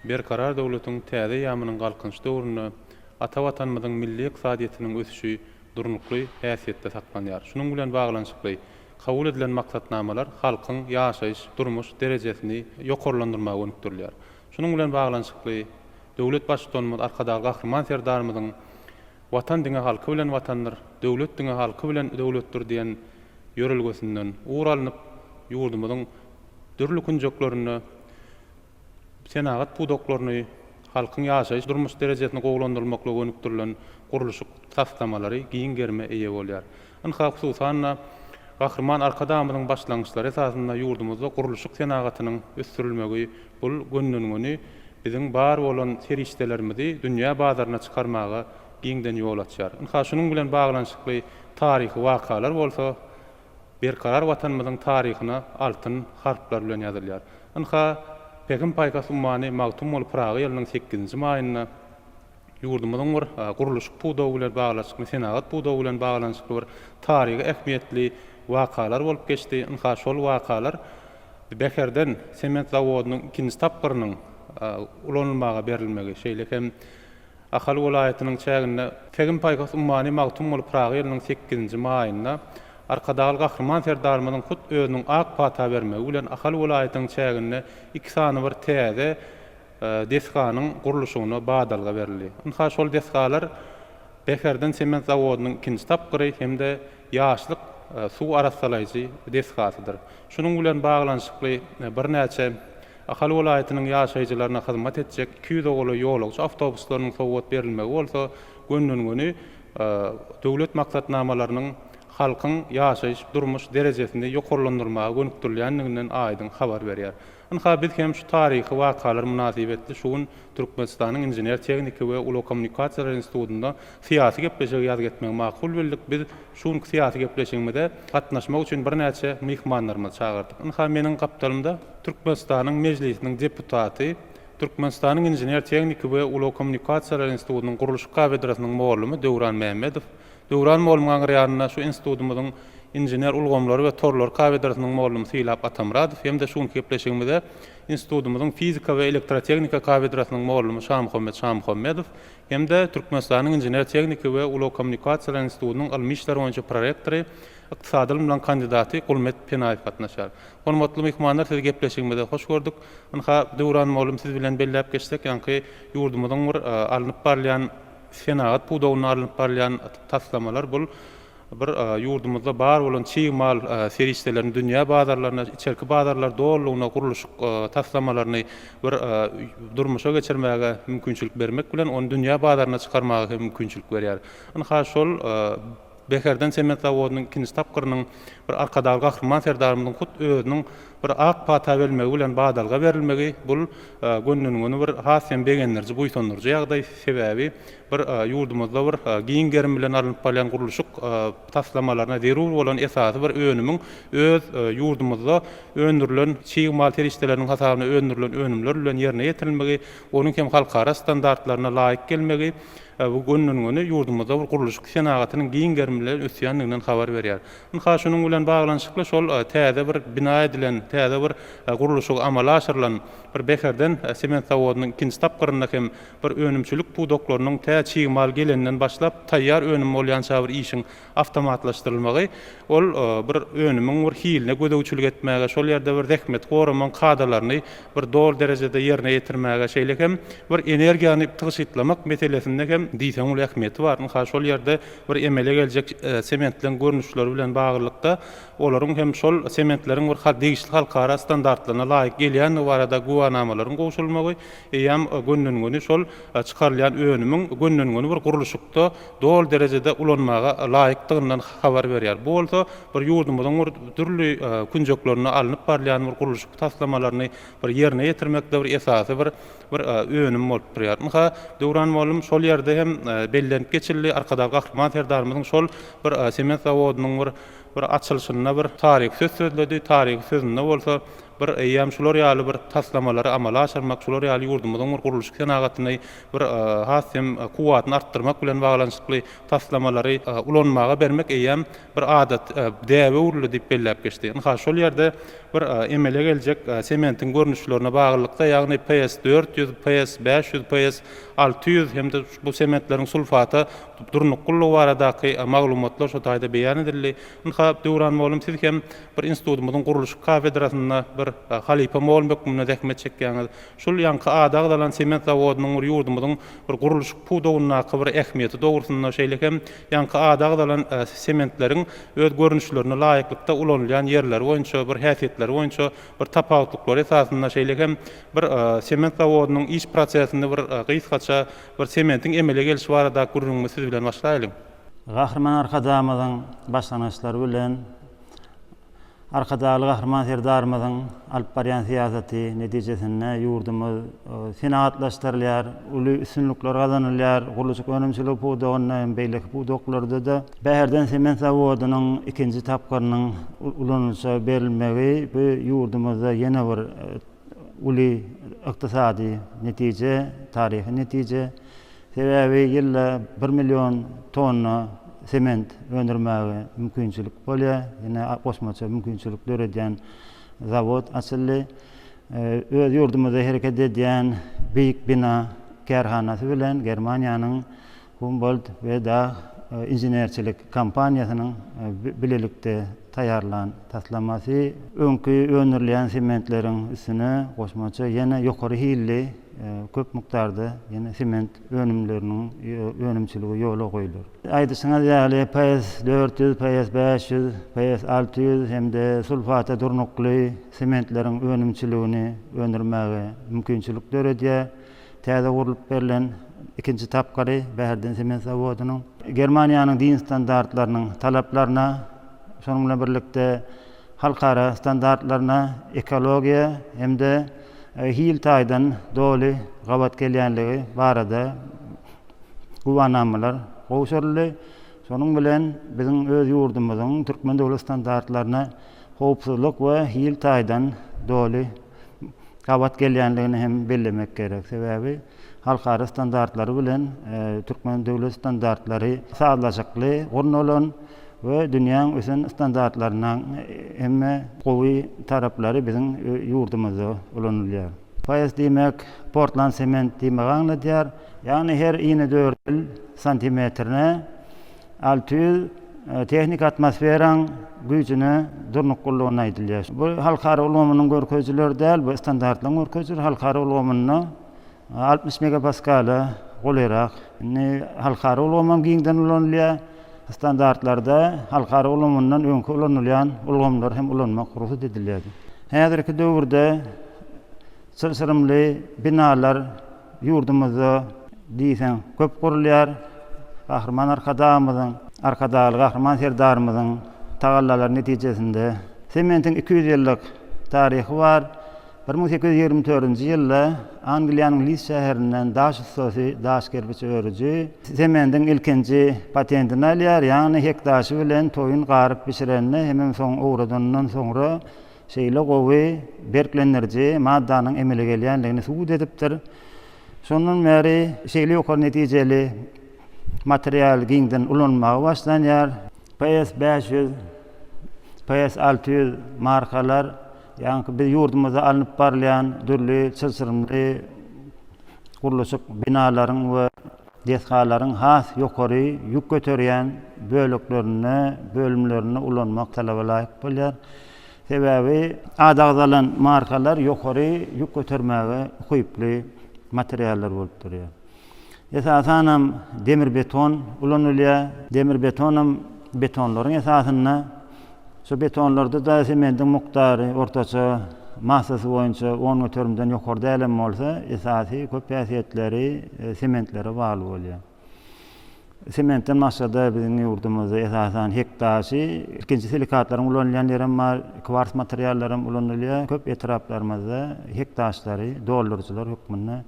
Berkarar döwletiň täze ýamynyň galkynç döwrüne ata watanymyzyň milli iqtisadiýatynyň ösüşi durnukly häsiýetde saklanýar. Şunun bilen baglanşykly kabul edilen maksatnamalar halkyň ýaşaýyş, durmuş derejesini ýokarlandyrmagy öňüpdirilýär. Şunun bilen baglanşykly döwlet başçylygymyz arkadaky gahrman serdarymyzyň watan diňe halky bilen watandyr, döwlet diňe halky bilen döwletdir diýen ýörelgesinden uğralanyp ýurdumyzyň dürli kunjoklaryny, senagat pudoklaryny, halkyň ýaşaýyş durmuş derejesini gowlandyrmakla öňüpdirilen guruluş taslamalary giň germe eýe bolýar. Ynha hususan gahrman arkadamyzyň başlangyçlary esasında ýurdumyzda guruluş senagatynyň ösdürilmegi bul gönnüňini biziň bar bolan serişdelerimizi dünýä bazaryna çykarmaga giňden ýol açýar. Ynha şunun bilen baglanşykly taryhy wakalar bolsa, berkarar watanymyzyň taryhyna altyn harplar bilen ýazylýar. Ynha Pekin paýkasy ummany Magtym bolup Praga ýylynyň 8-nji maýyna ýurdumyzyň bir guruluş pudowy bilen baglanşykly, senagat pudowy bilen baglanşykly bir taryhy ähmiýetli wakalar bolup geçdi. Ynha şol wakalar Bekerden sement zawodynyň 2-nji tapgyrynyň ulanylmaga berilmegi, şeýle hem Ahal welaýatynyň çäginde Pekin paýkasy ummany Magtym bolup Praga ýylynyň 8-nji maýyna arkadaky gahrman serdarymyzyň hut özüniň ak pata bermegi bilen Ahal welaýatynyň çäginde 2 sany bir täze deskanyň guruluşyna badalga berildi. Ynha şol deskalar Bekerden sement zawodynyň 2-nji tapgyry hemde ýaşlyk suw arasalaýjy deskasydyr. Şunun bilen baglanşykly bir näçe Ahal welaýatynyň ýaşaýjylaryna hyzmat etjek 200 oğlu ýolagçy awtobuslarynyň sowgat berilmegi bolsa, gönnüňini döwlet maksatnamalarynyň halkyň ýaşaýyş durmuş derejesini ýokarlandyrmaga öňüpdirilýänliginden aýdyn habar berýär. Ynha biz hem şu taryhy wakalar münasibetli şuň Türkmenistanyň Injiner Tekniki we Uly Kommunikasiýalar Institutunda syýasy gepleşigi ýaz getmek makul bildik. Biz şuň syýasy gepleşigimizde gatnaşmak üçin bir näçe mehmanlarymyzy çağırdyk. Ynha meniň gapdalymda Türkmenistanyň mejlisiniň deputaty, Türkmenistanyň Injiner Tekniki we Uly Kommunikasiýalar Institutunyň guruluş kabedrasynyň moglumy Döwran Mähmedow. Döwran moglumaň ýanyna şu institutumyzyň injener ulgamlary we torlar kabedrasynyň moglumy Sylap Atamradow hem de şuň gepleşigimizde institutumyzyň fizika we elektroteknika kabedrasynyň moglumy Şamhamedow hem de Türkmenistanyň Injiner Tekniki we Uly Kommunikasiýalar Institutunyň ilmi işler boýunça prorektory, ykdysady bilen kandidaty Gulmet Penaýew gatnaşar. Hormatly mehmanlar, siz gepleşigimizde hoş gördük. Ynha Döwran moglum siz bilen belläp geçdik, ýa-ni ýurdumyzyň bir alınıp barlayan senagat pudowyny alınıp barlayan taslamalar bul bir ýurdumyzda bar bolan çyýmal serişdelerini dünýä bazarlaryna, içerki bazarlar dollugyna guruluş taslamalaryny bir durmuşa geçirmäge mümkinçilik bermek bilen onu dünýä bazaryna çykarmaga mümkinçilik berýär. Ynha şol Bekerden sement zawodynyň 2-nji tapgyrynyň bir arkadaly gahrman serdarymyzyň hut özüniň bir ak pata belmegi bilen badalga berilmegi bul gönlüňi bir hasem begenlerji buýsandyrjy ýagdaý sebäbi bir ýurdumyzda bir giň gerim bilen alınıp barýan gurulşyk taslamalaryna zerur bolan esasy bir önümiň öz ýurdumyzda öndürilen çiğ mal terişdeleriniň hasabyna öndürilen önümler bilen ýerine ýetirilmegi, onuň hem halkara standartlaryna laýyk gelmegi bu gönlüňi ýurdumyzda bir gurulşyk senagatynyň giň gerim bilen ösýänliginden habar berýär. Şonda şunun bilen baglanşykly şol täze bir bina edilen, täze bir gurulşyk amala aşyrylan bir beherden sement zawodynyň ikinji tapgyrynda hem bir önümçilik pudoklarynyň tä çiğ mal gelenden başlap taýýar önüm bolýan bir işiň awtomatlaşdyrylmagy, ol bir önümiň bir hiline gödөгçilik etmäge, şol ýerde bir zähmet goraman kadalaryny bir dol derejede ýerine ýetirmäge, şeýle hem bir energiýany tygyşytlamak meselesinde hem diýsen ul ähmiýeti bar. Şol ýerde bir emele geljek sementlerin görnüşleri bilen baglanykda olaryň hem şol sementleriň bir degişli halkara standartlaryna laýyk gelýän barada guwanamalaryň goşulmagy hem gönlüňi şol çykarylýan önümiň gönlüňi bir gurulşykda dol derejede ulanmaga laýykdygynyň habar berýär. Bu bolsa bir ýurdumyzyň bir türlü künjeklerini alınıp barýan bir gurulşyk taslamalaryny bir ýerine ýetirmekde bir esasy bir önüm bolup durýar. Maka Döwran molum şol ýerde hem bellenip geçildi arkadaky gahrman serdarymyzyň şol bir sement zawodynyň bir açylyşyna bir taryh söz sözledi. Taryh sözünde bolsa bir eýýam şular ýaly bir taslamалary amala aşyrmak, şular ýaly ýurdumyzyň bir gurulşyk senagatyny bir hasem kuwatyny artdyrmak bilen baglanşykly taslamалary ulanmaga bermek eýýam bir adat däwe urly diýip belläp geçdi. Şol ýerde bir emele geljek sementin görnüşlerine baglykda, ýagny PS400, PS500, PS600 hem de bu sementleriň sulfaty durnuklygy baradaky maglumatlar şo taýda beýan edildi. Döwran molum siz hem bir institutymyzyň gurulşyk kafedrasyna bir halipa molum bökmüne zähmet çekýäňiz. Şol ýanky adagylan sement zawodynyň bir ýurdumyzyň bir gurulşyk pudowyna bir ähmiýeti dogrusyna şeýle hem ýanky adagylan sementleriň öz görnüşlerini laýyklykda ulanylýan ýerler boýunça bir häsiýetleri boýunça bir tapawutlyklar esasyna şeýle hem bir sement zawodynyň iş prosesinde bir gysgaça bir sementin emele gelişi barada gurulmagy siz bilen başlaýalyň. Gahrman arkadamyzyň başlanýşlary bilen arkadaly gahrman serdarymyzyň alyp barýan siýasaty netijesinde ýurdumyz senagatlaşdyrylýar, uly üstünlikler gazanylýar, gurulşyk önümçilik pudowyna beýleki pudoklarda da bäherden sement zawodynyň ikinji tapgyrynyň ulanylşa berilmegi bu ýurdumyzda ýene bir uly ykdysady netije, taryhy netije. Sebäbi ýylda 1 million tonna sement öndürmäge mümkinçilik bolýar, ýene goşmaça mümkinçilikler edýän zawod açyldy. Öz ýurdumyzda hereket edýän beýik bina kerhanasy bilen Germaniýanyň Humboldt we Dach injenerçilik kompaniýasynyň bilelikde taýarlan taslamasy öňkü öndürilýän sementleriň üstüne goşmaça ýene ýokary hilli köp miktarda ýene sement önümleriniň önümçiligi ýola goýulur. Aýdyşyňyz ýaly PS400, PS500, PS600 hemde sulfata durnukly sementleriň önümçiligini öndürmäge mümkinçilikler edýär. Täze gurulyp berilen ikinji tapgary bäherden sement zawodynyň Germaniýanyň din standartlarynyň talaplaryna şonuň bilen birlikde halkara standartlaryna ekologiýa hemde hil taýdan doly gabat gelýänligi barada guwanamalar goşuldy. Şonuň bilen biziň öz ýurdumyzyň türkmen döwlet standartlaryna howpsuzlyk we hil taýdan doly gabat gelýänligini hem bellemek gerek. Sebäbi halkara standartlary bilen türkmen döwlet standartlary sağlaşykly ornalan we dünýäň ösen standartlarynyň hemme gowy taraplary biziň ýurdumyzda ulanylýar. PS demek Portland sement demek aňladýar. Ýani her 4 santimetrine 600 tehnik atmosferaň güýjüne durnuklygyna aýdylýar. Bu halkara ulamanyň görkezleri däl, bu standartlaryň görkezleri halkara ulamanyna 60 megapaskala golerak. Halkara ulamam giňden ulanylýar. Standartlarda halkara ulamyndan öňkü ulanylýan ulamlar hem ulanmak ruhsat edilýär. Häzirki döwürde sylsyrymly binalar ýurdumyzda diýsen köp gurulýar. Gahrman arkadamyzyň, arkadaly gahrman serdarymyzyň tagallalar netijesinde sementin 200 ýyllyk taryhy var. 1824-nji ýylda Angliýanyň Leeds şäherinden daş ustasy, daş kerpiç örüji sementin ilkinji patentini alýar. Ýani hektaşy bilen toyun garyp pişirenni hemem soň uğradandan soňra şeýle gowy berklenlerji maddanyň emele gelýänligini subut edipdir. Şondan beri şeýle ýokary netijeli material giňden ulanmagy başlanýar. PS500, PS600 markalar ýani biz ýurdumyza alınıp barlayan dürli çylçyrymly gurulşyk binalaryň we deskalaryň has ýokary ýük göterýän bölümlerini ulanmak talaba laýyk bolýar. Sebebi adagzalan markalar ýokary ýük götermäge huýuply materiallar bolup durýar. Esasanam demir beton ulanylýar. Demir betonam betonlaryň esasyna şu betonlarda da sementin muktary ortaça massasy boýunça 10 götürümden ýokary dälen bolsa, esasy köp häsiýetleri sementlere bagly bolýar. Sementten massada biziň ýurdumyzda esasan hektaşy, ikinji silikatlaryň ulanýan ýerim bar, kvars materiallaryň ulanylýar. Köp etraplarymyzda hektaşlary doldurjylar hökmünde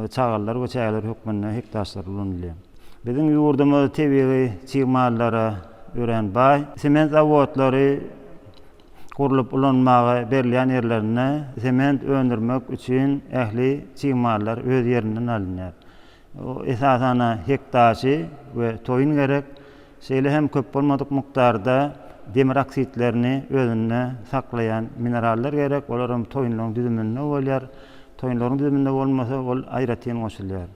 çağallar we çägler hökmünde hektaşlar ulanylýar. Biziň ýurdumyz tebiği çyğmallara ören bay, sement zawodlary kurulup ulanmagy berilýän ýerlerine sement öndürmek üçin ähli çyğmallar öz ýerinden alınýar. O esasana hektaşy we toyun gerek. Şeýle hem köp bolmadyk mukdarda demir oksitlerini özünde saklayan mineraller gerek. Olaryň toyunlaryň düzüminde bolýar. Toyunlaryň düzüminde bolmasa ol aýratyn goşulýar.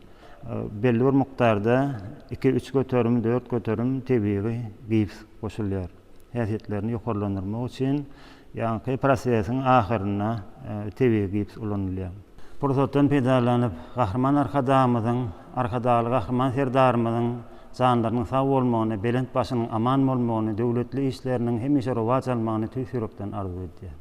Belli bir mukdarda 2-3 götürüm, 4 götürüm tebiği gips goşulýar. Häsiýetlerini ýokarlandyrmak üçin ýa-ni prosesiň ahyryna tebiği gips ulanylýar. Prosotdan pedalanyp gahrman arkadaly gahrman serdarymyzyň janlarynyň sag bolmagyny, belent başynyň aman bolmagyny, döwletli işleriniň hemişe rowaj almagyny tüýsürekden arzu edýär.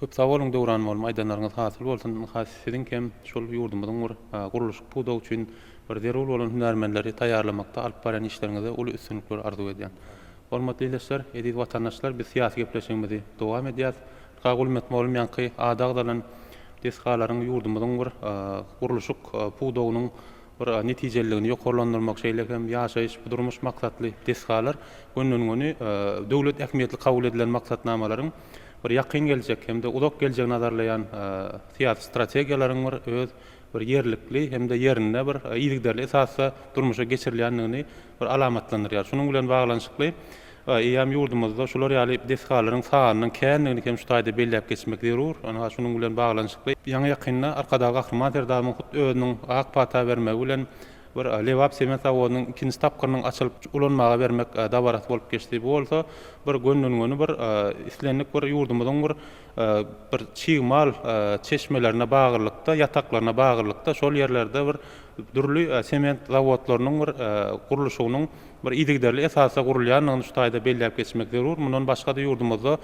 Köp sawoluň döwran bol maýdanlaryňyz hasyl bolsun, hasysyň hem şol ýurdumyzyň bir guruluş pudaw üçin bir derul bolan hünärmenleri taýýarlamakda alyp baran işleriňizde uly üstünlikler arzu edýän. Hormatly ýerleşler, edip watandaşlar, biz siýasy gepleşigimizi dowam edýäs. Gagul metmolum ýanky adagdalan deskalaryň ýurdumyzyň bir guruluşyk pudawynyň bir netijeligini ýokarlandyrmak şeýle hem ýaşaýyş durmuş maksatly deskalar gönlüňi döwlet ähmiýetli kabul edilen maksatnamalaryň bir ýakyn geljek hem de uzak geljek nazarlayan siýasy strategiýalaryň öz bir yerlikli hem de yerinde bir iýdigderli esasy durmuşa geçirilýändigini bir alamatlandyrýar. Şunuň bilen baglanşykly ýam ýurdumyzda şolar ýaly deskalaryň sanynyň kändigini hem şu taýda belläp geçmek zerur. Ana şunuň bilen baglanşykly ýaňy ýakynda arkadaky Gahryman Serdarymyň özüniň ak pata bermegi bilen bir Lewap sement zawodynyň ikinji tapkyrynyň açylyp ulanmaga bermek dabarat bolup geçdi. Bolsa bir gönlüňi bir islenlik bir ýurdumyzyň bir çyğmal çeşmelerine bagyrlykda, ýataklarına bagyrlykda şol ýerlerde bir dürli sement zawodlarynyň bir guruluşynyň bir iýdigderli esasy gurulýanlygyny şu taýda belläp geçmek zerur. Mundan başga da ýurdumyzda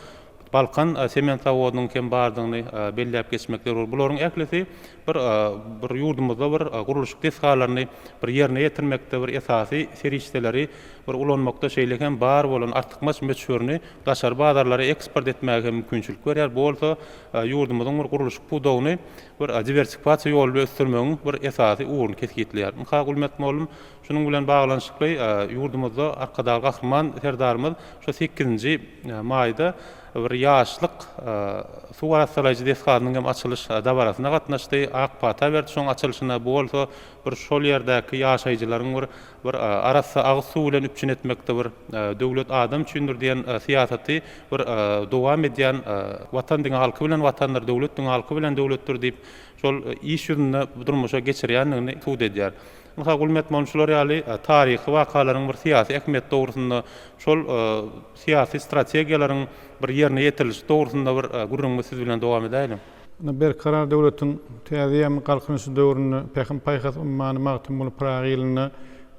Balkan sement zawodynyň kem bardygyny belläp geçmek zerur. Bularyň äklisi bir ýurdumyzda bir guruluşyk deskalaryny bir ýerine ýetirmekde bir esasy serişdeleri bir ulanmakda şeýle hem bar bolan artykmaç meçhörni daşar bazarlara eksport etmäge mümkinçilik berýär. Bolsa ýurdumyzyň bir guruluşyk pudawyny bir diversifikasiýa ýol ösdürmegiň bir esasy uğrun kesgitleýär. Gagul metmolum şunuň bilen baglanşykly ýurdumyzda arkadaky Gahryman Serdarymyz şu 8-nji maýda bir ýaşlyk suwaratsalaýjy deskalarynyň hem açylyş dabarasyna gatnaşdy. Ak pata berdi şoň açylyşyna. Bolsa bir şol ýerdäki ýaşaýjylaryň bir arasy agy suw bilen üpçün etmekde bir döwlet adam üçindir diýen siýasaty bir dowam edýän watan diňe halky bilen watanlar, döwlet diňe halky bilen döwletdir diýip şol iş ýüzünde durmuşa geçirýändigini subut edýär. Gagul metmolçular ýaly taryhy wakalaryň bir siýasy ähmiýet dogrusynda şol siýasy strategiýalaryň bir ýerine ýetirilişi dogrusynda bir gurrunmy siz bilen dowam edelim. Berkarar döwletiň täzeýem galkynyşy döwrüne pähim paýhas ummany magtym bolup pragylyna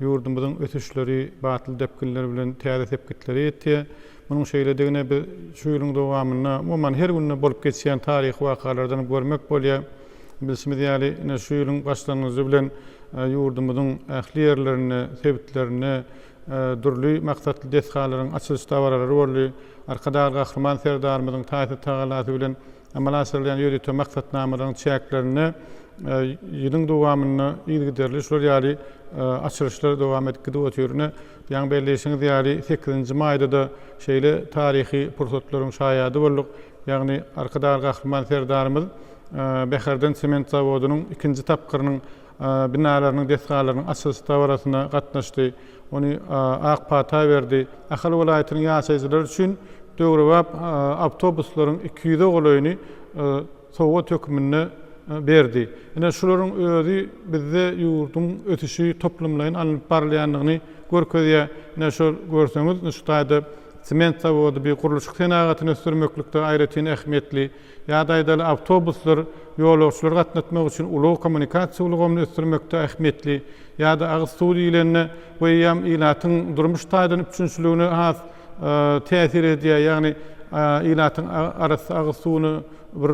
ýurdumyzyň ötüşleri, batyl depkinler bilen täze tepkitleri etdi. Munyň şeýledigine bir şu ýylyň dowamyna umman her günne bolup geçýän taryhy wakalardan görmek bolýar. Bilsimiz ýaly şu ýylyň başlangyjy bilen ýurdumyzyň ähli ýerlerini, sebitlerini durly maksatly deskalaryň açylış tawarlary boldy. Arkadagy gahrman serdarymyzyň taýsy tagalaty bilen amala asyrlayan ýöretme maksatnamalaryň çäklerini ýylyň dowamyny ýygyderli şol ýaly açylışlar dowam edip gidiyorny. Ýa-ni belleşiňiz ýaly 8-nji maýda da şeýle taryhy pursatlaryň şaýady bolduk. Ýagny arkadagy gahrman serdarymyz Beherden sement zawodunyň 2-nji tapgyrynyň binalarynyň deskalarynyň açylış tawarasyna gatnaşdy. Onu ak pata verdi. Ahal welaýatynyň ýaşaýjylary üçin döwrewap awtobuslaryň 200 golaýyny sowgat hökümine berdi. Ene şolaryň özü bizde ýurdun ötüşi toplumlaryň alınıp barlaýanlygyny görkezýär. Ene şol görseňiz şu taýda sement zawody bir guruluş tenagatyny ösdürmeklikde aýratyn ähmiýetli. Ýa-da awtobuslar ýolagçylary gatnatmak üçin uly kommunikasiýa ulgamyny ösdürmekde ähmiýetli. Ýa-da agyz suw diýilenine we ýam ilatyň durmuş taýdan üçinçiligine has täsir edýär. Ýagny ilatyň arasy agyz suwuny bir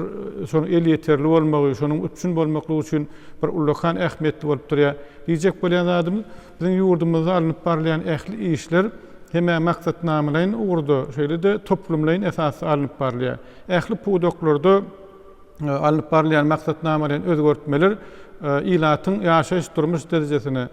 şonu el ýeterli bolmagy, şonuň üçin bolmaklygy üçin bir ulakan ähmiýetli bolup durýar. Diýjek bolan adam biziň ýurdumyzda alınıp barlayan ähli işler heme maksatnamalaryň ugrdy. Şeýle de toplumlaryň esasy alınıp barlaýar. Ähli pudoklarda alınıp barlayan maksatnamalaryň özgertmeler ilatyň ýaşaýyş durmuş derejesine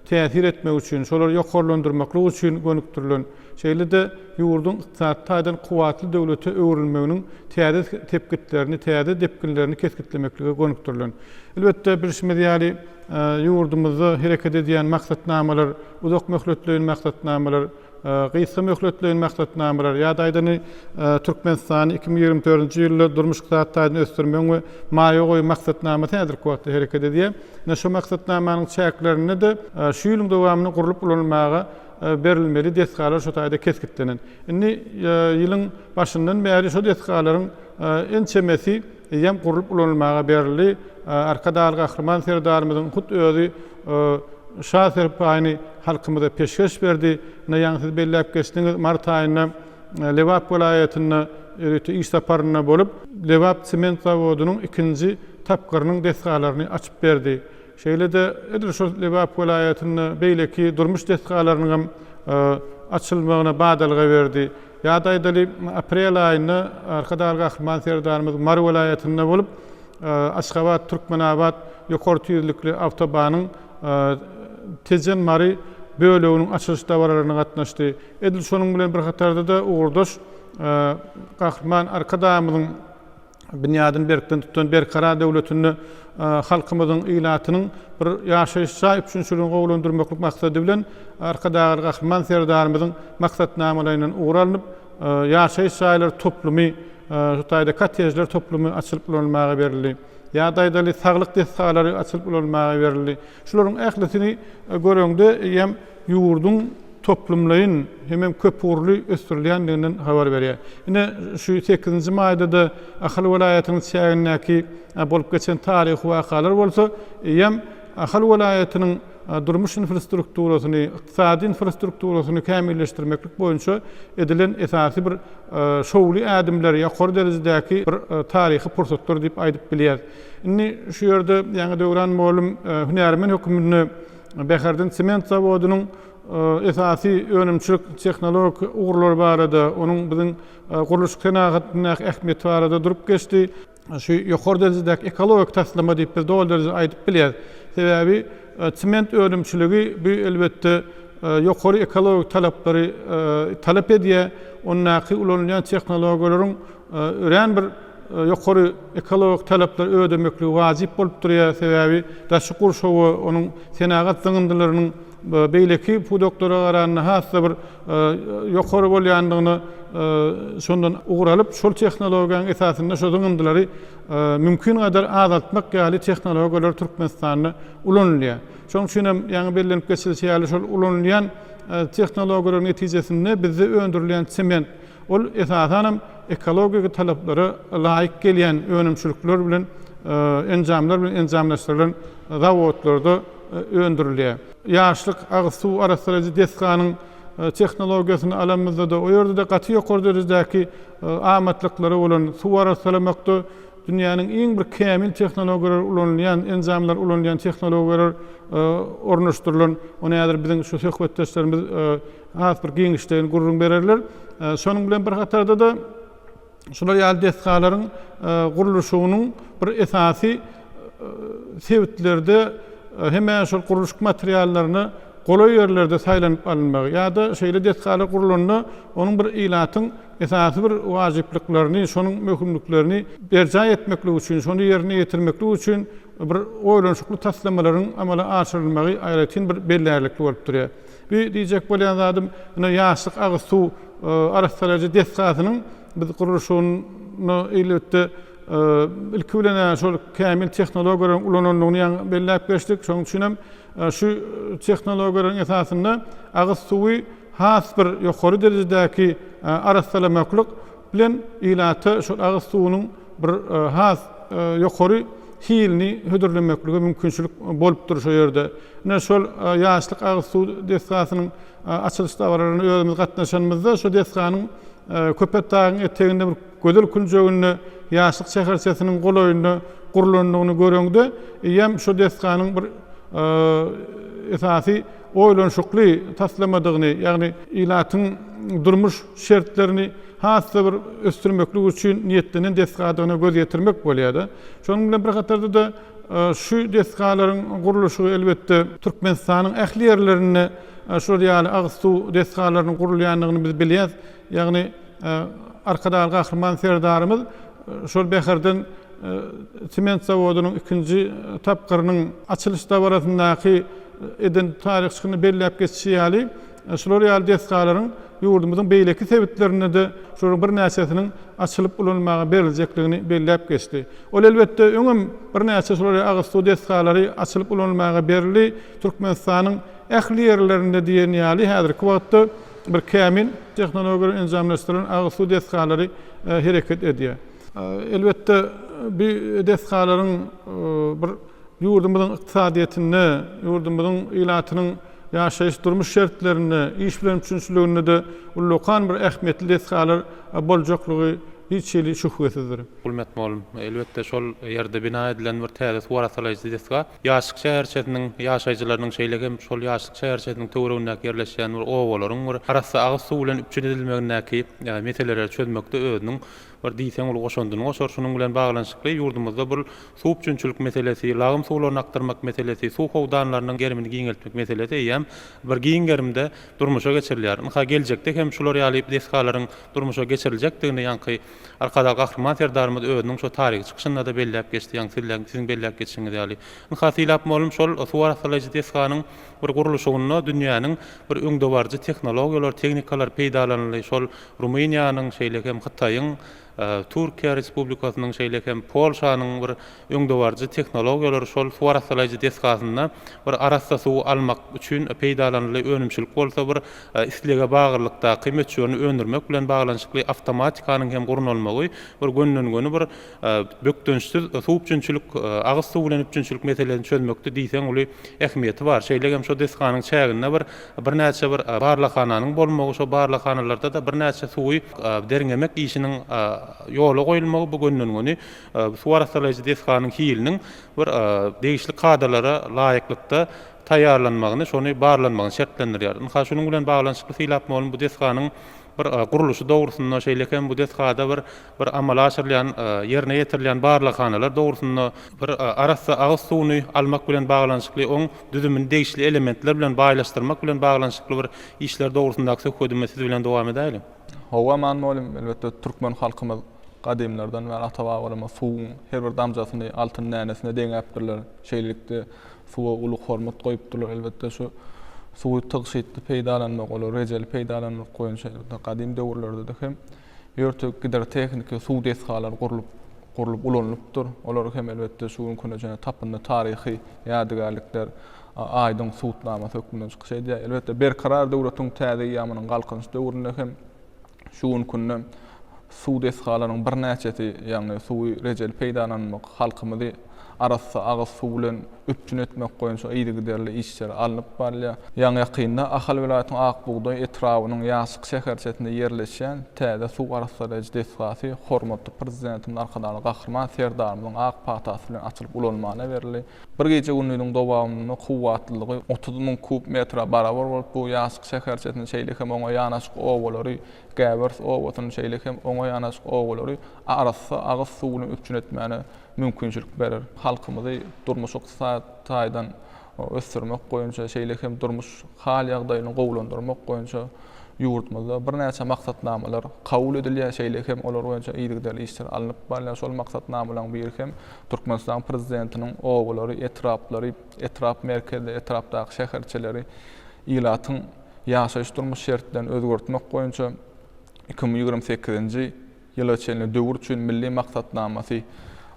täsir etmek üçin, şolary ýokarlandyrmaklyk üçin gönükdirilen. Şeýle de ýurdun ykdysadydan kuwatly döwlete öwrülmeginiň täze tepkitlerini, täze depkinlerini keskitlemeklige gönükdirilen. Elbetde birişmez ýaly ýurdumyzda hereket edýän maksatnamalar, uzak möhletleýän maksatnamalar, gysga möhletleýän maksatnamalar, ýa-da Türkmenistan 2024-nji ýylda durmuş ykdysadyny ösdürmek we maýa goý maksatnama täzir kuwatly hereket edýär. Şu maksatnamanyň çäklerini de şu ýylyň dowamyny gurulyp ulanmaga berilmeli deskalalar şu taýda keskitlenen. Indi ýylyň başyndan bäri şu deskalaryň ençemesi ýem gurulyp ulanmaga berildi. Arkadagy gahrman serdarymyzyň hut özü şahser paýyny halkymyza peşkeş berdi. Näýän siz belläp geçdiňiz mart aýyna Lewap welaýatyna iş saparyna bolup Lewap sement zawodunyň 2-nji tapgyrynyň deskalaryny açyp berdi. Şeýle de edil şu Lewap welaýatyny beýleki durmuş deskalarynyň açylmagyna badalga berdi. Ýa-da aprel aýyna arkadagy gahrman serdarymyz Mar welaýatyna bolup Aşgabat Türkmenabad ýokary tüýürlükli awtobanyň Tejen Mary böleginiň açylış tawararyna gatnaşdy. Edil şonuň bilen bir hatarda da ugrdaş gahrman arkadamyzyň binýadyn berkden tutan Berkara döwletini halkymyzyň ilatynyň bir ýaşaýyş üçinçiligini gowlandyrmaklyk maksady bilen arkadagy gahrman serdarymyzyň maksatnamalarynyň ugralanyp ýaşaýyş şaýlary toplumy şu taýda kottejler toplumy açylyp ulanmaga berildi. Ýa-da saglyk destalary açylyp ulanmaga berildi. Şolaryň ählisini göreňde ýem ýurdun toplumlaryň hemem köp urly ösdürilýändiginden habar berýär. Ine şu 8-nji maýda da Ahal welaýatynyň çägindäki bolup geçen taryhy wakalar bolsa, ýem Ahal welaýatynyň durmuş infrastrukturasyny, ykdysady infrastrukturasyny kämilleşdirmeklik boýunça edilen esasy bir şowly adımlar, ýokary derejedäki bir taryhy pursatlar diýip aýdyp bilýär. Indi şu ýerde ýa-ni döwran molum hünärmen hökümini Beherden sement zawodunyň esasy önümçilik tehnologik ugrulary barada, onuň biziň guruluş tenagatyna ähmiýeti barada durup geçdi. Şu ýokary derejedäki ekologik taslama diýip biz dol derejede aýdyp bilýär. Sebebi sement önümçiligi bu elbette ýokary ekologik talaplary talap edýär. Onnaky ulanýan tehnologiýalaryň ören bir ýokary ekologik talaplar ödemekligi wajyp bolup durýar. Sebebi daşy gurşawy onuň senagat zyňyndylarynyň beýleki pudoklara garanyna hassa bir ýokary bolýandygyny şondan ugralyp şol tehnologiýanyň esasynda şu zyňyndylary mümkin kadar azaltmak ýaly tehnologiýalar Türkmenistanda ulanylýar. Şoň üçin hem ýa-ni bellenip geçilýär şol ulanylýan tehnologiýalar netijesinde bizde öndürilen sement ol esasan ekologik talaplara laýyk gelýän önümçilikler bilen enjamlar bilen enjamlaşdyrylan zawodlarda öndürilýär. Ýaşlyk agyz suw arasyndaky deskanyň tehnologiýasyny alamyzda da o ýerde de gaty ýokary derejedäki amatlykları bolan suw arasalamakda dünýäniň iň bir kämil tehnologiýalar ulanýan, enzamlar ulanýan tehnologiýalar ornaşdyrylan, ona ýadyr biziň şu söhbetdeşlerimiz has bir giňişlerini gurrun bererler. Şonuň bilen bir hatarda da şular ýaly destgalaryň gurulşynyň bir esasy sebäplerde hemen şol guruluş materiallaryny golay ýerlerde saýlanyp alınmagy ýa-da şeýle destgalar gurulanyny onuň bir ilatyň esasy bir wajyplyklaryny, şonuň möhümliklerini berja etmeklik üçin, şonu ýerine ýetirmeklik üçin bir oýlanşykly taslamalaryň amala aşyrylmagy aýratyn bir bellerlikli bolup durýar. Bu diýjek bolýan zadym, ýa ýaşlyk agyz suw arasalaryjy destgasynyň biz gurulşyny elbetde ilki bilen şol kämil tehnologiýalaryň ulananlygyny belläp geçdik. Şonuň üçin hem şu tehnologiýalaryň esasynda agyz suwy has bir ýokary derejedäki arasalamaklyk bilen ilaty şol agyz suwynyň bir has ýokary hilini hödürlemekligi mümkinçilik bolup durýar ýerde. Ne şol ýaşlyk agyz suw destgasynyň açylyş dawraryny özümiz gatnaşanymyzda şu destganyň köpet tagyň eteginde bir gödel kunjegyny ýaşlyk şäherçesiniň golaýyny gurulanyny göreňde ýem şu destganyň bir esasy oýlanşykly taslamadygyny, ýagny ilatyň durmuş şertlerini hasy bir östürmeklik üçin niýetlenen destgalaryna göz ýetirmek bolýar. Şonuň bilen bir hatarda da şu destgalaryň gurulşy elbetde Türkmenistanyň ähli ýerlerini şu ýaly agyz suw destgalarynyň gurulýanlygyny biz bilýäs. Ýagny arkadaşly gahrman serdarymyz şol beherden sement zawodunyň 2-nji tapgyrynyň açylyş dawarasyndaky eden taryhçyny belläp geçýär ýaly şolar ýaly destgalaryň ýurdumyzyň beýleki sebäplerini de şonuň bir näçesiniň açylyp ulanmagy berilejekligini belläp geçdi. Ol elbetde öňüm bir näçe şolar agyz suw destgalary açylyp ulanmagy berildi. Türkmenistanyň ähli ýerlerinde diýen ýaly häzirki wagtda bir kämil tehnologiýa enzamlaşdyrylan agyz suw destgalary hereket edýär. Elbetde bu destgalaryň bir ýurdumyzyň ykdysadyetini, ýurdumyzyň ilatynyň ýaşaýyş durmuş şertlerini, iş bilen üçinçiligini de ullukan bir ähmiýetli destgalar boljaklygy hiç ýeli şüphesizdir. Ulmet molum, elbetde şol ýerde bina edilen bir täze suwarasalyjy destga, ýaşlyk şäherçesiniň ýaşaýjylarynyň şeýlegem şol ýaşlyk şäherçesiniň töwereginde ýerleşýän bir owalaryň bir arasy agyz suw bilen üçin edilmegindäki meseleleri çözmekde özüniň bir diýsen ul goşandyny goşar, şonuň bilen baglanşykly ýurdumyzda bir suw üçinçilik meselesi, lagym suwlaryny aktarmak meselesi, suw howdanlarynyň gerimini giňeltmek meselesi ýa bir giňgerimde durmuşa geçirilýär. Ha geljekde hem şolar ýaly destgalaryň durmuşa geçiriljekdigini ýanky arkada gahrman serdarymyz özüniň şu taryhy çykyşynda da belläp geçdi, ýa siziň belläp geçiňiz ýaly. Hasylaap molum şol suwarasalyjy destganyň bir gurulşygyny dünýäniň bir öňdewarjy tehnologiýalar, teknikalar peýdalanýy şol Rumeniýanyň şeýlegem Hytaýyň Türkiýe Respublikasynyň şeýlekem Polşanyň bir öňdewarjy tehnologiýalar şol suwarasalyjy destgasyna bir arassa suw almak üçin peýdalanýy önümçilik bolsa bir islega bagyrlykda kıymetçilerini öndürmek bilen baglanşykly awtomatikanyň hem gurulmagy bir gönnün bir bökdönçsiz suw üçinçilik agyz suw bilen üçinçilik meselelerini çözmekde diýsen uly ähmiýeti bar. Şeýlegem şu destganyň çäginde bir näçe bir barlakhanyň bolmagy, şu barlakhanalarda da bir näçe suwy deriňemek işiniň ýola goýulmagy bu gönnün suwarasalyjy destganyň hiliniň bir degişli kadralara laýyklykda taýýarlanmagyny, şonu barlanmagyny şertlendirýär. Ha şonuň bilen baglanşykly syýlap bolun bu destganyň bir guruluşy dogrusunda şeýlekem bu destgada bir amal aşyrylýan, ýerine ýetirilýän barlakhanalar dogrusunda bir arasy agyz suwuny almak bilen baglanşykly oň düzümini degişli elementler bilen baýlaşdyrmak bilen baglanşykly bir işler dogrusundaky söhbetimiz siz bilen dowam edelim. Hawa man molum elbetde türkmen halkymyz gadymlardan we ata-babalarymyz suwuň her bir damjasyny altyn nänesine deňäpdirler. Şeýlelikde suwa uly hormat goýupdyrlar. Elbetde şu suwy tygşytly peýdalanmak bolar, rejeli peýdalanmak goýan şeýler. Gadym döwürlerde de hem ýörtük gider tehnika suw destgalary gurulyp ulanlypdyr. Olar hem elbetde şuň köneje tapyndy taryhy ýadygarlyklar aýdyň suwtnama hökmünden çykýar. Elbetde berkarar döwletiň täze ýamynyň galkynç döwründe hem şuň kunna suw destgalarynyň bir näçesi, ýagny suwy rejeli peýdalanmak halkymyzy arassa ağız suw bilen üpçün etmek goýunça ýygy giderli işler alınıp barýar. Ýa-ni ýakynda Ahal vilayatynyň Akbuğday etrawynyň ýasyk şäherçetinde ýerleşen täze suw arasynda desgasy hormatly prezidentimiň arkadaşly Gahrman Serdarymyň ak patasy bilen açylyp ulanmana berildi. Bir gece gününiň dowamyny kuwatlylygy 30.000 kub metra barabar bolup bu ýasyk şäherçetinde şeýle hem oňa ýanaşyk owalary, Gäbers owatynyň şeýle hem oňa ýanaşyk owalary arasy ağız suw bilen üpçün etmäne mümkinçilik berer. Halkymyzy durmuş taýdan ösürmek goýunça şeýle hem durmuş hal ýagdaýyny gowlandyrmak goýunça ýurtmazda bir näçe maksatnamalar kabul edilýär şeýle hem olar goýunça ýygy işler alınıp barýar. Şol maksatnamalaryň biri hem Türkmenistan prezidentiniň owalary, etraplary, etrap merkezde, etrapdaky şäherçeleri ýylatyň ýaşaýyş durmuş şertlerini özgertmek goýunça 2028-nji ýyla çenli döwür üçin milli maksatnamasy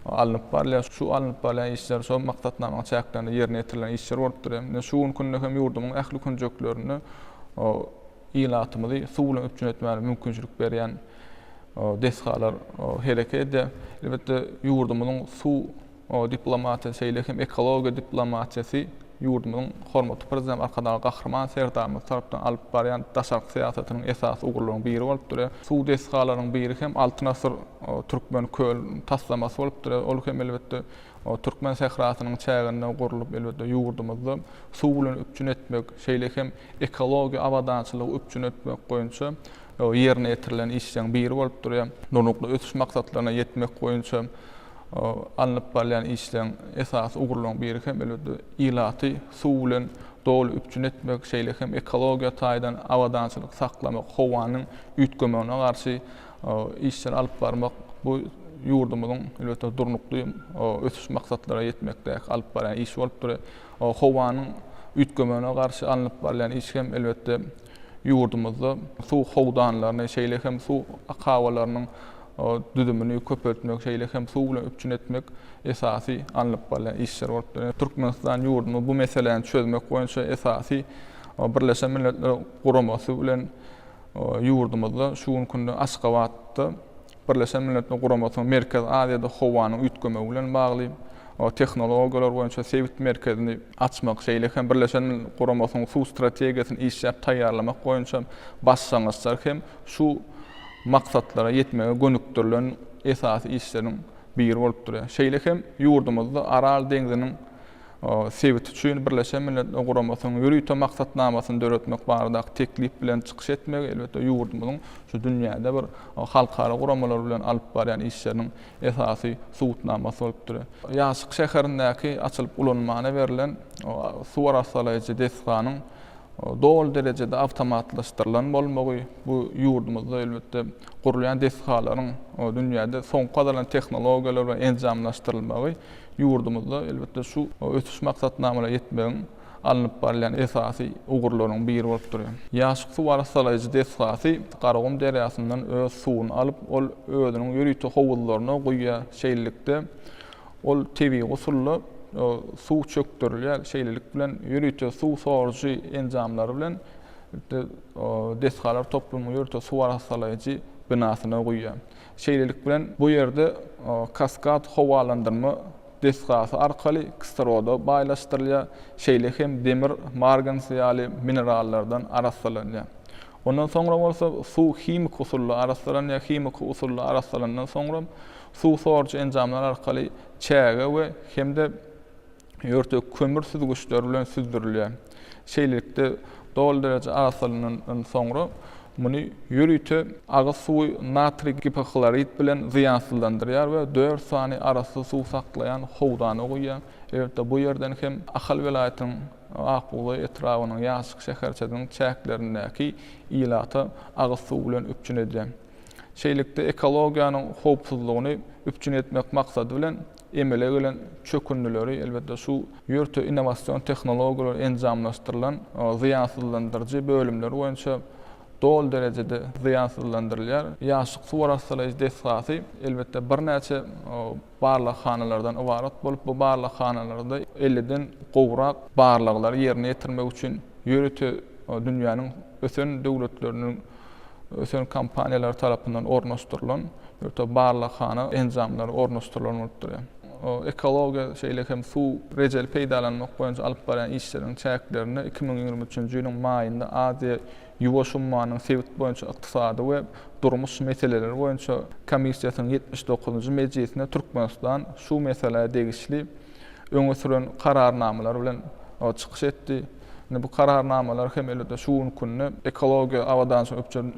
alınıp barýar. Şu alınıp barýan işler şol maksatnamaň çäklerini ýerine ýetirilen işler bolupdyr. Şu günde hem ýurdumyň ähli künjeklerini ýylatymyzy suw bilen üpçün etmäne mümkinçilik berýän desgalar hereket edýär. Elbetde ýurdumyň suw diplomatiýasy şeýle hem ekologiýa diplomatiýasy ýurdumyň hormatly prezident arkadaşly Gahrman Serdarymyň tarapdan alyp barýan daşarky syýasatynyň esas ugurlarynyň biri bolupdyr. Suw desgalarynyň biri hem Altyn asyr Türkmen köl taslamasy bolupdyr. Ol hem elbetde Türkmen sehrasynyň çäginde gurulup elbetde ýurdumyzda suw bilen üpçün etmek, şeýle hem ekologiýa awadançylygy üpçün etmek goýunça ýerine ýetirilen işleň biri bolupdyr. Nurlukly ötüş maksatlaryna ýetmek goýunça alınıp barýan işleň esas ugurlarynyň biri hem elbetde ýylaty suw bilen dolu üpçün etmek, şeýle hem ekologiýa taýdan awadançylyk saklamak, howanyň üýtgemegine garşy işler alyp barmak bu ýurdumyň elbetde durnukly ötüş maksatlaryna ýetmekde alyp barýan iş bolupdyr. Howanyň üýtgemegine garşy alınıp barýan iş hem elbetde ýurdumyzda suw howdanlaryny, şeýle hem suw akawalarynyň düdümini köpeltmek, şeýle hem suw bilen üpçün etmek esasy alınıp barýan işler bolupdyr. Türkmenistan ýurdumy bu meseleni çözmek goýunça esasy Birleşen Milletler Guramasy bilen ýurdumyzda şu günde Aşgabatda Birleşen Milletler Guramasy Merkez Aziýada howanyň üýtgemegi bilen bagly tehnologiýalar boýunça sebit merkezini açmak, şeýle hem Birleşen Milletler Guramasynyň suw strategiýasyny işläp taýýarlamak boýunça başlangyçlar hem şu maksatlara ýetmege gönüktirilen esasy işleriň biri bolupdyr. Şeýle hem ýurdumyzda Aral deňziniň sebit üçin Birleşen Milletler Guramasynyň ýürüýte maksatnamasyny döretmek barada teklip bilen çykyş etmek elbetde ýurdumyň şu dünýäde bir halkara guramalar bilen alyp barýan işleriň esasy suwutnamasy bolupdyr. Ýaşyk şäherindäki açylyp ulanmana berilen suw arasalaýjy desganyň dol derecede awtomatlaşdyrylan bolmagy bu ýurdumyzda elbetde gurulýan desgalaryň dünýäde soňky adalan tehnologiýalar we enjamlaşdyrylmagy ýurdumyzda elbetde şu ötüş maksatnamalara ýetmegiň alınıp barýan esasy ugurlarynyň biri bolupdyr. Ýaşyk suw arasalaýjy desgasy Garagum derýasyndan öz suwuny alyp ol özüniň ýürüýte howuzlaryna goýýar. Şeýlelikde ol tebii usulla suw çökdürilýär. Şeýlelik bilen ýürüýte suw sorujy enjamlary bilen desgalar toplumy ýürüýte suw arasalaýjy binasyna goýýar. Şeýlelik bilen bu ýerde kaskad howalandyrma desgasy arkaly kislorodda baýlaşdyrylýar. Şeýle hem demir, margan ýaly minerallardan arasalanýar. Ondan soňra bolsa suw himik usulla arasalanýar. Himik usulla arasalandan soňra suw sorujy enjamlar arkaly çäge we hemde ýörte kömür süzgüçleri bilen süzdürilýär. Şeýlelikde dol derece arasalanan soňra muny ýürüýte agyz suwy natri gipoklorit bilen ziýansızlandyrýar we 4 sany arasy suw saklayan howdany goýýar. Elbetde bu ýerden hem Ahal vilayatynyň Akbuğday etrawynyň ýaşyk şäherçetiniň çäklerindäki ýylata agyz suw bilen üpçün edýär. Şeýlelikde ekologiýanyň howpsuzlygyny üpçün etmek maksady bilen emele gelen çökünlüleri elbette şu ýörte innovasiýon tehnologiýalar enjamlaşdyrylan ziýansızlandyrjy bölümler boýunça dol derecede ziýansızlandyrylýar. Ýaşyk suw arasalaýjy desgasy elbette bir näçe barlyk hanalardan ibarat bolup bu barlyk hanalarda 50-den gowrak barlyklar ýerine ýetirmek üçin ýörüte dünýäniň ösen döwletleriniň ösen kampaniýalar tarapyndan ornaşdyrylan ýörte barlyk hana enjamlary ornaşdyrylan bolupdyr. ekologiya şeýle hem su rejeli peýdalanmak boýunça alyp baran işleriň çäklerini 2023-nji ýylyň maýynda Aziýa ýuwaş ummanyň sebit boýunça ykdysady we durmuş meseleleri boýunça komissiýasynyň 79-njy mejlisine Türkmenistan şu meselelerle degişli öňe süren kararnamalar bilen çykyş etdi. Bu kararnamalar hem elbetde şuun kunnu ekologiya awadan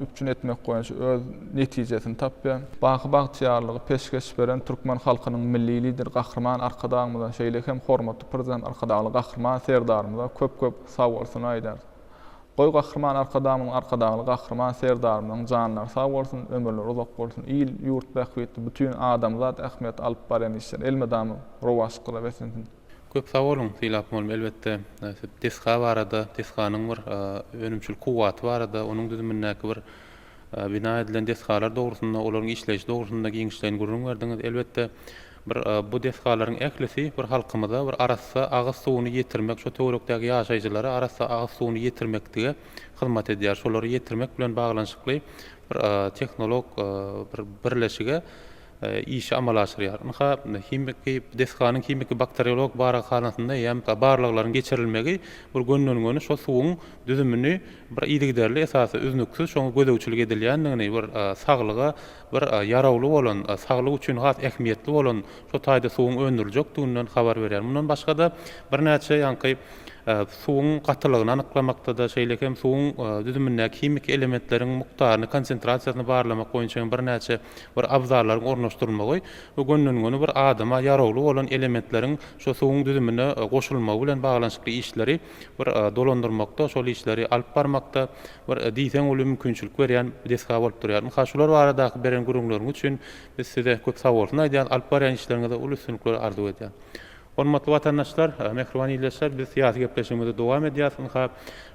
üpçün etmek boýunça öz netijesini tapýan. Bagtyarlygy peşkeş beren Türkmen halkynyň milli lider gahrman arkadaşymyz şeýle hem hormatly prezident arkadaşly gahrman serdarymyza köp sag bolsun aýdar. Goý gahrman arkadaşly gahrman serdarymyň janlary sag bolsun, ömürleri uzak bolsun. İl ýurt bähwetli bütün adamzat ähmiýet alyp baran işler elmedamy rowaş gylabesin. Köp sağ olun Silap Molum, elbette TİSKA barada, TİSKA'nın bir önümçül kuvvati barada, onun düzümündeki bir bina edilen TİSKA'lar doğrusunda, onların işleyiş doğrusunda giňişlerini gurrun verdiniz. Elbette bu TİSKA'ların eklisi bir halkımıza bir arasa ağız suwuny ýetirmek, şu töwerekdäki ýaşaýjylara arasa ağız suwuny ýetirmekdige hyzmat edýär. Şolary ýetirmek bilen baglanşykly bir teknolog bir birleşige iş amalaşdırýar. Naha TİSKA'nın kimiki bakteriolog barakhanasynda ýa barlyklaryň geçirilmegi bir gönnüňi şo suwuň düzümini bir ýygyderli esasy üznüksiz şoňa gödäwçilik edilýändigini bir saglyga bir ýarawly bolan, saglyk üçin has ähmiýetli bolan şo taýda suwuň öndüriljekdiginden habar berýär. Mundan başga da bir näçe ýanky suwuň gatylygyny anyklamakda da şeýle hem suwuň düzümindäki kimik elementleriň mukdaryny, konsentrasiýasyny barlamak boýunça bir näçe bir abzarlaryň ornaşdyrylmagy we gönnüňi bir adama ýarawly bolan elementleriň şo suwuň düzümine goşulmagy bilen baglanşykly işleri bir dolandyrmakda, şol işleri alyp barmakda bir diýsen uly mümkinçilik berýän TİSKA bolup durýar. Muha şular barada beren gurulmaryň üçin biz size köp sag bolsun aýdýan, alyp baran işleriňizde uly üstünlikler arzu edýär. Hormatly watandaşlar, mehriban ýyleşler, biz siýasy gepleşigimize dowam edýäs.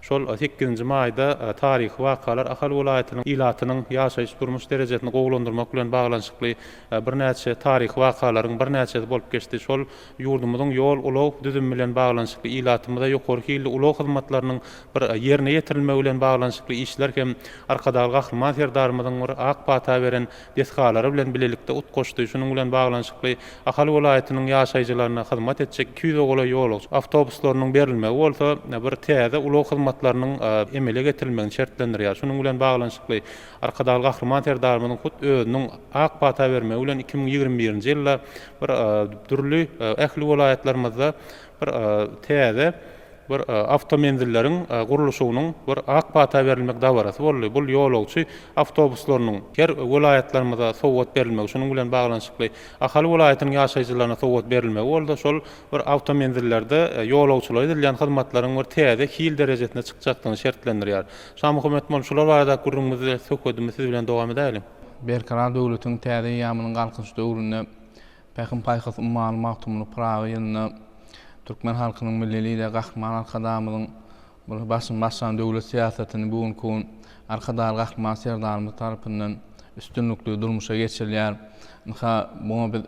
Şol 8-nji maýda taryh wakalar Ahal welaýatynyň ilatynyň ýaşaýyş durmuş derejesini gowlandyrmak bilen baglanşykly bir näçe taryh wakalaryň bir näçesi bolup geçdi. Şol ýurdumyzyň ýol ulag düzüm bilen baglanşykly ilatymyzda ýokary hilli ulag hyzmatlarynyň bir ýerine ýetirilmegi bilen baglanşykly işler hem arkadaşly gahrman serdarymyzyň bir ak bata beren TİSKA'lary bilen bilelikde ut goşdy. Şunuň bilen baglanşykly Ahal welaýatynyň ýaşaýjylaryna hyzmat etjek 200 gola ýol awtobuslarynyň berilmegi bolsa bir täze ulag hyzmatlarynyň emele getirilmegini şertlendirýär. Şunuň bilen baglanşykly arkadaşly gahrman serdarymyzyň hut özüniň ak bata bermegi bilen 2021-nji ýylda bir türlü ähli welaýatlarymyzda bir täze bir avtomenzilleriň gurulşynyň bir ak bata berilmek dawarasy boldy. Bu ýolagçy awtobuslarynyň her welaýatlarymyzda sowgat berilmegi, şunuň bilen baglanşykly Ahal welaýatynyň ýaşaýjylaryna sowgat berilmegi boldy. Şol bir awtomenzillerde ýolagçylara edilýän hyzmatlaryň bir täze hil derejesine çykjakdygyny şertlendirýär. Şam hökümet bol şular barada gurrumyzy sökdüm, siz bilen dowam edelim. Berkarar döwletiň täze ýamynyň galkynç döwründe Pähim paýhas ummany magtumly Praga ýylyna Türkmen halkynyň milli lider gahrman arkadaşymyzyň bu başlan döwlet siýasatyny bugünkü arkadaşly gahrman serdarymyz tarapyndan üstünlikli durmuşa geçirilýär. Buna biz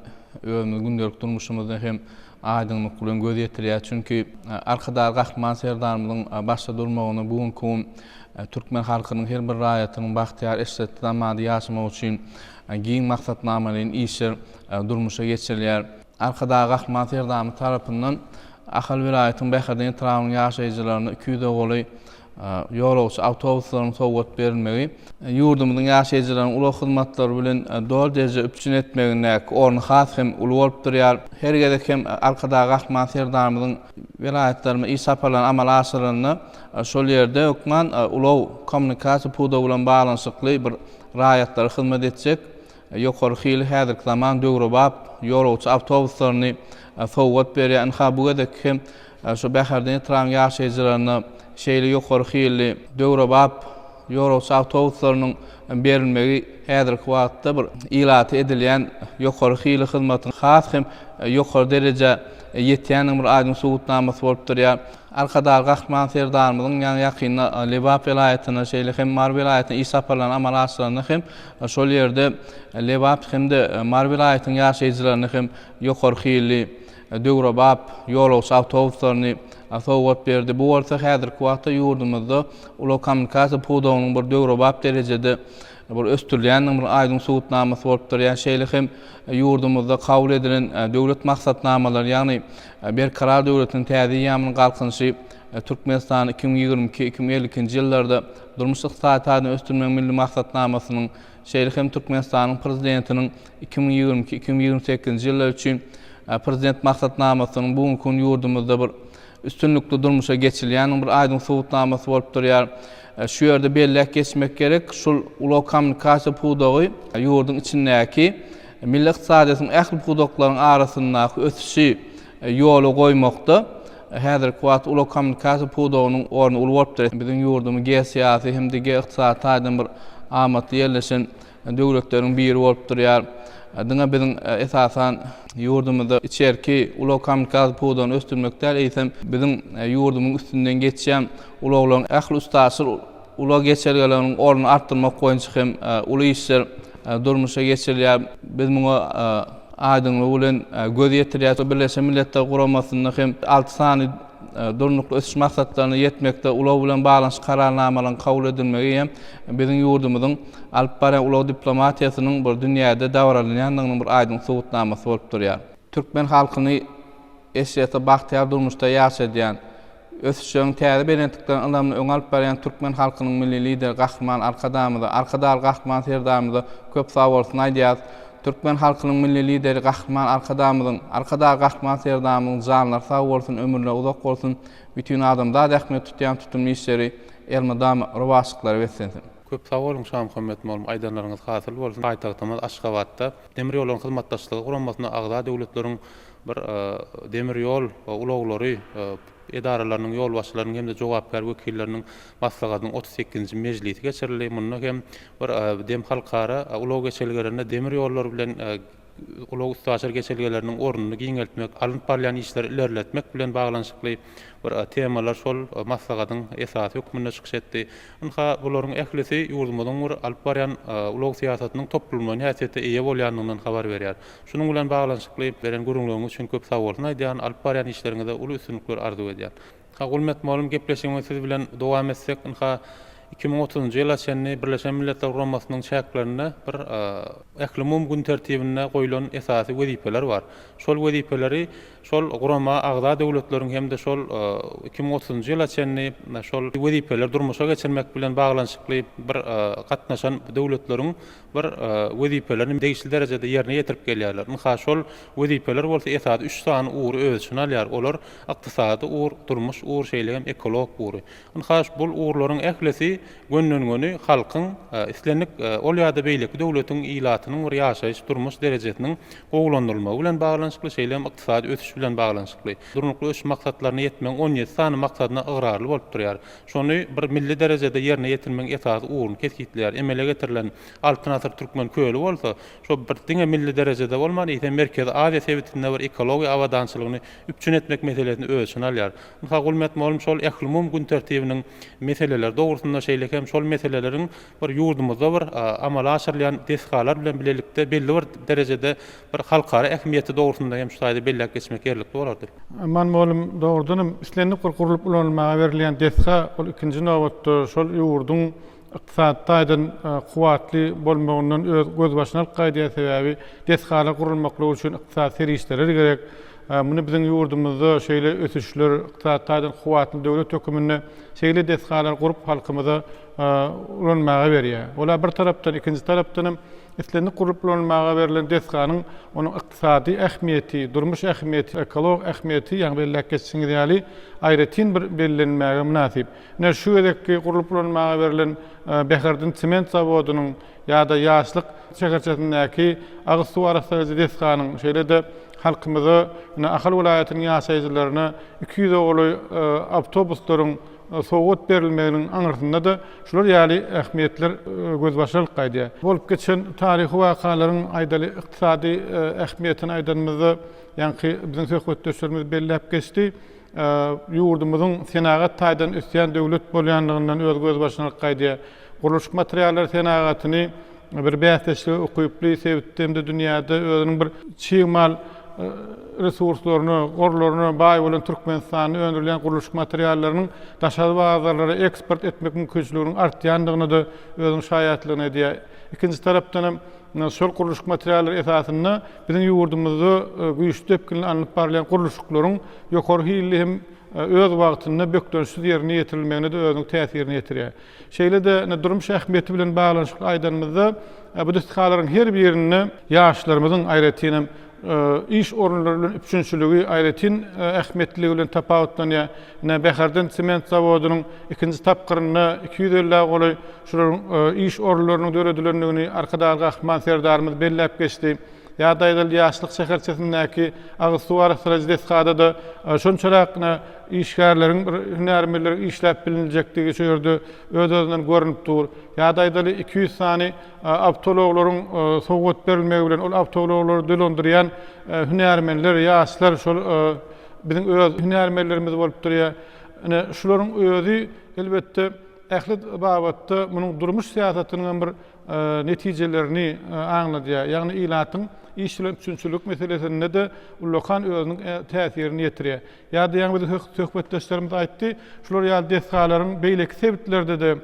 özümiň gündelik durmuşymyzda hem aýdynlyk bilen göz ýetirýär. Çünki arkadaşly gahrman serdarymyzyň başda durmagyny bugünkü Türkmen halkynyň her bir raýatynyň bagtyar eşit zamanda ýaşamak üçin giň maksatnamalaryň işler durmuşa geçirilýär. Arkadaşly gahrman serdarymyz tarapyndan Ahal welaýatynyň bäherden etrawynyň ýaşaýjylaryna 200 goly ýolagçy awtobuslaryň sowgat berilmegi ýurdumyzyň ýaşaýjylarynyň ulaq hyzmatlary bilen dol derejede üpçün etmegine orny has hem uly bolup durýar. Her gezek hem arkadaşly gahrman serdarymyzyň welaýatlaryna isapalan amal aşyryny şol ýerde hukman ulaq kommunikasiýa puda bilen baglanşykly bir raýatlary hyzmat etjek. Ýokary hili häzirki zaman döwrebap ýolagçy awtobuslaryny sowgat berýän. Bu gezek hem şu bäherden etrawynyň ýaşaýjylaryna şeýle ýokary hili döwrebap ýolagçy awtobuslarynyň berilmegi häzirki wagtda bir ilaty edilýän ýokary hili hyzmatyň has hem ýokary dereje ýetýän bir aýdyň subutnamasy bolup durýar. Arkadaşly gahrman serdarymyzyň ýani ýakynda Lebap welaýatyna şeýle hem Mar welaýatyna isapalan amal aşyryny hem şol ýerde Lebap hemde Mar welaýatynyň ýaşaýjylaryny hem ýokary hili döwrebap ýolagçy awtobuslaryny sowgat berdi. Bu bolsa häzirki wagtda ýurdumyzda ulaq kommunikasiýa pudawynyň bir döwrebap derejede bir östürleýändiň bir aýdyň subutnamasy bolup durýan şeýle hem ýurdumyzda kabul edilen döwlet maksatnamalary, ýagny berkarar döwletiň täze ýamynyň galkynşy Türkmenistan 2022-2052 ýyllarda durmuş ykdysadyny östürmek milli maksatnamasynyň şeýle hem Türkmenistanyň prezidentiniň 2022-2028 ýyllar üçin prezident maksatnamasynyň bugunky gün ýurdumyzda bir üstünlükli durmuşa geçilýän bir aýdyň subutnamasy bolup durýar. Şu ýerde belläp geçmek gerek. Şol uly kommunikasiýa pudagy ýurdun içindäki milli ykdysadyň ähli pudaklaryň arasyndaky ösüşi ýoly goýmakda. Häzir kuwat uly kommunikasiýa pudagynyň orny uly bolup durýar. Biziň ýurdumyz geýsiýasy hem de ykdysady taýdan bir amatly ýerleşen döwletleriň biri bolup durýar. Diňe biziň esasan ýurdumyzda içerki uly kommunikasiýa pudagyny östürmekde eýsem biziň ýurdumyň üstünden geçýän ulaglaryň ähli ustasyl uly geçergeleriň ornuny artdyrmak goýunça hem uly işler durmuşa geçirilýär. Biz muňa aýdynlyk bilen göz ýetirýär. Birleşen Milletler Guramasynyň hem 6 sany durnukly ösüş maksatlaryna ýetmekde ulag bilen baglanyş kararnamalaryň kabul edilmegi hem biziň ýurdumyzyň alyp barýan ulag diplomatiýasynyň bir dünýäde dawranýandygynyň bir aýdyň subutnamasy bolup durýar. Türkmen halkyny eşýete bagtyar durmuşda ýaşadýan ösüşüň täze berendiklerini adamny öň alyp barýan Türkmen halkynyň milli lider Gahrman Arkadaly Gahrman Serdamyza köp sag bolsun aýdýar. Türkmen halkynyň milli lideri Gahrman Arkadaly Gahrman Serdamyň janlar sag bolsun, ömürleri uzak bolsun. Bütün adamda ähmiýet tutýan tutumly işleri elmadam rowaşlyklary beslensin. Köp sag bolun Şam Muhammed malum aýdanlaryňyz hasyl bolsun. Paýtagtymyz Aşgabatda demir ýoluň hyzmatdaşlygy guramasyna agza döwletleriň bir demir ýol ulaglary edaralarynyň ýolbaşçylarynyň hem de jogapkar wekilleriniň maslahatynyň 38-nji mejlisi geçirildi. Munyň hem bir dem halkara ulag geçelgerinde demir ýollary bilen ulag ustaşlar geçelgerleriniň ornuny giňeltmek, alyp barýan işleri ilerletmek bilen baglanyşykly bir temalar şol maslahatyň esasy hökmünde çykyş etdi. Onha bularyň ählisi ýurdumyzyň bir alyp barýan ulag siýasatynyň toplumlaryň häsiýetde eýe bolýandygyny habar berýär. Şunuň bilen baglanyşykly beren gurulmagyňyz üçin köp sag bolsun aýdýan, alyp barýan işleriňizde uly üstünlikler arzu edýär. Gulmet malum gepleşigimiz siz bilen dowam etsek, 2030-njy ýyla çenni Birleşen Milletler Guramasynyň şähertlerinde bir ähli gün tertibine goýulan esasy wezipeler bar. Şol wezipeleri şol gurama agza döwletleriň hem de şol 2030-njy ýyla çenni şol wezipeler durmuşa geçirmek bilen baglanyşykly bir gatnaşan döwletleriň bir wezipelerini degişli derejede ýerine ýetirip gelýärler. Şol wezipeler bolsa esasy 3 sany uğur özüne alýar. Olar ykdysady uğur, durmuş uğur şeýle hem ekolog uğur. Bul uğurlaryň ählisi gönlüňi halkyň islenlik ol ýa-da beýleki döwletiň ilatynyň bir ýaşaýyş durmuş derejesiniň gowlandyrylmagy bilen baglanyşykly şeýle ykdysady ösüş bilen baglanyşykly. Durnukly ösüş maksatlaryna ýetmek 17 sany maksadyna ıgrarly bolup durýar. Şonu bir milli derejede ýerine ýetirmek esasy uğuruny kesgitleýär. Emele getirilen altyn asyr türkmen köýeli bolsa, şo bir diňe milli derejede bolmany, ýa-da Merkezi Aziýa sebitinde bir ekologiýa awadançylygyny üpçün etmek meselesini özüne alýar. Gulmet malum şol ähli gün tertibiniň meseleler dogrusunda şeýle hem şol meseleleriň bir ýurdumyzda bir amala aşyrylýan desgalar bilen bilelikde belli bir derejede bir halkara ähmiýeti dogrusunda hem şu taýda belläp geçmek gerlikli bolardy. Man malum dogrudan islenip gurulyp ulanmaga berilýän desga ol ikinji nowatda şol ýurdun ykdysady taýdan kuwatly bolmagyndan göz başynalyk gaýdýa sebäbi desgalar gurulmaklygy üçin ykdysady serişleri gerek. Muny biziň ýurdumyzda şeýle ösüşler ykdysady taýdan kuwatly döwlet hökümine şeýle desgalar gurup halkymyza ulanmaga berýär. Olar bir tarapdan, ikinji tarapdan islenip gurup ulanmaga berilen desganyň onuň ykdysady ähmiýeti, durmuş ähmiýeti, ekolog ähmiýeti ýa-ni belläp geçişiňiz ýaly aýratyn bir bellenmäge münasip. Näme şu edekki gurup ulanmaga berilen Beherdin sement zawodynyň ýa-da ýaşlyk şäherçesindäki agyz suw arasyny desganyň şeýle de halkymyza Ahal vilayatynyň ýaşaýjylaryna 200 oly awtobuslaryň sowgat berilmeginiň aňyrsynda da şular ýaly ähmiýetler göz başynalyk gaýdýar. Bolup geçen taryhy wakalaryň aýdaly ykdysady ähmiýetini aýdanmyzda ýa-ni biziň söhbetdeşlerimiz belläp geçdi. Ýurdumyzyň senagat taýdan üstän döwlet bolýandygyndan göz başynalyk gaýdýar. Guruluş materiallar senagatyny bir bäsleşli okuyuply sebitlemde dünýäde özüniň bir çymal resurslaryny, gorlaryny baý bolan Türkmenistanyň öndürilen guruluş materiallarynyň daşary bazarlara eksport etmek mümkinçiliginiň artýandygyny da özüň şaýatlygyna diýär. İkinji tarapdan şol guruluş materiallary esasyny biziň ýurdumyzda güýçli tepkini alınıp barlayan guruluşlaryň ýokary hilli hem öz wagtyny bökdönşsiz ýerine ýetirilmegine de özüň täsirini ýetirýär. Şeýle de durmuş ähmiýeti bilen baglanşyk aýdanmyzda bu distihalaryň her birini ýaşlarymyzyň aýratynam iş orunları bilen üçinçiligi aýratyn ähmiýetligi bilen tapawutlanýar. Beherden sement zawodunun ikinji tapgyryny 250 goly şolaryň iş orunlarynyň döredilenligini arkadaky Gahman serdarymyz belläp geçdi. Ýa-da ýaşlyk şäherçesindäki Agsuw arasynda destihada da şonçalak işgärleriň hünärmenleri işläp bilinjekdigi şeýerde öz-özünden görünip dur. Ýa-da 200 sany awtologlaryň sowgat berilmegi bilen ol awtologlary dölendirilen hünärmenler, ýaşlar şol biziň öz hünärmenlerimiz bolup durýar. Şolaryň özü elbetde ähli babatda munyň durmuş siýasatynyň bir netijelerini aňladýar. Ýagny ilatyň işle üçinçilik meselesinde de ulokan özüniň täsirini ýetirýär. Ýa-da ýa-da bizim söhbetdeşlerimiz aýtdy, şular ýa-da destihalaryň beýleki sebitlerde de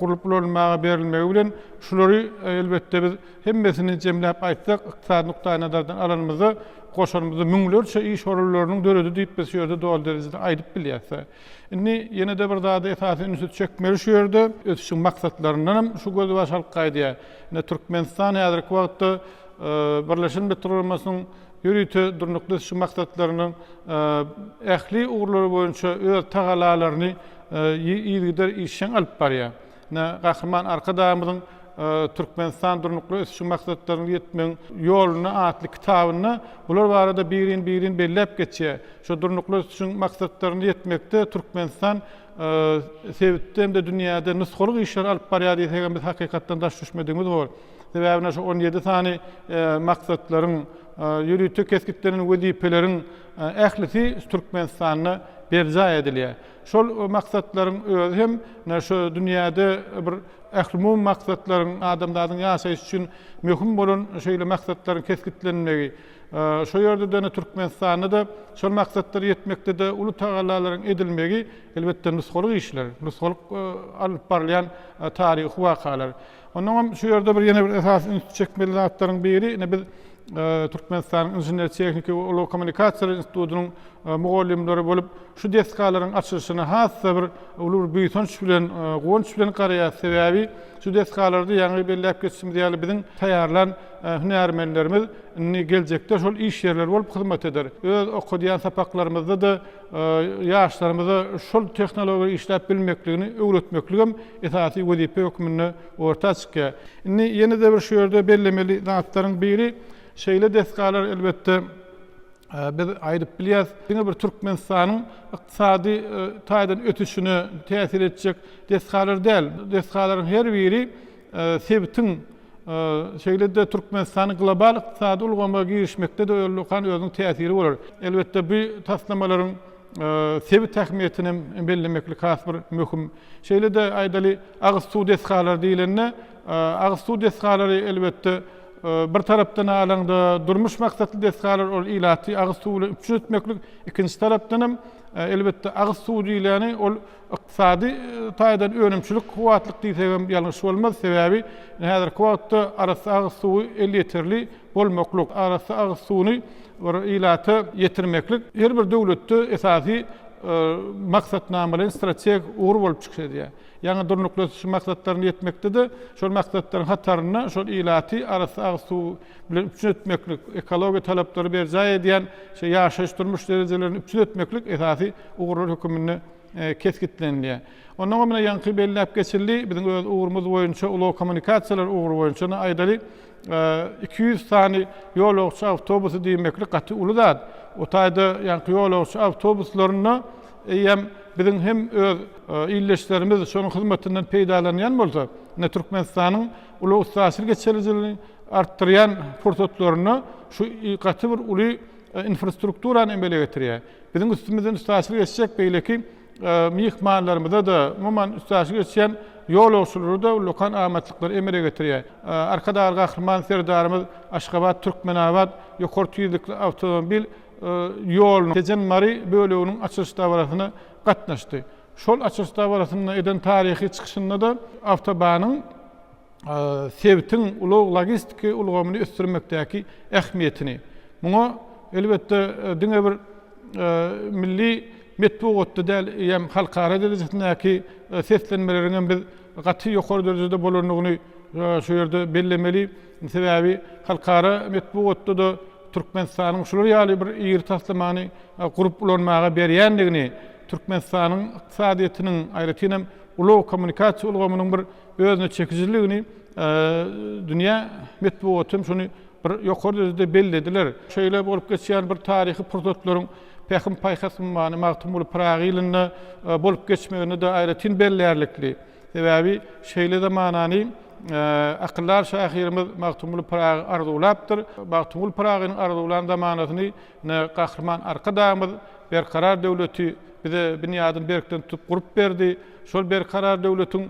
gurulyp bolmagy berilmegi bilen şulary elbetde biz hemmesini jemläp aýtsak, ykdysady nukdaý nazardan alanymyzy goşanymyzy müňlerçe iş orunlarynyň döredi diýip besýärde dol derejede aýdyp bilýärse. Indi ýene de bir zada esasy ünsüt çekmeli şu ýerde ötüşiň maksatlaryndan şu gözü başalyp gaýdýar. Türkmenistan häzirki wagtda Birleşen Milletler Guramasynyň ýürüýte durnukly şu maksatlarynyň ähli ugurlary boýunça öz tagalalaryny ýygyder işen alyp barýar. Gahryman arkadamyzyň Türkmenistan durnukly şu maksatlaryny ýetmeň ýoluny atly kitabyny bular barada birin belläp geçýär. Şu durnukly şu maksatlaryny ýetmekde Türkmenistan sebitden de dünýäde nusgalyk işler alyp barýar diýsek biz hakykatdan daş düşmediňimiz bol. Sebäbine şu 17 sany maksatlaryň ýürüýte kesgitleriniň wezipeleriň ählisi Türkmenistanyna berja edilýär. Şol maksatlaryň özü hem şu dünýäde bir ähli maksatlaryň adamlaryň ýaşaýyş üçin möhüm bolan şeýle maksatlaryň kesgitlenmegi. Şu ýerde de Türkmenistanyna da şol maksatlary ýetmekde de uly tagalalaryň edilmegi elbetde nusgalyk işler, nusgalyk alyp barlayan taryhy wakalar. Ondan şu ýerde bir ýene bir esas çekmeli zatlaryň biri biz Türkmenistanyň Inžener Tehnika we Kommunikasiýa Institutunyň mugallimleri bolup şu destihalaryň açylyşyny hassa bir uly büýütünç bilen gowunç bilen garaýar sebäbi şu destihalarda ýa-ni belläp geçsimiz ýaly biziň taýýarlan hünärmenlerimiz geljekde şol iş ýerleri bolup hyzmat eder. Öz okudýan sapaklarymyzda da ýaşlarymyza şol tehnologiýa işläp bilmekligini öwretmekligim esasy wezipe hökmüne orta çykýar. Indi ýene de bir şu ýerde bellemeli zatlaryň biri şeýle destihalar elbetde biz aýdyp bilýäs, ýene bir Türkmenistanyň ykdysady taýdan ötüşüne täsir etjek destihalar däl. Destihalaryň her biri sebitiň şeýle de Türkmenistanyň global ykdysady ulgamaga girişmekde de öňlükan özüniň täsiri bolar. Elbetde bu taslamalaryň sebit ähmiýetini bellemeklik has bir möhüm. Şeýle de aýdaly Agsuw destihalary diýilende, Agsuw destihalary elbetde bir tarapdan alanda durmuş maksatly destihalar ol ilaty Agsuw üçin etmeklik, ikinji tarapdan elbetde Agsuw diýileni ol ykdysady taýdan önümçilik kuwatlyk diýsegem ýalňyş bolmaz. Sebäbi häzirki wagtda arasy Agsuw 50 ýeterli bolmaklyk, arasy Agsuwny bir ilaty ýetirmeklik her bir döwletde esasy maksatnama bilen strategik ugur bolup çykýar. Ýa-ni durnukly şu maksatlaryny ýetmekde de şol maksatlaryň hataryna şol ilaty arasy Agsuw bilen üçin etmeklik, ekologiýa talaplary berja edýän şu ýaşaýyş durmuş derejelerini üçin etmeklik esasy ugurlar hökmüne kesgitlenýär. Ondan bilen ýanky belläp geçildi biziň öz ugurumyz boýunça uly kommunikasiýalar uguru boýunça aýdaly 200 sany ýolagçy awtobusy diýmeklik gaty uly zat. O taýda ýanky ýolagçy awtobuslaryny hem biziň hem öz illeşlerimiz şonuň hyzmatynyň peýdalanýan bolsa, Türkmenistanyň uly ustasylyk geçerliligini artdyrýan pursatlaryny şu gaty bir uly infrastrukturany emele getirýär. Biziň üstümizden ustasylyk geçecek beýleki mihmanlarymyza da umman ustasylyk geçen yol usulü da lokan amatlıkları emire getiriyor. Arkada kahraman serdarımız Aşgabat, Türkmenabad, yukarı tüydükli avtomobil yolun Tezen Mari bölüğünün açılış davarasına katnaştı. Şol açılış davarasına eden tarihi çıkışında da avtobanın sevtin ulu logistiki ulgamını östürmekteki ehmiyetini. Buna elbette dine bir milli metbuatda del yem halkara derecesindeki seslenmelerinin bir katı yukarı derecede bulunduğunu şu yerde bellemeli. Sebebi halkara metbuatda da Türkmenistan'ın şular yali bir iyir taslamani kurup ulanmağa berýändigini, Türkmenistan'ın iqtisadiyetinin aýratynam ulu kommunikasiýa ulgamynyň bir özüne çekiciligini dünya metbuatym şunu bir yukarı derecede bellediler. Şöyle bolup geçýän bir tarihi protokollaryň Pekim Paýhasmany Magtumul Pragy ýylyna bolup geçmegini de aýratyn bellerlikli. Sebebi şeýle de manany akıllar şahirimiz Magtumul Pragy arzulapdyr. Magtumul Pragynyň arzulan zamanasyny Kahraman Arkadağymyz berkarar döwleti bize binýadyny berkden tutup gurup berdi. Şol berkarar döwletiň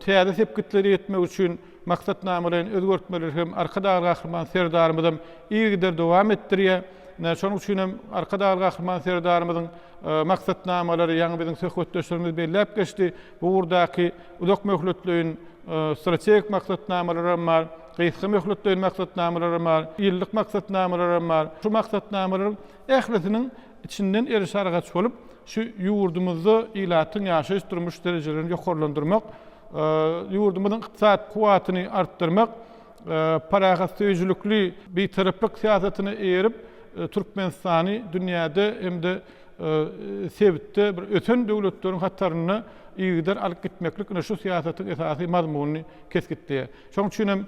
täze sepkitleri etmek üçin maksatnamalaryny özgörtmeler hem Arkadağ Kahraman serdarymyzym iýgider dowam etdirýär. Şonuň üçin hem Arkadağ Kahraman serdarymyzyň maksatnamalary ýa-ni biziň söhbetdeşlerimiz belläp geçdi. Bu urdaky uzak möhletliğin stratejik maksatnamalary bar, gysga möhletliğin maksatnamalary bar, ýyllyk maksatnamalary bar. Şu maksatnamalaryň ählisiniň içinden erişargaç bolup şu ýurdumyzda ilatyň ýaşaýyş durmuş derejelerini ýokarlandyrmak, ýurdumyzyň ykdysat kuwatyny artdyrmak, paraga söýüjlükli bir taraplyk siýasatyny eýerip Türkmenistany dünýäde hemde sebitde bir öten döwletleriň hatlaryny iýgider alyp gitmeklik şu siýasatyň esasy mazmuny keskitdi. Şoň üçin hem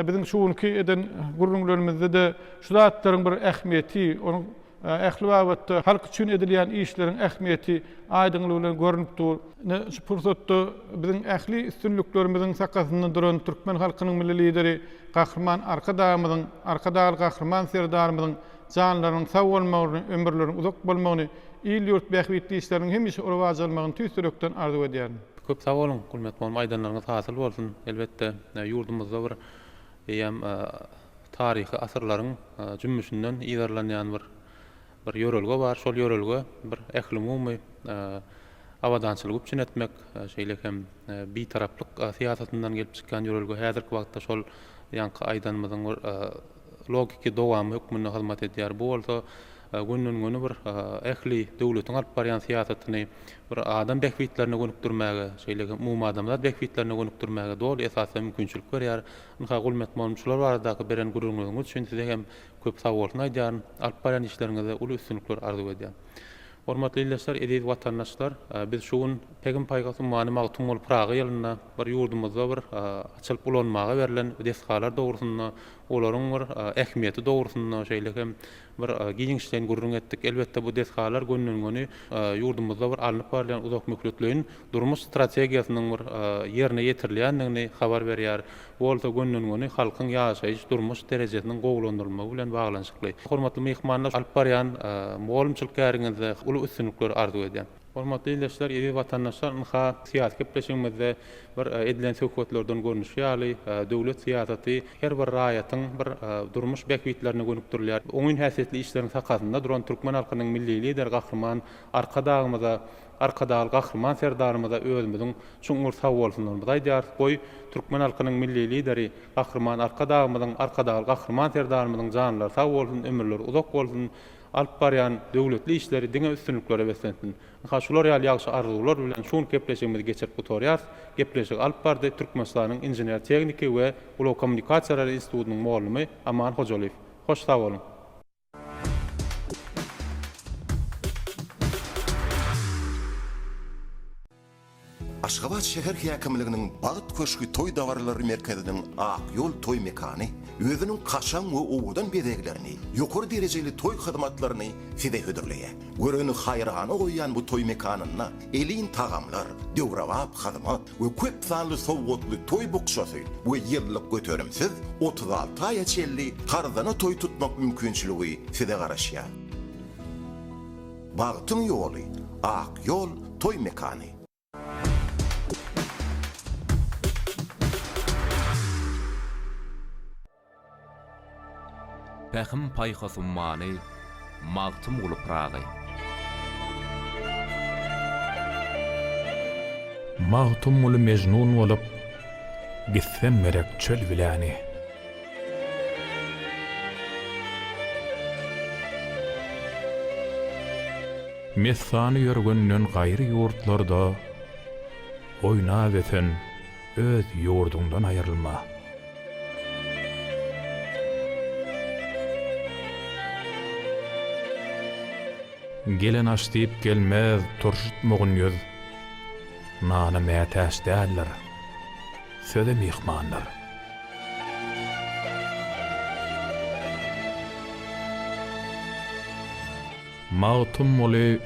biziň şuňky eden gurulmalarymyzda da şu zatlaryň bir ähmiýeti, onuň ähli wagtda halk üçin edilýän işleriň ähmiýeti aýdynlygy bilen görünip dur. Şu pursatda biziň ähli üstünlüklerimiziň sakasynda duran türkmen halkynyň milli lideri Kahraman Arkadağymyzyň, Arkadağ Kahraman serdarymyzyň canlaryň sag bolmagyny, ömürleriň uzak bolmagyny, ýyl-ýurt bähwitli işleriň hemişe orwaja almagyny tüýsürekden arzu edýär. Köp sag bolun, gulmet bolma aýdanlaryňyz hasyl bolsun. Elbetde ýurdumyzda bir ýem taryhy asyrlaryň jümmüşinden ýerlenýän bir ýörelge bar. Şol ýörelge bir ähli umumy awadançylyk üçin etmek, şeýle hem bir taraplyk siýasatyndan gelip çykkan ýörelge häzirki wagtda şol ýanky aýdanmyzyň logiki dowamy hukmyna hyzmat edýär. Bu bolsa günden-güne bir ähli döwletiň alyp barýan siýasatyny bir adam bähwitlerine gönükdirmäge, şeýle umumy adamlar bähwitlerine gönükdirmäge dol esasy mümkinçilik berýär. Ynha gulmet bolmuşlar baradaky beren gurulmagyň üçin size hem köp sag bolsun aýdýan, alyp barýan işleriňizde uly üstünlikler arzu edýän. Hormatly ildeşler, edip watandaşlar, biz şuň Pekim Paýhasmany Magtumul Pragy ýylyna bir ýurdumyzda bir açylyp ulanmaga berilen desgalar dogrusynda, olaryň bir ähmiýeti dogrusynda şeýle hem bir giňişden gurrun etdik. Elbetde bu desgalar günden-güne ýurdumyzda bir alınıp barýan uzak möhletliğin durmuş strategiýasynyň bir ýerine ýetirilýändigini habar berýär. Bolsa günden-güne halkyň ýaşaýyş durmuş derejesiniň gowlandyrylmagy bilen baglanyşykly. Hormatly mehmanlar, alyp barýan mugallimçilik käriňizde uly üstünlikler arzu edýän. Hormatly ildeşler, ýa-ni watandaşlar, ynha siýasat gepleşigimizde bir edilen söhbetlerden görnüş ýaly döwlet siýasaty her bir raýatyň bir durmuş bähwitlerine gönükdirilýär. Oňun häsiýetli işleriň sakasynda duran türkmen halkynyň milli lider Kahraman Arkadağymyza, Arkadağ Kahraman serdarymyza özümiziň çuňur sag bolsunlar aýdýar. Goý türkmen halkynyň milli lideri Kahraman Arkadağymyzyň, Arkadağ Kahraman serdarymyzyň janlary sag bolsun, ömürleri uzak bolsun. Alyp barýan döwletli işleri diňe üstünliklere beslensin. Şular ýaly ýagşy arzular bilen şuň gepleşigimizi geçirip oturýar. Gepleşik alyp bardy Türkmenistanyň inженер tekniki we ulug kommunikasiýalar institutynyň mugallymy Aman Hojalyw. Hoş sag bolun. Aşgabat şäher häkimliginiň Bagyt köşkü toy dawarlary merkeziniň Akyol toy mekany özüniň kaşan we owdan bedeglerini, ýokary derejeli toy hyzmatlaryny side hödürleýär. Göreni haýrana goýan bu toy mekanyna elin tagamlar, döwrawap hyzmat we köp sanly sowgatly toy bukşasy we ýyllyk göterimsiz 36 aýa çelli tarzana toy tutmak mümkinçiligi side garaşýar. Bagytyň ýoly Akyol toy mekany. Pähim paýhas ummany magtym bulup pragy. Magtym ulu mejnun bolup gitsem merek çöl bilani. Mesany ýörgünden gaýry ýurtlarda oýnap eten öz ýurdundan aýrylma. Gelen aş diýip gelmez turşutmagyň ýöz. Nana mätäş däller. Söze mihmanlar. Mağtum olu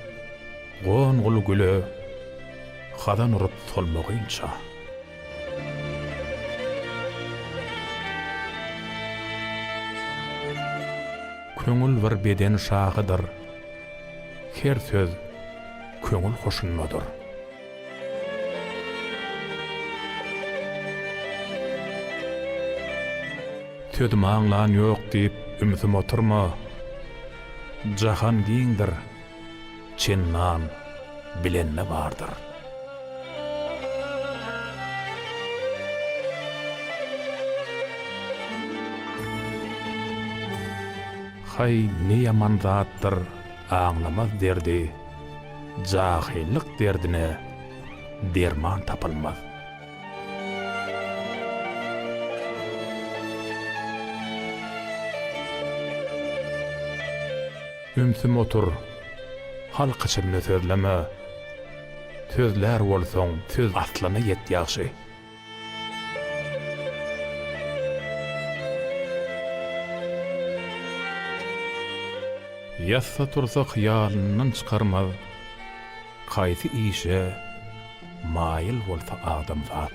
gon gulu gülü xadan urup solmagynça. Köngül bir beden şahydyr. Her söz köngül hoşunmadyr. Södüm aňlan ýok diýip ümitim oturma. Jahan giňdir, çennan bilenne bardyr. Hay ne yaman zatdyr, aňlamaz derdi. Jahillik derdine derman tapylmaz. Ümsüm otur, halk içimde sözleme. Sözler bolsoň, söz aslana ýetýäşi. Yassa tursa hyalyndan çykarmaz. Gaýsy işe maýyl bolsa adam zat.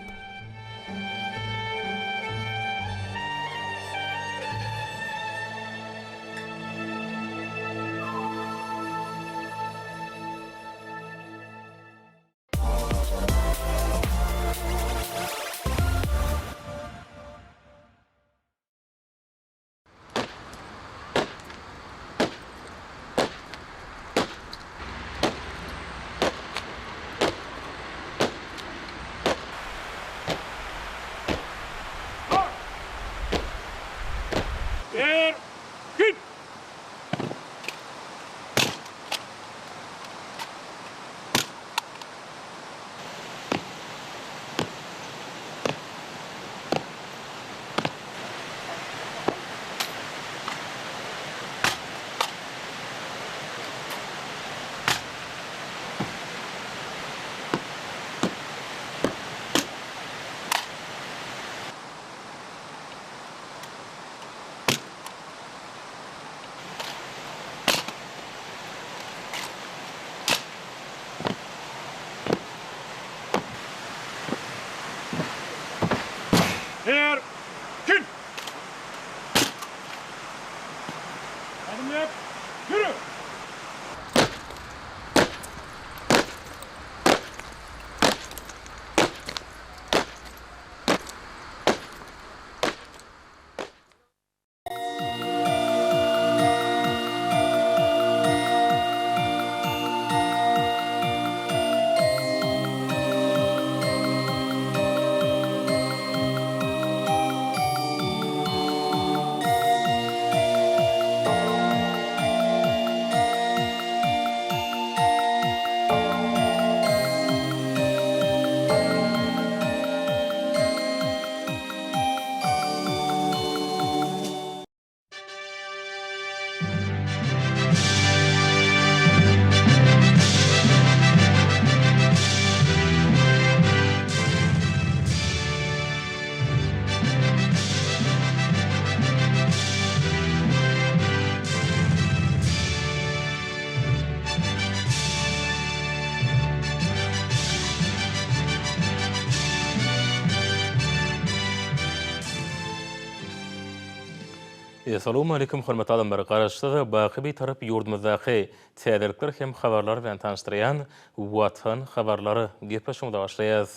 Assalamu alaikum hormatly adamlar. Garaşda baky tarap ýurdumyzdaky täzelikler hem habarlar bilen tanışdyrýan Watan habarlary gepleşmede başlaýar.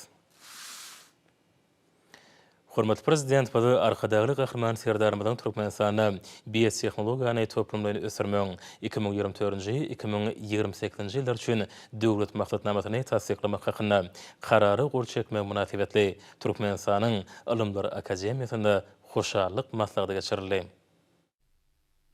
Hormat Prezident bada arkadaşlık kahraman serdarımızdan Türkmenistan'a biyo texnologiyany toplumlaryny ösürmöň 2024-2028 ýyllar üçin döwlet maksatnamasyny tasdiklamak hakynda karary gol çekmek münasibetli Türkmenistanyň Ilymlar Akademiýasynda hoşarlyk maslahaty geçirildi.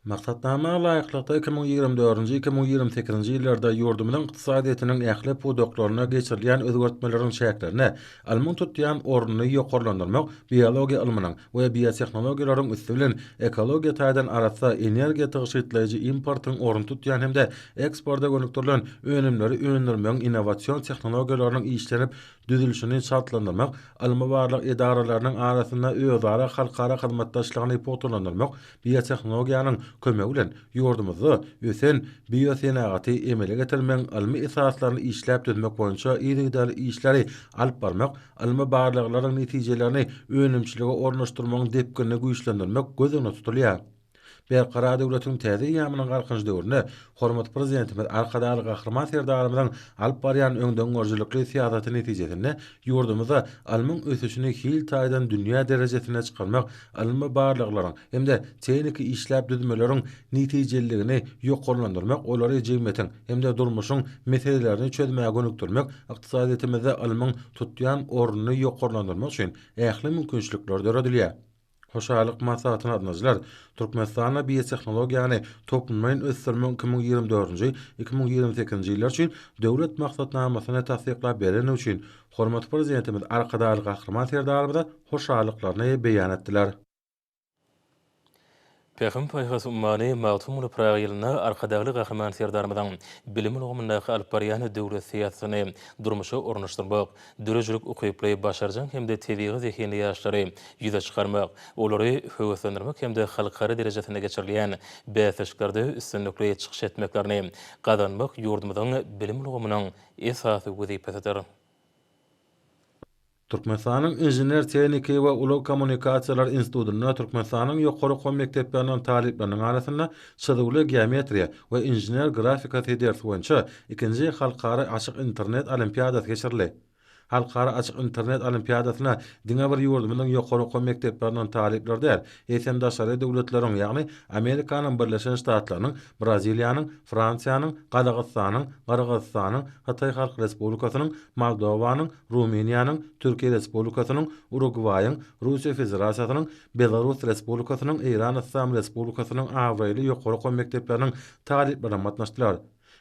Maksatnama laýyklykda 2024-2028 ýyllarda ýurdumyň ykdysadyýatynyň ählep huduklaryna geçirilýän özgertmeleriň şäklerini, almyň tutýan ornuny ýokarlandyrmak, biologiýa ilminiň we biotehnologiýalaryň üstü bilen ekologiýa taýdan arasynda energiýa tygyşytlaýjy importyň orny tutýan hemde eksporta gönüktirilen önümleri önlendirmeň innowasion tehnologiýalarynyň işlenip düzülüşini şartlandyrmak, almy barlyk edaralarynyň arasynda özara halkara hyzmatdaşlygyny poturlandyrmak, biotehnologiýanyň kömegi bilen ýurdumyzda ösen biosenaгаty emele getirmeň almy esaslaryny işläp düzmek boýunça ýygy işleri alyp barmak, almy barlyklaryň netijelerini önümçiligi ornaşdyrmagyň depkini güýçlendirmek gözüne tutulýar. Berqara döwletiň täze ýamynyň garkynç döwründe hormat prezidentimiz arkadaşly gahryman serdarymyzyň alyp barýan öňden gorjulukly siýasaty netijesinde ýurdumyzda almyň ösüşini hil taýdan dünýä derejesine çykarmak, almy barlyklaryň hemde tehniki işläp düzmeleriň netijeligini ýokarlandyrmak, olary jemgyýetiň hemde durmuşyň meselelerini çözmäge gönükdirmek, ykdysadiyetimize almyň tutýan ornuny ýokarlandyrmak üçin ähli mümkinçilikler döredilýär. Hoşarlyk maslahatyny adnaşlar Türkmenistana biotehnologiýany toplumlaryň ösürmek 2024-2028 ýyllar üçin döwlet maksatnamasyny tasdiklap beren üçin hormat prezidentimiz arkadaşly gahryman serdarymyza hoşarlyklaryny beýan etdiler. Peygamber Paýhas ummany Magtumul Praga ýylyna arkadaşly gahryman serdarymyzyň bilim ulgamyndaky alyp barýan döwlet siýasatyny durmuşa ornaşdyrmak, dörejilik okuýup başarjak hemde tebigy zehini ýaşlary ýüze çykarmak, olary höwetlendirmek hemde halkara derejesine geçirilýän bäsleşlerde üstünlikli çykyş etmeklerini gazanmak ýurdumyzyň bilim ulgamynyň esasy wezipesidir. Türkmenistanyň Injener Tehniki we Uly Kommunikasiýalar Institutyna Türkmenistanyň ýokary oky mekdepleriniň talipleriniň arasynda çyzgly geometriýa we injener grafika teders boýunça 2-nji halkara açyk internet olimpiadasy geçirildi. Halkara açyk internet olimpiadasyna diňe bir ýurdumyň ýokary oky mekdepleriniň talipleri däl, esendaşary döwletleriň, ýagny Amerikanyň Birleşen Ştatlarynyň, Braziliýanyň, Fransiýanyň, Qazaqstanyň, Qırgızstanyň, Hatay Halk Respublikasynyň, Moldowanyň, Rumeniýanyň, Türkiýe Respublikasynyň, Uruguaýyň, Russiýa Federasiýasynyň, Belarus Respublikasynyň, Iran Islam Respublikasynyň awraýly ýokary oky mekdepleriniň talipleri matnaşdylar.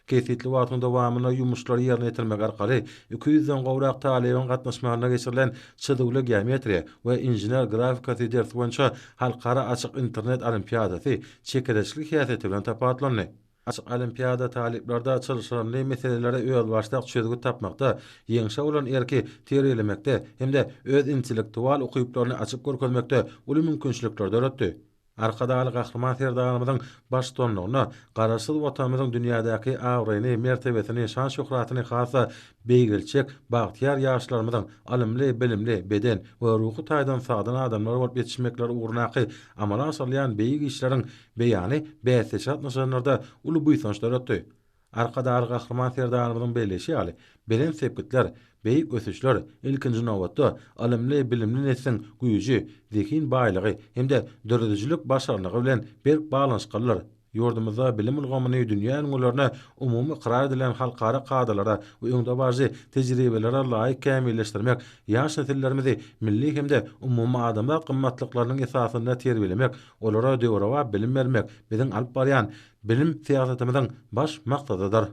Kesitli wagtyň dowamyna ýumuşlary ýerine ýetirmek arkaly 200-den gowrak talibiň gatnaşmagyna geçirilen çyzgly geometriýa we injener grafika ders boýunça halkara açyk internet olimpiadasy çekereçlik häsiýeti bilen tapatlandy. Açyk olimpiada taliplerde çalışanly meselelere öz başlyk çözgü tapmakda, ýeňşe bolan erki terelemekde hemde öz intellektual okuýuplaryny açyp görkezmekde uly mümkinçilikler döretdi. Arkadaşly gahryman serdarymyzyň baştonlugyna garaşsyz watanymyzyň dünýädäki awraýny, mertebesini, şan şöhratyny hasa beýgelçek bagtyar ýaşlarymyzyň alymly, bilimli, beden we ruhy taýdan sagdan adamlar bolup ýetişmekleri ugrunaky amala aşyrylýan beýik işleriň beýany bäsleşat nişanlarda uly buýsançlar ötdi. Arkadaşly gahryman serdarymyzyň belleşi ýaly bilen sepkitler, beýik ösüşler, ilkinji nowatda alymly, bilimli nesliň güýji, zekin baýlygy hemde döredicilik başarlygy bilen bir balanşykalar. Ýurdumyzda bilim ulgamyny dünýä öňüne umumy iqrar edilen halkara kadalara we öňde barjy tejribelere laýyk kämilleşdirmek, ýaş nesillerimizi milli hemde umumy adamlar gymmatlyklarynyň esasynda terbiýelemek, olara döwra bilim bermek biziň alyp barýan bilim siýasatymyzyň baş maksadydyr.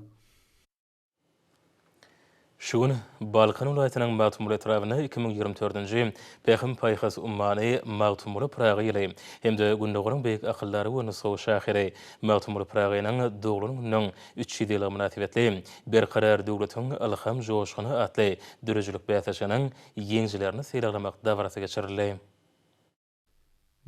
Şuň Balkan welaýatynyň Magtumul etrawyna 2024-nji Peygamber Paýhas ummany Magtumul Praga ýyly hemde gündägiň beýik akyllary we nusuw şahyry Magtumul Pragaýynyň dogrunyň 3 ýyly münasibetli bir karar döwletiň ilham joşgyny atly dörejilik bäsleşiniň ýeňjilerini seýlemek dawarasy geçirildi.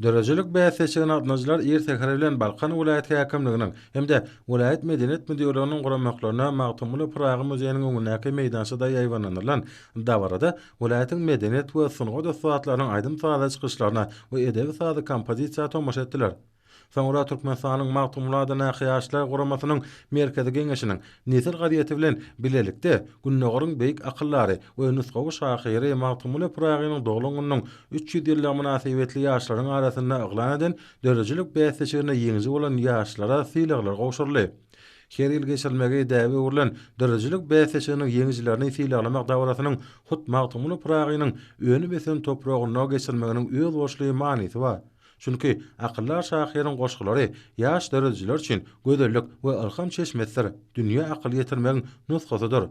Dörejilik bäsleşigini adnaşlar ertekere bilen Balkan welaýaty häkimliginiň hemde welaýat medeniýet müdürlüğiniň guramaklaryna Magtumul Praga muzeýiniň öňündäki meýdançyda ýaýwanlanýan dawarada welaýatyň medeniýet we sungy dostatlarynyň aýdym saýla çykyşlaryna we edebi sazy kompozisiýa tomaşa etdiler. Soňra Türkmenistanyň magtumlady näkiýaşlar guramasynyň merkezi geňeşiniň nesil gadyety bilen bilelikde günnägiriň beýik akıllary we nusgawy şahyry magtumly pragynyň doglunyň 300 ýyllyk münasibetli ýaşlaryň arasynda eglan eden dörejilik bäsleşigine ýeňji bolan ýaşlara syýlyklar gowşurly. Her ýyl geçirilmegi däbi urulan dörejilik bäsleşiginiň ýeňjilerini syýlamak dawrasynyň hut magtumly pragynyň öňü besen topragyna geçirilmeginiň öz boşlugy manysy bar. Çünki akıllar şahyryň goşgulary ýaş dörejiler üçin gözellik we ilham çeşmesidir. Dünýä akyl ýetirmegiň nusgasydyr.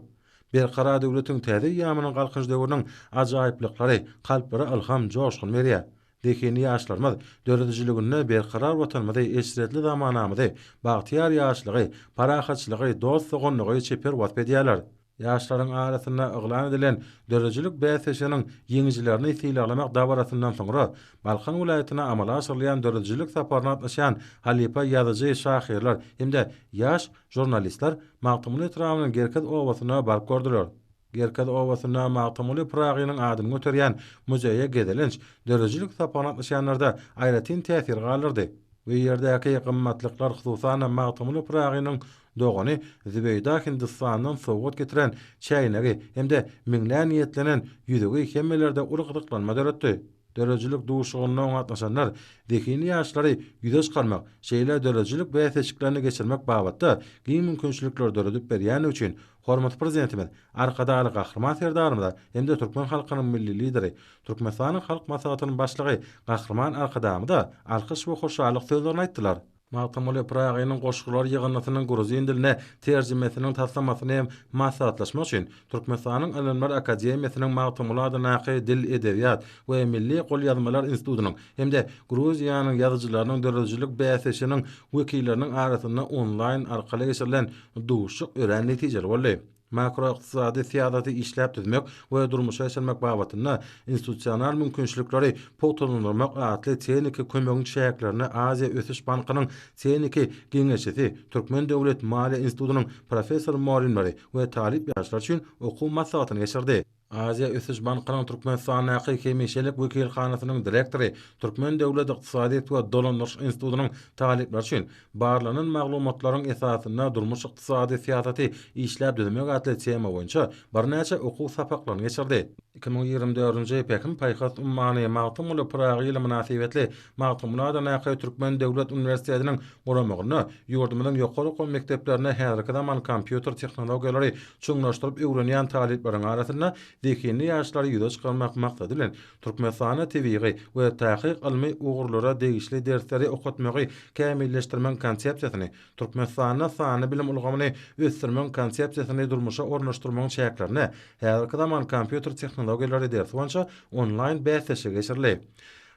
Berqara döwletiň täze ýamynyň galkynç döwrüniň ajaýyplyklary kalplere ilham joşgun berýär. Dekeni ýaşlarymyz dörejiligine berqarar watanmyzy eşretli zamanamyzy bagtyar ýaşlygy, parahatçylygy, dostlugyny çeper wagt edýärler. Ýaşlaryň arasynda eglan edilen dörejilik bäsleşiginiň ýeňjilerini syýlamak dawrasyndan soňra Balkan welaýatyna amala aşyrylýan dörejilik saparyna atlaşan halipa ýazyjy şahyrlar hemde ýaş jurnalistler magtumly etrafynyň gerkez owasyna barp gördüler. Gerkez owasyna magtumly pragynyň adyny göterýän muzeýe gedelenç dörejilik saparyna atlaşanlarda aýratyn täsir galyrdy. Bu ýerdäki gymmatlyklar hususan magtumly pragynyň dogany Zübeyda Hindistanyň sowgat getiren çaýnary hemde miňler niýetlenen ýüzegi hemmelerde urgydyklanma döretdi. Dörejilik duşugynyň atlaşanlar dekini ýaşlary ýüze çykarmak, şeýle dörejilik bäsleşiklerini geçirmek babatda giň mümkinçilikler döredip berýän üçin hormat prezidentimiz arkadaly gahrman serdarymyz hemde türkmen halkynyň milli lideri Türkmenistanyň halk maslahatynyň başlygy gahrman arkadamy da alkyş we hoşallyk sözlerini aýtdylar. Magtumly pragynyň goşgulary ýygynasynyň gruzin diline terjimesiniň taslamasyny hem maslahatlaşmak üçin Türkmenistanyň Ilimler Akademiýasynyň magtumlady naky dil edebiýat we milli golýazmalar institutynyň hemde Gruziýanyň ýazyjylarynyň dörejilik bäsleşiginiň wekilleriniň arasynda online arkaly geçirilen duşuk ören netijeli boldy. Makroiqtisadi siýasaty işläp düzmek we durmuşa geçirmek babatyna institusional mümkinçilikleri potolanmak atly tehniki kömegiň şäherlerini Aziýa Ösüş Bankynyň tehniki geňeşisi Türkmen Döwlet Maliýe Institutynyň professor muallimleri we talip ýaşlar üçin okuw maslahatyny geçirdi. Aziýa Ösüş Bankynyň Türkmenistanyň Kemişelik wekilhanasynyň direktori, Türkmen Döwlet Ykdysadyýet we Dolandyryş Institutynyň talipler üçin barlanan maglumatlaryň esasynda durmuş ykdysady siýasaty işläp düzmek atly tema boýunça bir näçe okuw sapaklaryny geçirdi. 2024-nji Pekin paýhas ummany magtumly pragy ýyly münasibetli magtumlada näky Türkmen Döwlet Uniwersitetiniň guramagyny ýurdumyň ýokary okuw mekdeplerine häzirki zaman kompýuter tehnologiýalary çuňlaşdyryp öwrenýän talipleriň arasynda dekini ýaşlary ýüze çykarmak maksady bilen Türkmenistany tebigy we tahyk ilmi ugurlara degişli dersleri okutmagy kämilleşdirmek konsepsiýasyny, Türkmenistanyň sany bilim ulgamyny ösdürmek konsepsiýasyny durmuşa ornaşdyrmagyň şäherlerini häzirki zaman kompýuter tehnologiýalary dersi boýunça online bäsleşige geçirildi.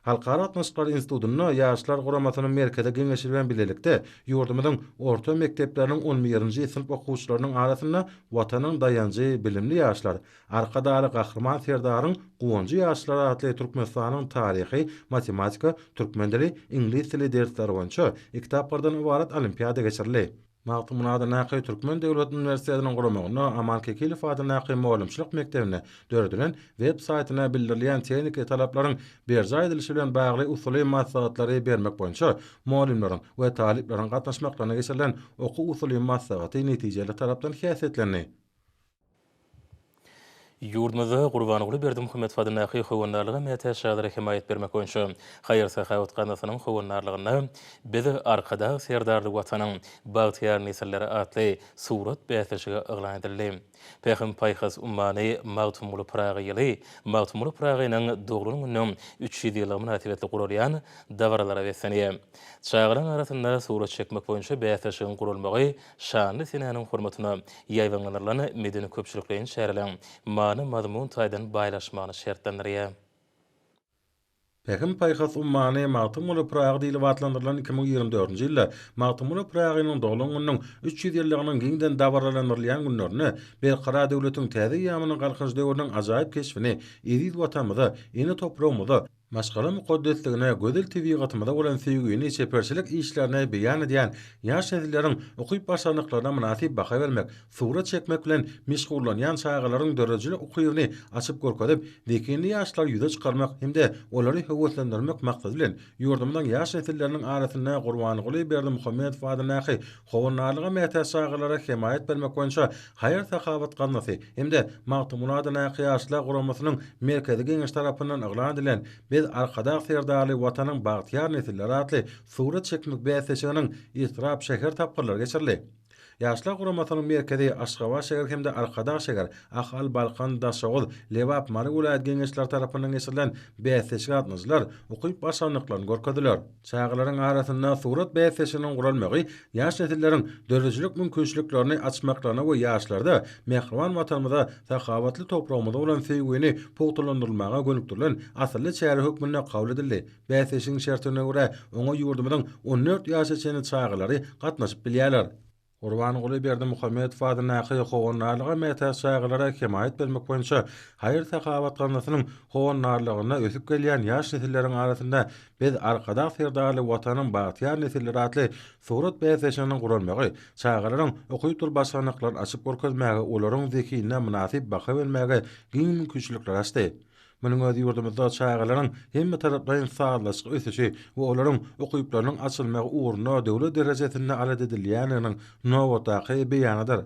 Halkara Atnaşyklary Institutyny ýaşlar guramasynyň merkezi geňeşi bilen bilelikde ýurdumyň orta mekdepleriniň 11-nji sınıf okuwçylarynyň arasynda watanyň dayanjy bilimli ýaşlar, arkadaly gahrman serdaryň goňjy ýaşlar atly Türkmenistanyň taryhy, matematika, türkmen dili, ingliz dili dersleri boýunça kitaplardan ibaret olimpiada geçirildi. Magtumlady naky Türkmen Döwlet Uniwersitetiniň guramagyny Amal Kekilov adly naky muallimçilik mektebine döredinen web saýtyna bildirilýän tehnik talaplaryň berja edilişi bilen bagly usuly maslahatlary bermek boýunça muallimleriň we talipleriň gatnaşmaklaryna geçirilen okuw usuly maslahaty netijeli tarapdan häsiýetlerini Ýurdumyzda Gurbanyňly Berdimuhammed Fadylnaky howandarlygy mätä şaýdary himayet bermek boýunça Haýyr Sahawat ganasynyň howandarlygyna biz arkada serdarly watanyň bagtyar nesilleri atly surat bäsleşige eglan edildi. Pekin paýhas ummany magtumly pragy ýyly magtumly pragynyň dogrunyň 300 ýyllyk münasibetli gurulýan dawralara wesenýär. Çağıran arasynda surat çekmek boýunça bäsleşigiň gurulmagy şanly senäniň hormatyna ýaýlanlarlaryny medeni köpçüliklerin şäherlen many mazmun taýdan baýlaşmagyny şertlendirýär. Pekin paýhas ummany magtumly pragy diýilip atlandyrylan 2024-nji ýylda magtumly pragynyň doglunyň 300 ýyllygynyň giňden dawralanýan günlerini Berqara döwletiň täze ýamynyň galkynç döwrüniň ajaýyp keşfini edip watanmyza, ýene topragymyza Maşgala mukaddesligine Gödel TV gatymyda bolan süýgüni çeperçilik işlerine beýan edýän ýaş nesilleriň okyp başlanyklarına münasip baha bermek, surat çekmek bilen meşgullanýan şaýgylaryň dörejilik ukybyny açyp görkezip, dekinli ýaşlar ýüze çykarmak hemde olary höwetlendirmek maksady bilen ýurdumyň ýaş nesilleriniň arasynda Gurbanyguly Berdimuhammedow adynaky howunarlyga mätäç şaýgylara hemayet bermek boýunça haýar sahawat ganasy hemde Magtymul adynaky ýaşlar guramasynyň merkezi geňiş tarapyndan aglan edilen biz arkada serdarly watanyň bagtyar nesilleri atly surat çekmek bäsesiniň ýetirap şäher tapgyrlar geçirli. Ýaşlar guramasynyň merkezi Aşgabat şäher hemde arkada şäher Ahal Balkan Daşoğul Lewap Mary vilayat geňeşler tarapyndan geçirilen bäsesine atnaşlar ukyp başlanıklaryny görkezdiler. Şäherleriň arasynda surat bäsesiniň gurulmagy ýaş nesilleriň dörejilik mümkinçiliklerini açmaklaryna we ýaşlarda mehriban watanymyza sahawatly toprağymyza bolan süýgüni pogtalandyrylmaga gönükdirilen asly çäre hökmüne kabul edildi. Bäsesiniň şertine görä oňa ýurdumyň 14 ýaş içinde çaýgylary gatnaşyp bilýärler. Gurbanyguly Berdimuhammedow adynaky howunarlyga mätäç şaýgylara hemayet bermek boýunça haýır sahawat ganasynyň howunarlygyna ösüp gelýän ýaş nesilleriň arasynda biz arkada serdarly watanyň bagtyar nesilleri atly surat bäsesiniň gurulmagy, çaýgylaryň okyp dur başlanyklaryny açyp görkezmäge, olaryň zekine münasip baha bermäge giň mümkinçilikler açdy. Munyň özi ýurdumyzda çaýgylaryň hemme tarapdan sağlaşyk ösüşi we olaryň okyplarynyň açylmagy uğruna döwlet derejesinde alad edilýäniniň nowataky beýanydyr.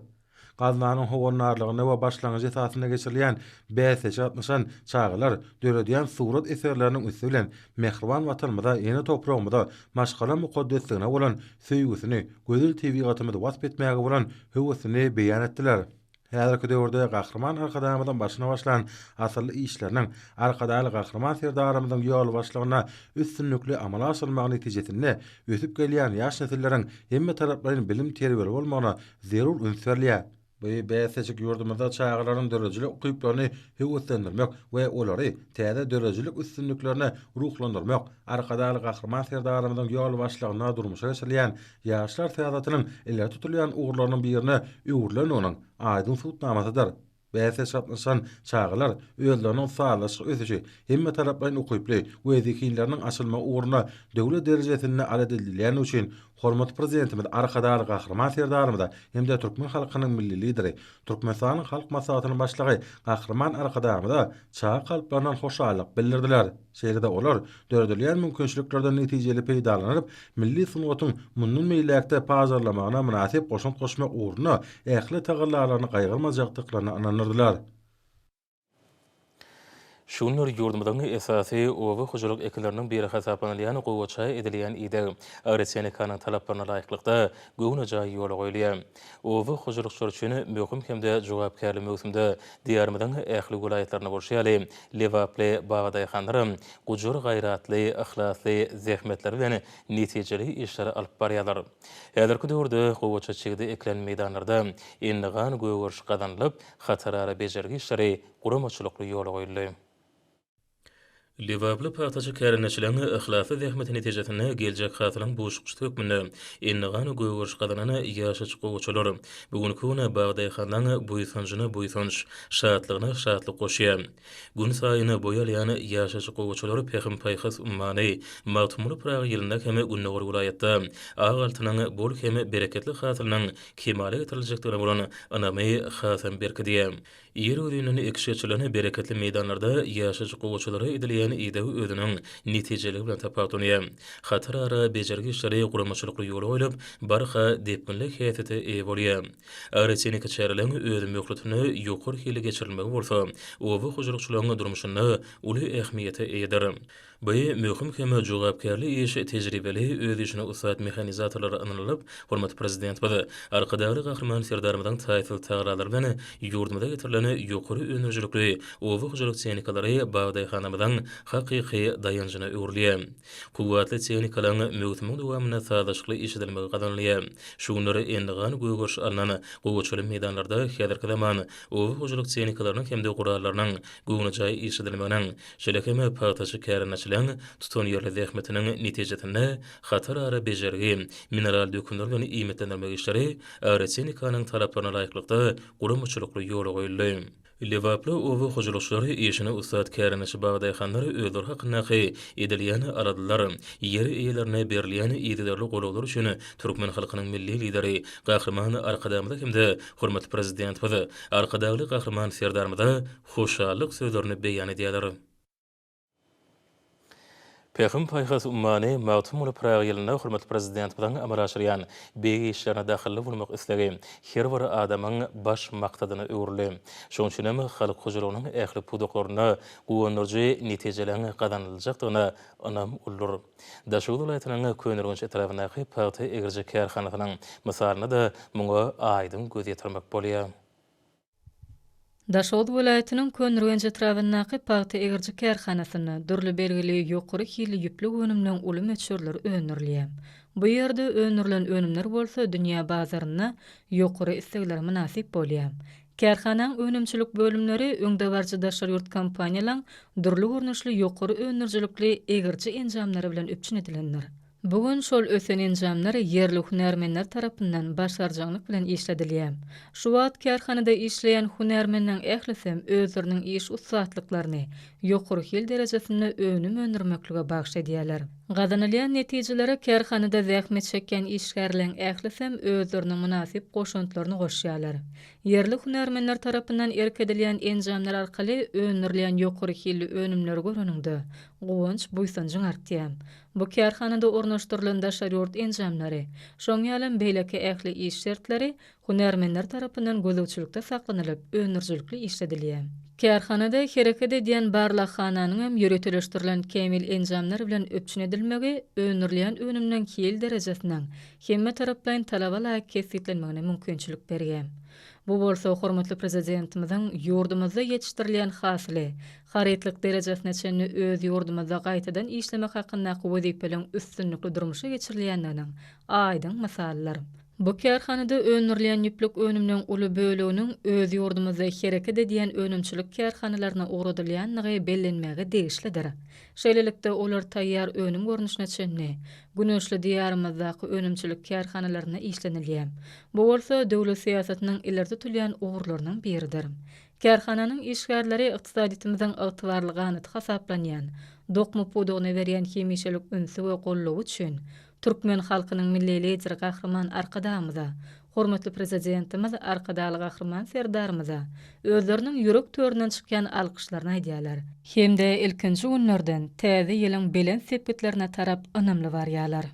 Gazlanyň howunarlygyna we başlangyç esasyna geçirilýän bäsesi atnaşan çaýgylar döredýän surat eserleriniň üstü bilen mehriban watanymyza, ýene toprağymyza maşgala mukaddesligine bolan süýgüsini Gödel TV gatymyda wasp etmäge bolan höwesini beýan etdiler. Häzirki döwürde gahrman arkadamydan başyna başlan asly işleriniň arkadaly gahrman serdarymyzyň ýol başlygyna üstünlükli amala asylmagy netijesinde ösüp gelýän ýaş nesilleriň hemme taraplaryň bilim terbiýeli bolmagyna zerur ünsürlýär. Bu bäsesik ýurdumyzda çaýgylaryň dörejilik ukyplaryny höwetlendirmek we olary täze dörejilik üstünlüklerini ruhlandyrmak, arkadaly gahrman serdarymyzyň ýol başlygyna durmuşa geçirilýän ýaşlar täzatynyň iller tutulýan uğurlarynyň birine öwürlenýäniň aýdyn tutnamasydyr. Bäses atnaşan çaýgylar özleriniň sağlaşyk ösüşi hemme tarapdan ukyply we zekinleriniň açylma uğruna döwlet derejesinde alad edilýän üçin hormat prezidentimiz arkadaly gahrman serdarymyza hemde türkmen halkynyň milli lideri, Türkmenistanyň halk maslahatynyň başlygy gahrman arkadamyza çağa kalplaryndan hoşallyk bildirdiler. Şeýle-de olar döredilýän mümkinçiliklerden netijeli peýdalanyp milli sunwatyň mundan meýlekde pazarlamagyna münasip goşunt goşmak uğruna ähli tagallarlaryny gaýgyrmajakdyklaryny ananyrdylar. Şunlar ýurdumyzyň esasy owy hojalyk ekleriniň biri hasapanylýan gowçay edilýän ide öwretmenlikanyň talaplaryna laýyklykda göwne jaý ýola goýulýar. Owy hojalykçylar üçin möhüm hemde jogapkärli möhümde diýarymyzyň ähli vilayatlaryna bolşýaly Lewaply Bagdaýhanlarym gujur gaýratly, ihlasly, zähmetleri bilen netijeli işleri alyp barýarlar. Häzirki döwürde gowça çegde eklen meýdanlarda endigan göwürş gazanylyp, hatarara bejergi işleri guramaçylykly ýola goýuldy. Lewaply paýtaşy kärençileň ihlasy zähmeti netijesinde geljek hatyryň boşluk tökmünde endigan göwürş gazanyny ýaşaç gowçalar bugünkü güne Bagdaýhandan buýsanç şatlygyna şatlyk goşýar. Gün saýyny boýalýan ýaşaç gowçalar Pehim Paýhas ummany Magtymul Praga ýylynda hemme Günnäwür vilayatda agaltynyň bol hemme bereketli hatyrynyň kemale getirilejekdigine bolan anamy Hasan berkediýär. Ýer öýüniň ekşeçilerine bereketli meýdanlarda ýaşaç gowçalary edilýän ide özüniň netijeligi bilen tapawdunýar. Hatarara bejergi işleri guramaçylykly ýola goýulyp, barha depkinlik häsiýeti eýe bolýar. Öwretmenlik çäreleň öz möhletini ýokary hili geçirilmegi bolsa, owy hojalykçylaryň durmuşyna uly ähmiýete eýedir. Bu möhüm hemme jogapkärli iş tejribeli öz işine usat mehanizatorlary anylyp, hormat prezident bada arkadaly gahrman serdarymyzyň taýsir taýralary bilen ýurdumyza getirilen ýokary öňürjülükli owy hojalyk tehnikalary Bagdaýhanamyzyň hakyky dayanjyna öwrülýär. Kuwatly tehnikalaryň möhümiň dowamyna sadaşykly işledilmegi gazanylýar. Şunlary endigan göwürş alynan gowçaly meýdanlarda häzirki zaman owy hojalyk tehnikalarynyň hemde gurallarynyň göwne jaý işledilmeginiň şeýle paýtaşy kärençileň tutan ýerli zähmetiniň netijesinde hatarara bejergi, mineral dökümler bilen iýmetlendirmek işleri öwretmenlikanyň talaplaryna laýyklykda guramaçylykly ýola goýuldy. Levaplı ovu hojulukçuları işini Ustad Käriniş Bagdaýhanlary özleri hakyndaky edilýän aradylar. Ýeri eýlerine berilýän ýetiderli golaglar üçin Türkmen halkynyň milli lideri Gahrman Arkadamyda hemde hormatly prezidentimiz Arkadagly Gahrman Serdarmyda hoşallyk sözlerini beýan edýärler. Pekim paýhas ummany Magtum ulu Praga ýylyna hormatly prezident bilen amaraşyrýan beýgi işlerine daxilli bolmak istegi her bir adamyň baş maksadyna öwrüli. Şoň üçin halk hujulugynyň ähli pudoklaryna gowandyrjy netijelerini gazanyljakdygyna anam ulur. Daşoğlu welaýatynyň Könürgünç etrafindaky paýta egirji kärhanasynyň mysalyna da muňa aýdym göz ýetirmek bolýar. Daşoğlu welaýatynyň Könürgünç etrafindaky paýta egirji kärhanasyny dürli belgili ýokary hili ýüplü önümden uly meçhurlar öňürlýär. Bu ýerde öňürlen önümler bolsa dünýä bazaryna ýokary istekler münasip bolýar. Kärhanaň önümçilik bölümleri öňde barjy daşary ýurt kompaniýalaryň dürli görnüşli ýokary öňürjilikli egirji enjamlary bilen öpçün edilenler. Bugün şol ösen enjamlar yerli hunermenler tarapyndan başarjaglyk bilen işledilýär. Şu wagt kärhanada işleýän hunermenniň ählisem özleriniň iş ussatlyklaryny ýokary hil derejesinde önüm öndürmeklige bagş edýärler. Gazanylýan netijelere kärhanada zähmet çekýän işgärleriň ählisem özleriniň münasip goşuntlaryny goşýarlar. Yerli hunermenler tarapyndan erkedilýän enjamlar arkaly öňürlýän ýokary hilli önümler görünýärdi. Gowunç buýsanjyň artýar. Bu kärhanada ornaşdyrylan daşary ýurt enjamlary, şoň ýalan beýleki ähli iş şertleri hunermenler tarapyndan gözegçilikde saklanylyp öňürjilikli işledilýär. Kärhanada hereket edýän barlak hananyň hem ýöreteleşdirilen kemil enjamlar bilen öpçün edilmegi öňürlýän önümden hil derejesiniň hemme tarapdan talabala kesitlenmegine mümkinçilik berýär. Bu bolsa hormatly prezidentimiziň ýurdumyzda ýetişdirilýän hasly, harytlyk derejesine çenli öz ýurdumyzda gaýtadan işlemek hakyndaky wezipeleň üstünlikli durmuşa geçirilýändiginiň aýdyň mysalyllary. Bu kärhanada öňürlýän ýüplük önümden uly böleginiň öz ýurdumyzda hereket edýän önümçilik kärhanalaryna uğradylýanlygy bellenmegi degişlidir. Şeýlelikde olar taýýar önüm görnüşine çenli, güneşli diýarymyzdaky önümçilik kärhanalaryna işlenilýär. Bu bolsa döwlet siýasatynyň ileri tutulýan uğurlarynyň biridir. Kärhananyň işgärleri ykdysadyýetimiziň ygtybarlygyny hasaplanýan, dokmy pudugyny berýän hemişelik ünsü we gollagy üçin Türkmen halkynyň milli lideri Gahrman Arkadamyza, hormatly prezidentimiz Arkadaly Gahrman Serdarmyza özleriniň ýürek töründen çykýan alkyşlaryny aýdýarlar. Hemde ilkinji günlerden täze ýylyň belen sepetlerine tarap ynamly barýarlar.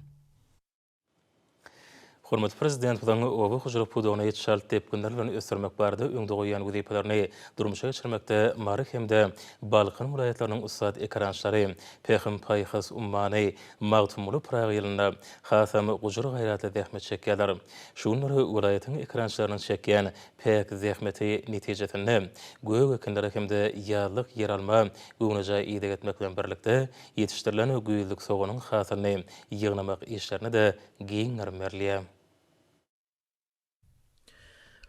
Hormatly prezident bilen owa hujulup pudogyna ýetişält tepkinler bilen ösürmek barada öňde goýan wezipelerini durmuşa geçirmekde mary hemde Balkan welaýatlarynyň ussat ekrançlary Pekim paýhas ummany Magtum ulu Praga ýylyna hasam gujur gaýratly zähmet çekýärler. Şu günleri welaýatyň ekrançlaryny çekýän pek zähmeti netijesinde göw ekinleri hemde ýarlyk yer alma göwnüje ýygyk etmek bilen birlikde ýetişdirilen güýlük soganyň hasylyny ýygnamak işlerini de giň mermerliýär.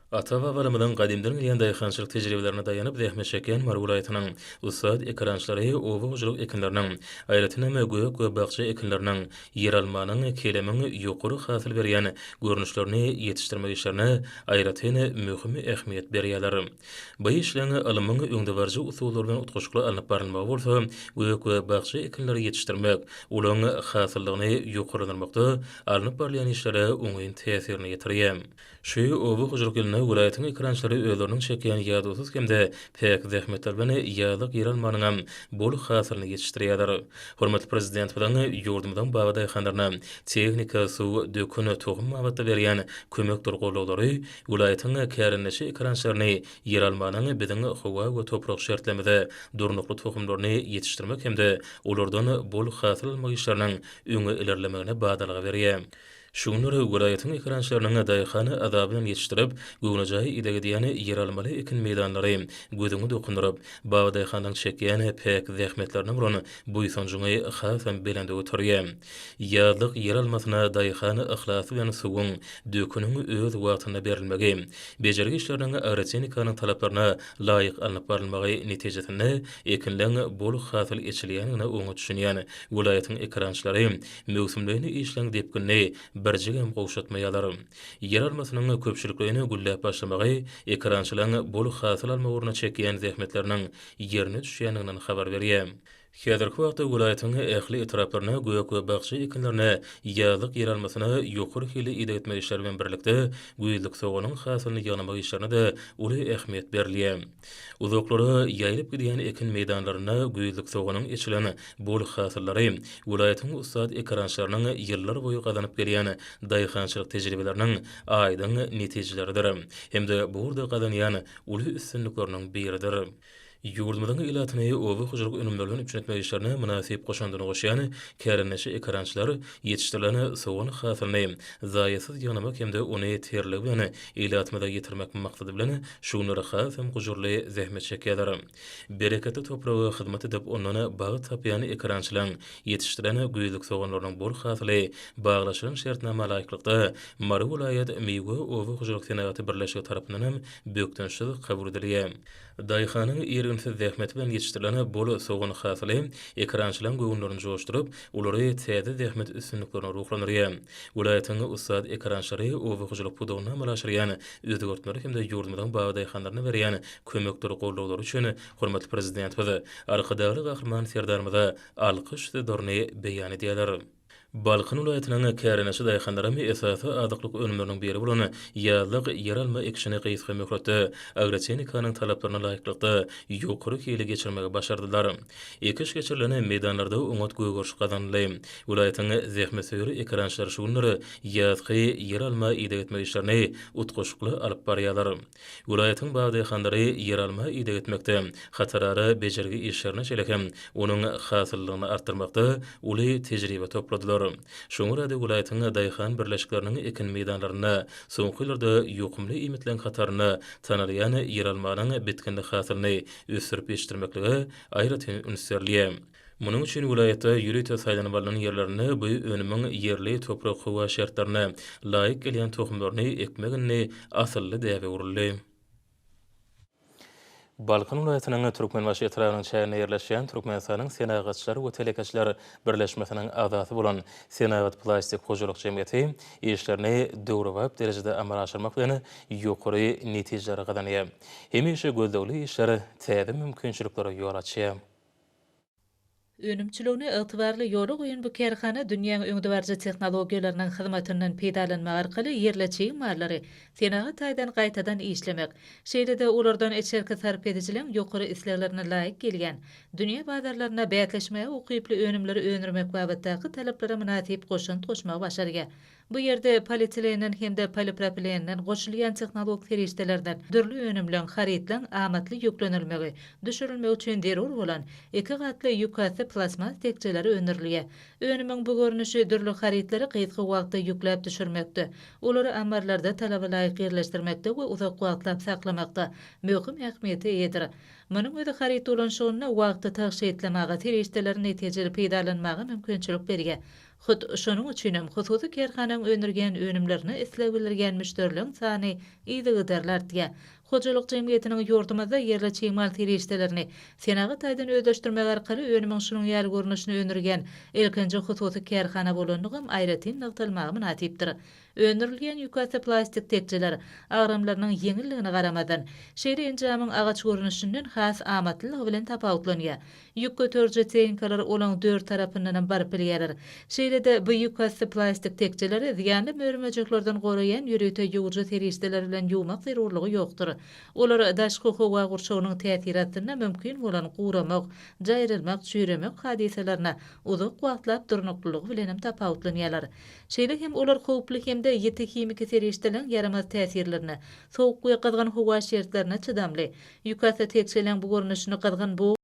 Ata-babalarymyň gadymdan gelýän daýhançylyk tejribelerine daýanyp zähmet çekýän Mar welaýatynyň ussat ekrançlary owa hujuluk ekinleriniň aýratyny mögüýek we bagça ekinleriniň yer almanyň kelemiň ýokary hasyl berýän görnüşlerini ýetişdirmek işlerine aýratyny möhüm ähmiýet berýärler. Bu işlerini alymyň öňde barjy usullar bilen utgaşykly alınıp barylmagy bolsa, göýek we bagça ekinleri ýetişdirmek, olaryň hasyllygyny ýokarlandyrmakda alınıp barylýan işlere oňaýyn täsirini ýetirýär. Şu owa hujuluk welaýatyň ekrançlary özleriniň çekýän ýadysyz hemde pek zähmetler bilen ýalyk yer almanyň bol hasylyny ýetişdirýärler. Hormatly prezident bilen ýurdumyň bagdaýhanlaryna tehnika, suw, döküni, tohum mawatda berýän kömek durgulary welaýatyň kärinleşi ekrançlaryny yer almanyň biziň howa we toprak şertlemede durnukly tohumlaryny ýetişdirmek hemde olardan bol hasyl almak işleriniň öňe ilerlemegine badalyg berýär. Şu günleri welaýatyň ekrançlarynyň daýhany adabyny ýetişdirip, göwnüje ýygyk edýän yer almaly ekin meýdanlary gözüňi dokunuryp, bagdaýhanyň çekýän pek zähmetlerine bilen buýsanjyňy hasam belende oturýar. Ýarlyk yer almasyna daýhany ihlasy bilen suwuň, döküniň öz wagtyna berilmegi, bejergi işleriniň agroteknikanyň talaplaryna laýyk alınıp barylmagy netijesinde ekinleň bol hasyl geçilýänine oňa düşünýän welaýatyň ekrançlary mövsümlerini işleň depkinni berjigem gowşatmaýalar. Yer almasynyň köpçüliklerini güllep başlamagy ekrançylaryň bol hasyl alma uğruna çekýän zähmetleriniň ýerine düşýäninden habar berýär. Häzirki wagtda welaýatyň ähli etraplaryna göýek we bagçy ekinlerine ýazyk yer almasyna ýokary hili ide etmek işleri bilen birlikde güýlük soganyň hasylyny ýagnamak işlerine de uly ähmiýet berilýär. Uzoklary ýaýryp gidýän ekin meýdanlaryna güýlük soganyň içilen bol hasyllary welaýatyň ustad ekrançylarynyň ýyllar boýy gazanyp gelýän daýhançylyk tejribeleriniň aýdyň netijeleridir. Hemde bu urda gazanýan uly üstünlikleriň biridir. Ýurdumyzyň ilatyny owy hujurlyk önümlerden üçetmek işlerine münasip goşandyny goşýan kärenleşi ekrançylar ýetişdirilen sowan hasylyny zaýasyz ýagnamak hemde ony terlik bilen ilatmada ýetirmek maksady bilen şunlara has hem hujurly zähmet çekýärler. Bereketli topragy hyzmat edip ondan bagy tapýan ekrançylaryň ýetişdirilen güýlük sowanlarynyň bol hasyly baglaşylan şertnama laýyklykda Mary vilayat meýwe owy hujurlyk senaty birleşigi tarapyndan hem bökdenşiz kabul edilýär. Daýhanyň ýerginsiz zähmeti bilen ýetişdirilen bol sowan hasyly ekrançylaryň göwnlerini joşduryp, ulary täze zähmet üstünliklerini ruhlandyrýar. Welaýatyň ustad ekrançylary owy hujurlyk pudawyna malaşyrýan özgörtmeler hemde ýurdumyň bagy daýhanlaryna berýän kömekleri gollawlary üçin hormatly prezidentimiz arkadaşly gahryman serdarymyza alkyş sözlerini beýan edýärler. Balkın vilayatynyň kärenesi daýhanlaramy esasy azyklyk önümleriniň biri bolan ýazlyk yer alma ekşini gysga möhletde agrotehnikanyň talaplaryna laýyklykda ýokary hili geçirmegi başardylar. Ekiş geçirilen meýdanlarda oňat göýgörüş gazanly. Vilayatyň zähmetseýür ekrançylary şunlary ýazgy yer alma ide etmek işlerini utgoşukly alyp barýarlar. Vilayatyň bagy daýhanlary yer alma ide etmekde hatarary bejergi işlerine çelekem onuň hasyllygyny artdyrmakda uly tejribe topladylar. Şoňra da welaýatyň daýhan birleşikleriniň ekin meýdanlaryna soňky ýyllarda ýokumly imitlen hataryny tanalýan yer almanyň bitkinlik hasylyny ösürip ýetirmekligi aýratyn ünsürliýär. Munyň üçin welaýatda ýürüte saýlanyp alynan ýerlerini bu önümiň ýerli toprak howa şertlerine laýyk gelýän tohumlaryny ekmegini asylly däwe uruly. Balkan vilayatynyň Türkmenbaşy etragynyň çägine ýerleşýän Türkmenistanyň Senagatçylar we Telekaçlar birleşmesiniň agzasy bolan Senagat Plastik Hojuluk Jemgyýeti işlerini döwrewap derejede amal aşyrmak bilen ýokary netijeler gazanýar. Hemişe gözlegli işleri täze mümkinçiliklere ýol açýar. Önümçülüğünü itibarlı yolu goýan bu kärhana dünýäň öňde barjy tehnologiýalarynyň hyzmatynyň peýdalanmagy arkaly ýerleçigi mallary Senagat taýdan gaýtadan işlemek, şeýle-de olardan eçerki sarp edijilen ýokary isleglerine laýyk gelýän, dünýä bazarlaryna bätleşmäge ukyply önümleri öňürmek babatdaky taleplara münasip goşunt goşmagy başarýar. Bu ýerde polietilenlen hemde polipropilenden goşulýan tehnologik terişdelerden dürli önümlen haritlan amatly ýüklenilmegi, düşürilmegi üçin derur bolan iki gatly ýükasy plasma tekçeleri öňürilýär. Önümiň bu görnüşi dürli haritleri gysga wagtda ýükläp düşürmekde, olary amarlarda talaba laýyk ýerleşdirmekde we uzak wagtlap saklamakda möhüm ähmiýeti ýetir. Munyň öňde harit bolan şonuny wagtda taşyýatlamaga terişdeleri netijeli peýdalanmagy mümkinçilik berýär. Hut şonuň üçin hem hususy kerhanaň öňürgen önümlerini isleg bildirgen müşterilerin sany ýygydarlar diýär. Hojuluk jemgyýetiniň ýordamyda ýerleçigi mal terişdelerini Senagat taýdan özleşdirmek arkaly önümiň şunuň ýer görnüşini öňürgen ilkinji hususy kerhana bolandygy aýratyn nagtalmagy münasipdir. Öňürilgen ýükasy plastik tekçeler agramlarynyň ýeňilligine garamadan şeýle enjamyň agaç görnüşinden has amatlylygy bilen tapawutlanýar. Ýük götürje teýinkalar olan dört tarapyndan barıp bilýärler. Şeýle-de bu ýükasy plastik tekçeleri ziýanly mörmejeklerden goraýan ýürüte ýuwjy terişdeler bilen ýuwmak zerurlygy ýokdur. Olar daşky howa gurşawynyň täsiratyna mümkin bolan guramak, jaýrylmak, çüýremek hadiselerine uzak wagtlap durnuklylygy bilen hem tapawutlanýarlar. Şeýle hem olar howply hemde ýeti kimiki terişdelen yaramaz täsirlerini, sowuk we kızgın howa şertlerine çydamly. Ýükasy tekçeleň bu görnüşini kızgın bu